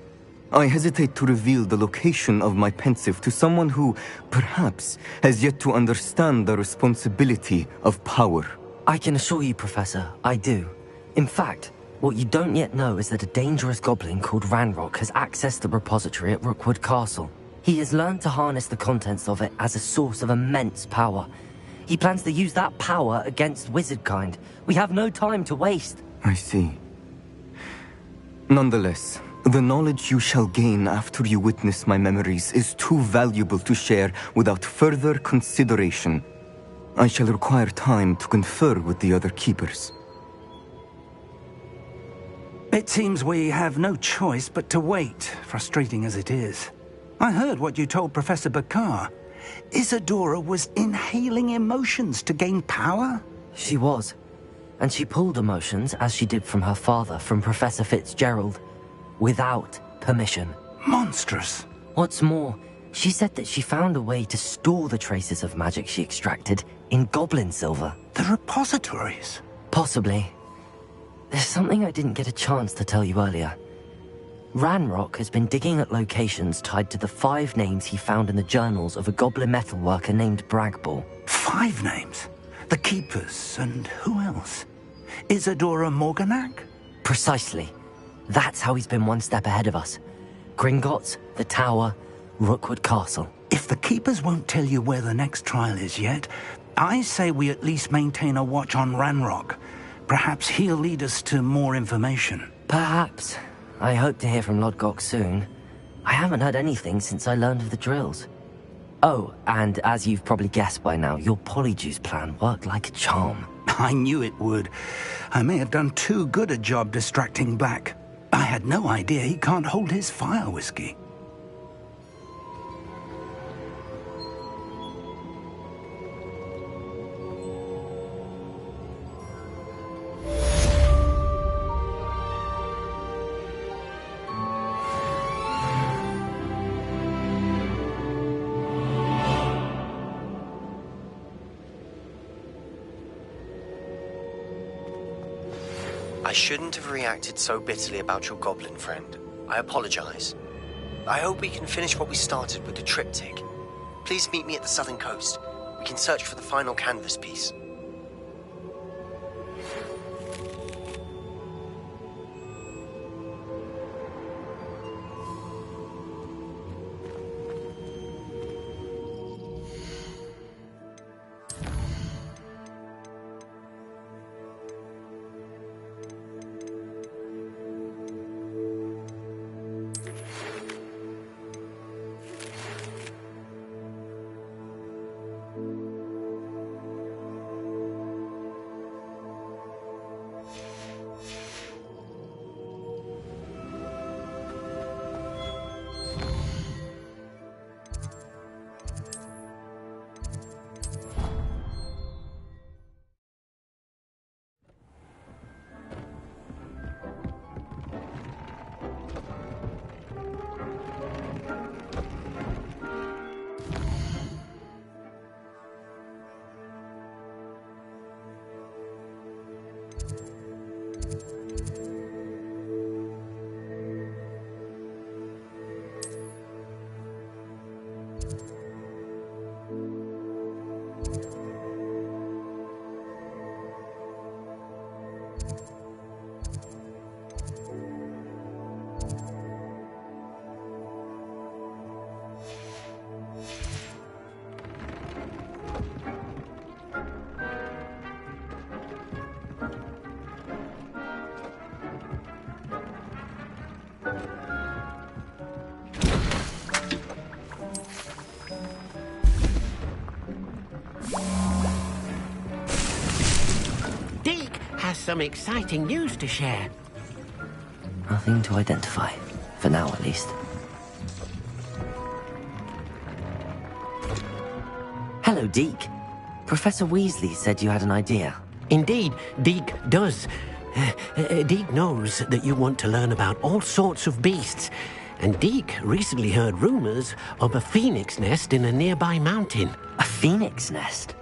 I hesitate to reveal the location of my pensive to someone who, perhaps, has yet to understand the responsibility of power. I can assure you, Professor, I do. In fact, what you don't yet know is that a dangerous goblin called Ranrock has accessed the repository at Rookwood Castle. He has learned to harness the contents of it as a source of immense power. He plans to use that power against wizardkind. We have no time to waste. I see. Nonetheless, the knowledge you shall gain after you witness my memories is too valuable to share without further consideration. I shall require time to confer with the other keepers. It seems we have no choice but to wait, frustrating as it is. I heard what you told Professor Bakar. Isadora was inhaling emotions to gain power? She was. And she pulled emotions, as she did from her father, from Professor Fitzgerald, without permission. Monstrous. What's more, she said that she found a way to store the traces of magic she extracted in goblin silver. The repositories? Possibly. There's something I didn't get a chance to tell you earlier. Ranrock has been digging at locations tied to the 5 names he found in the journals of a goblin metalworker named Bragball. 5 names? The Keepers, and who else? Isadora Morganac? Precisely. That's how he's been one step ahead of us. Gringotts, the Tower, Rookwood Castle. If the Keepers won't tell you where the next trial is yet, I say we at least maintain a watch on Ranrock. Perhaps he'll lead us to more information. Perhaps. I hope to hear from Lodgok soon. I haven't heard anything since I learned of the drills. Oh, and as you've probably guessed by now, your Polyjuice plan worked like a charm. I knew it would. I may have done too good a job distracting Black. I had no idea he can't hold his fire whiskey. I shouldn't have reacted so bitterly about your goblin friend. I apologize. I hope we can finish what we started with the triptych. Please meet me at the southern coast. We can search for the final canvas piece. has some exciting news to share. Nothing to identify. For now, at least. Hello, Deke. Professor Weasley said you had an idea. Indeed, Deke does. Deke knows that you want to learn about all sorts of beasts, and Deke recently heard rumors of a phoenix nest in a nearby mountain. A phoenix nest?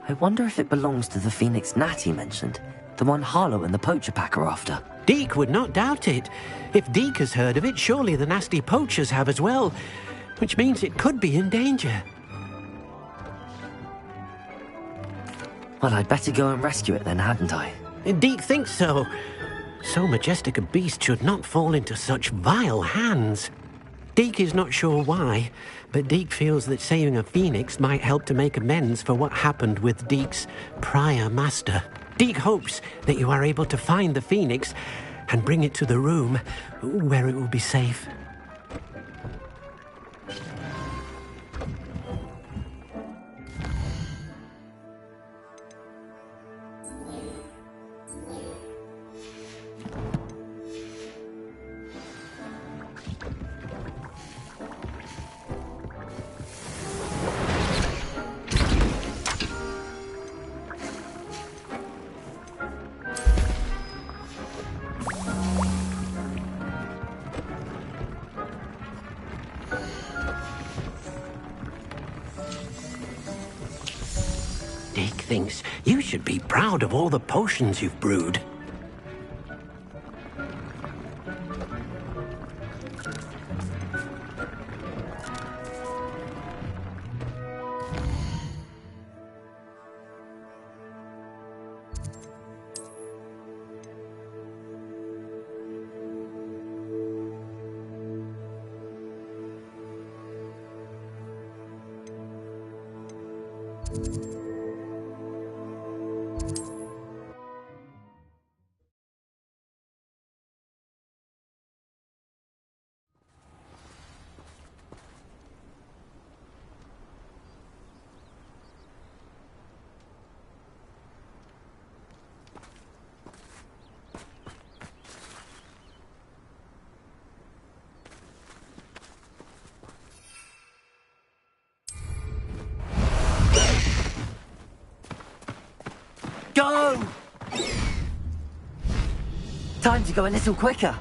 I wonder if it belongs to the phoenix gnat he mentioned, the one Harlow and the poacher pack are after. Deke would not doubt it. If Deke has heard of it, surely the nasty poachers have as well, which means it could be in danger. Well, I'd better go and rescue it then, hadn't I? Deke thinks so. So majestic a beast should not fall into such vile hands. Deke is not sure why, but Deke feels that saving a phoenix might help to make amends for what happened with Deke's prior master. Deke hopes that you are able to find the phoenix and bring it to the room where it will be safe. Deke thinks you should be proud of all the potions you've brewed. Go! Time to go a little quicker.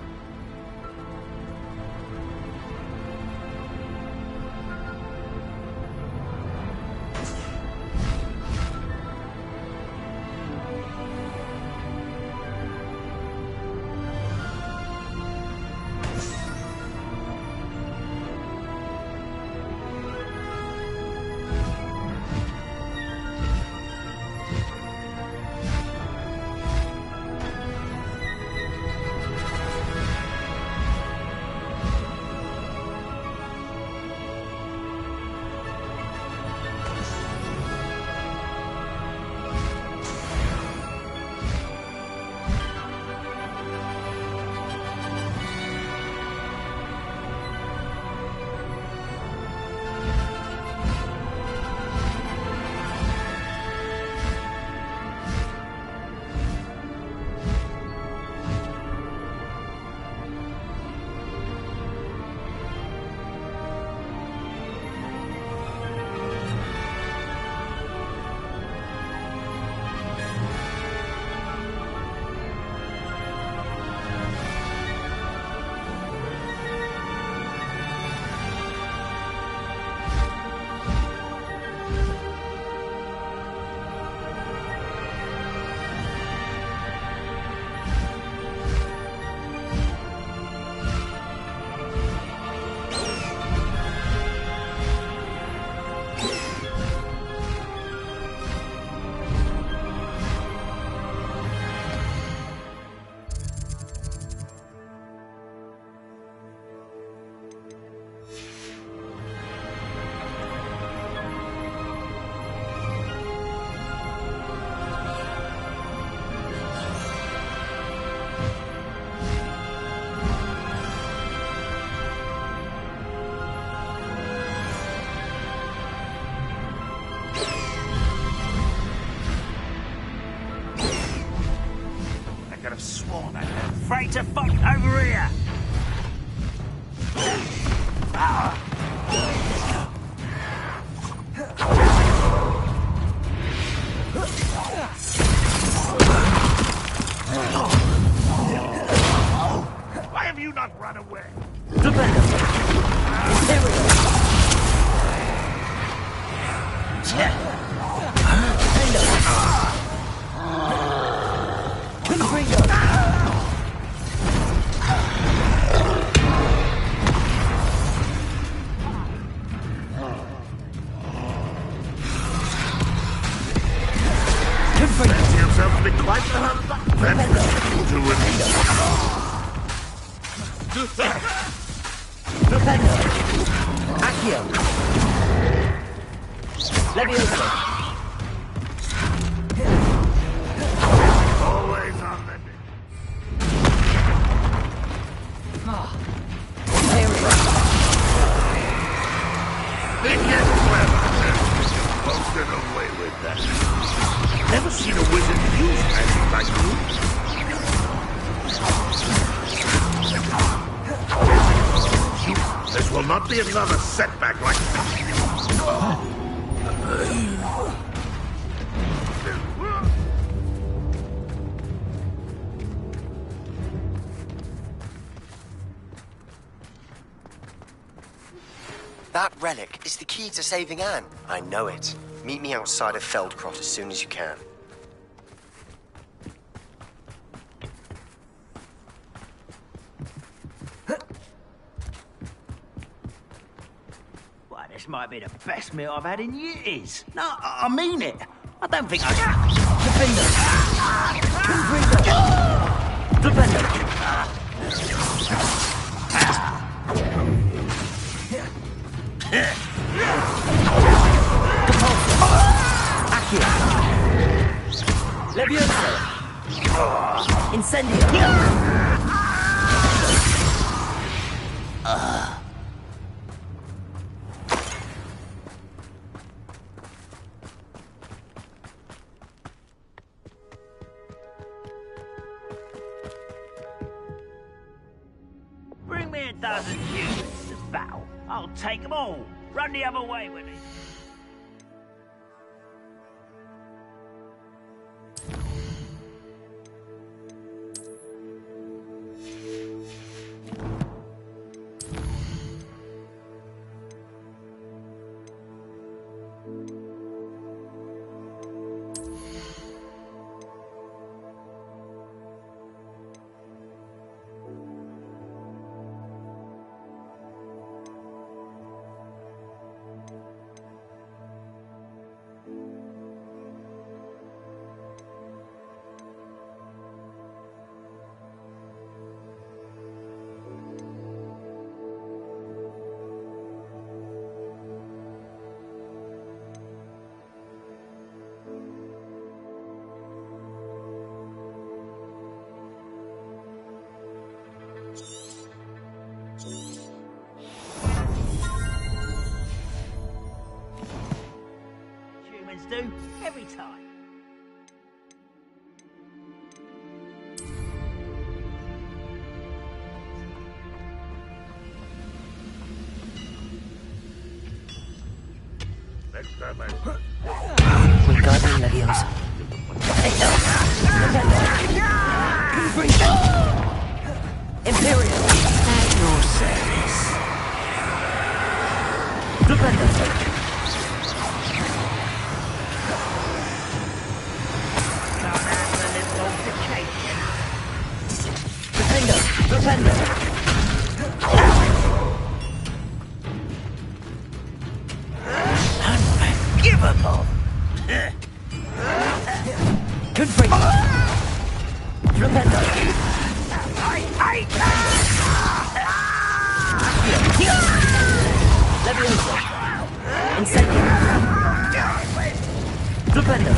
Fancy yourself to be quite the humbug. Then to release. Accio. Leviosa. Always on the They get clever. Won't get away with that. Never seen a wizard use magic like you. This will not be another setback like That relic is the key to saving Anne. I know it. Meet me outside of Feldcroft as soon as you can. Why, this might be the best meal I've had in years. No, I mean it. I don't think I... Leviosa. Incendio. Bring me a dozen humans to battle. I'll take them all. Run the other way with it. Humans do every time. Next time Wingardium Leviosa. Imperial. At your service. Defender. Unforgivable! Good for you! Rependo! Leviosa! Incendio! Rependo!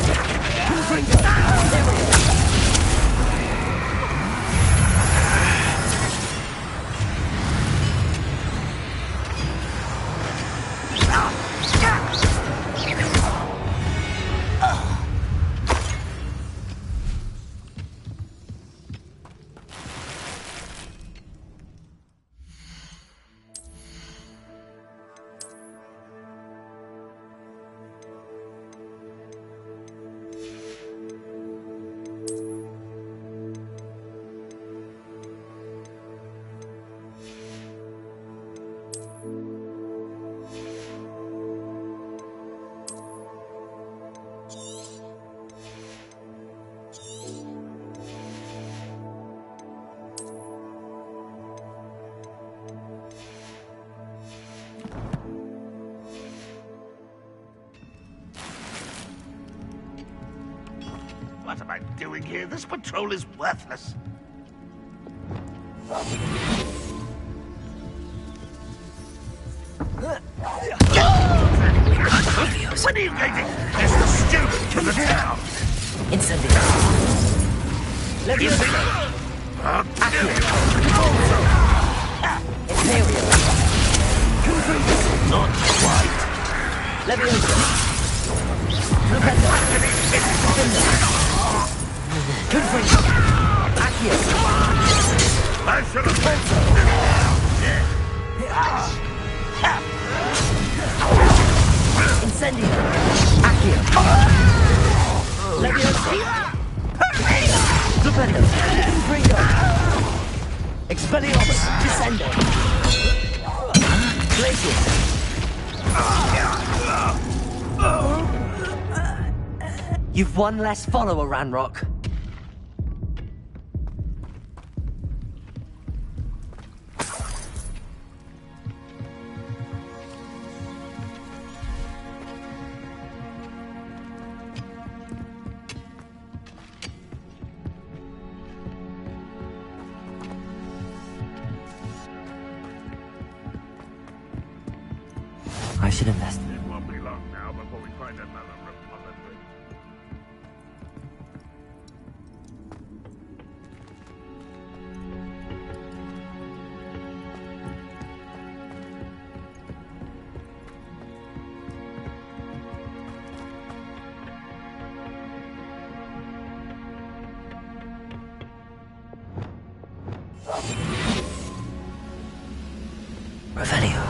There we go! What am I doing here? This patrol is worthless. When are you getting? There's the student from the town. Incendio. Leviosa. Accio. Imperio. Not quite. Leviosa. Flupendo. Confringo. Accio. I should have Incendio. Accio. Leviosa. Flupendo. Confringo. Expelliarmus. Descendo. Glacius. You've one less follower, Ranrock. I should invest. It won't be long now before we find another repository. Revelio.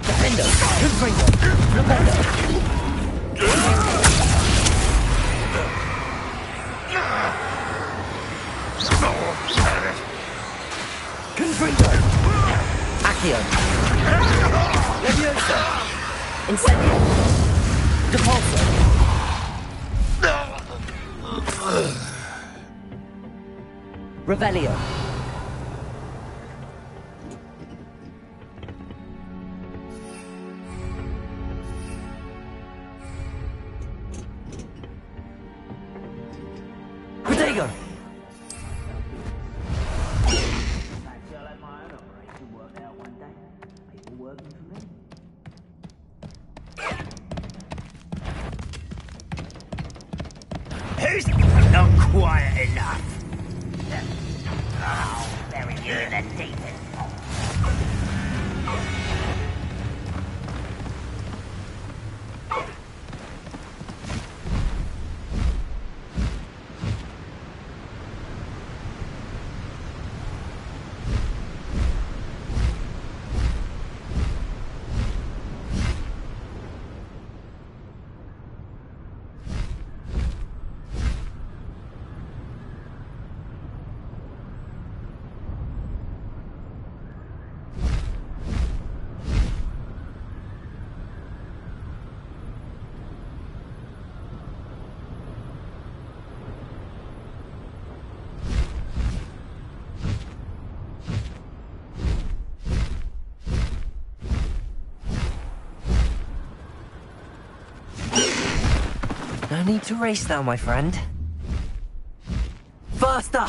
Defendo. Confringo. Flupendo. Confringo. Accio. Leviosa. Incendio. Depulso. Revelio. Protego. Who's not quiet enough? Oh, bury you in the deep end. No need to race now, my friend. Faster!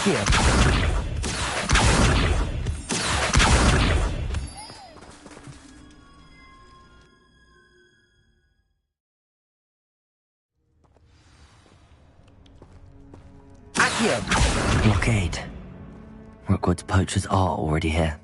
Accio. Accio. Blockade. Hogwarts poachers are already here.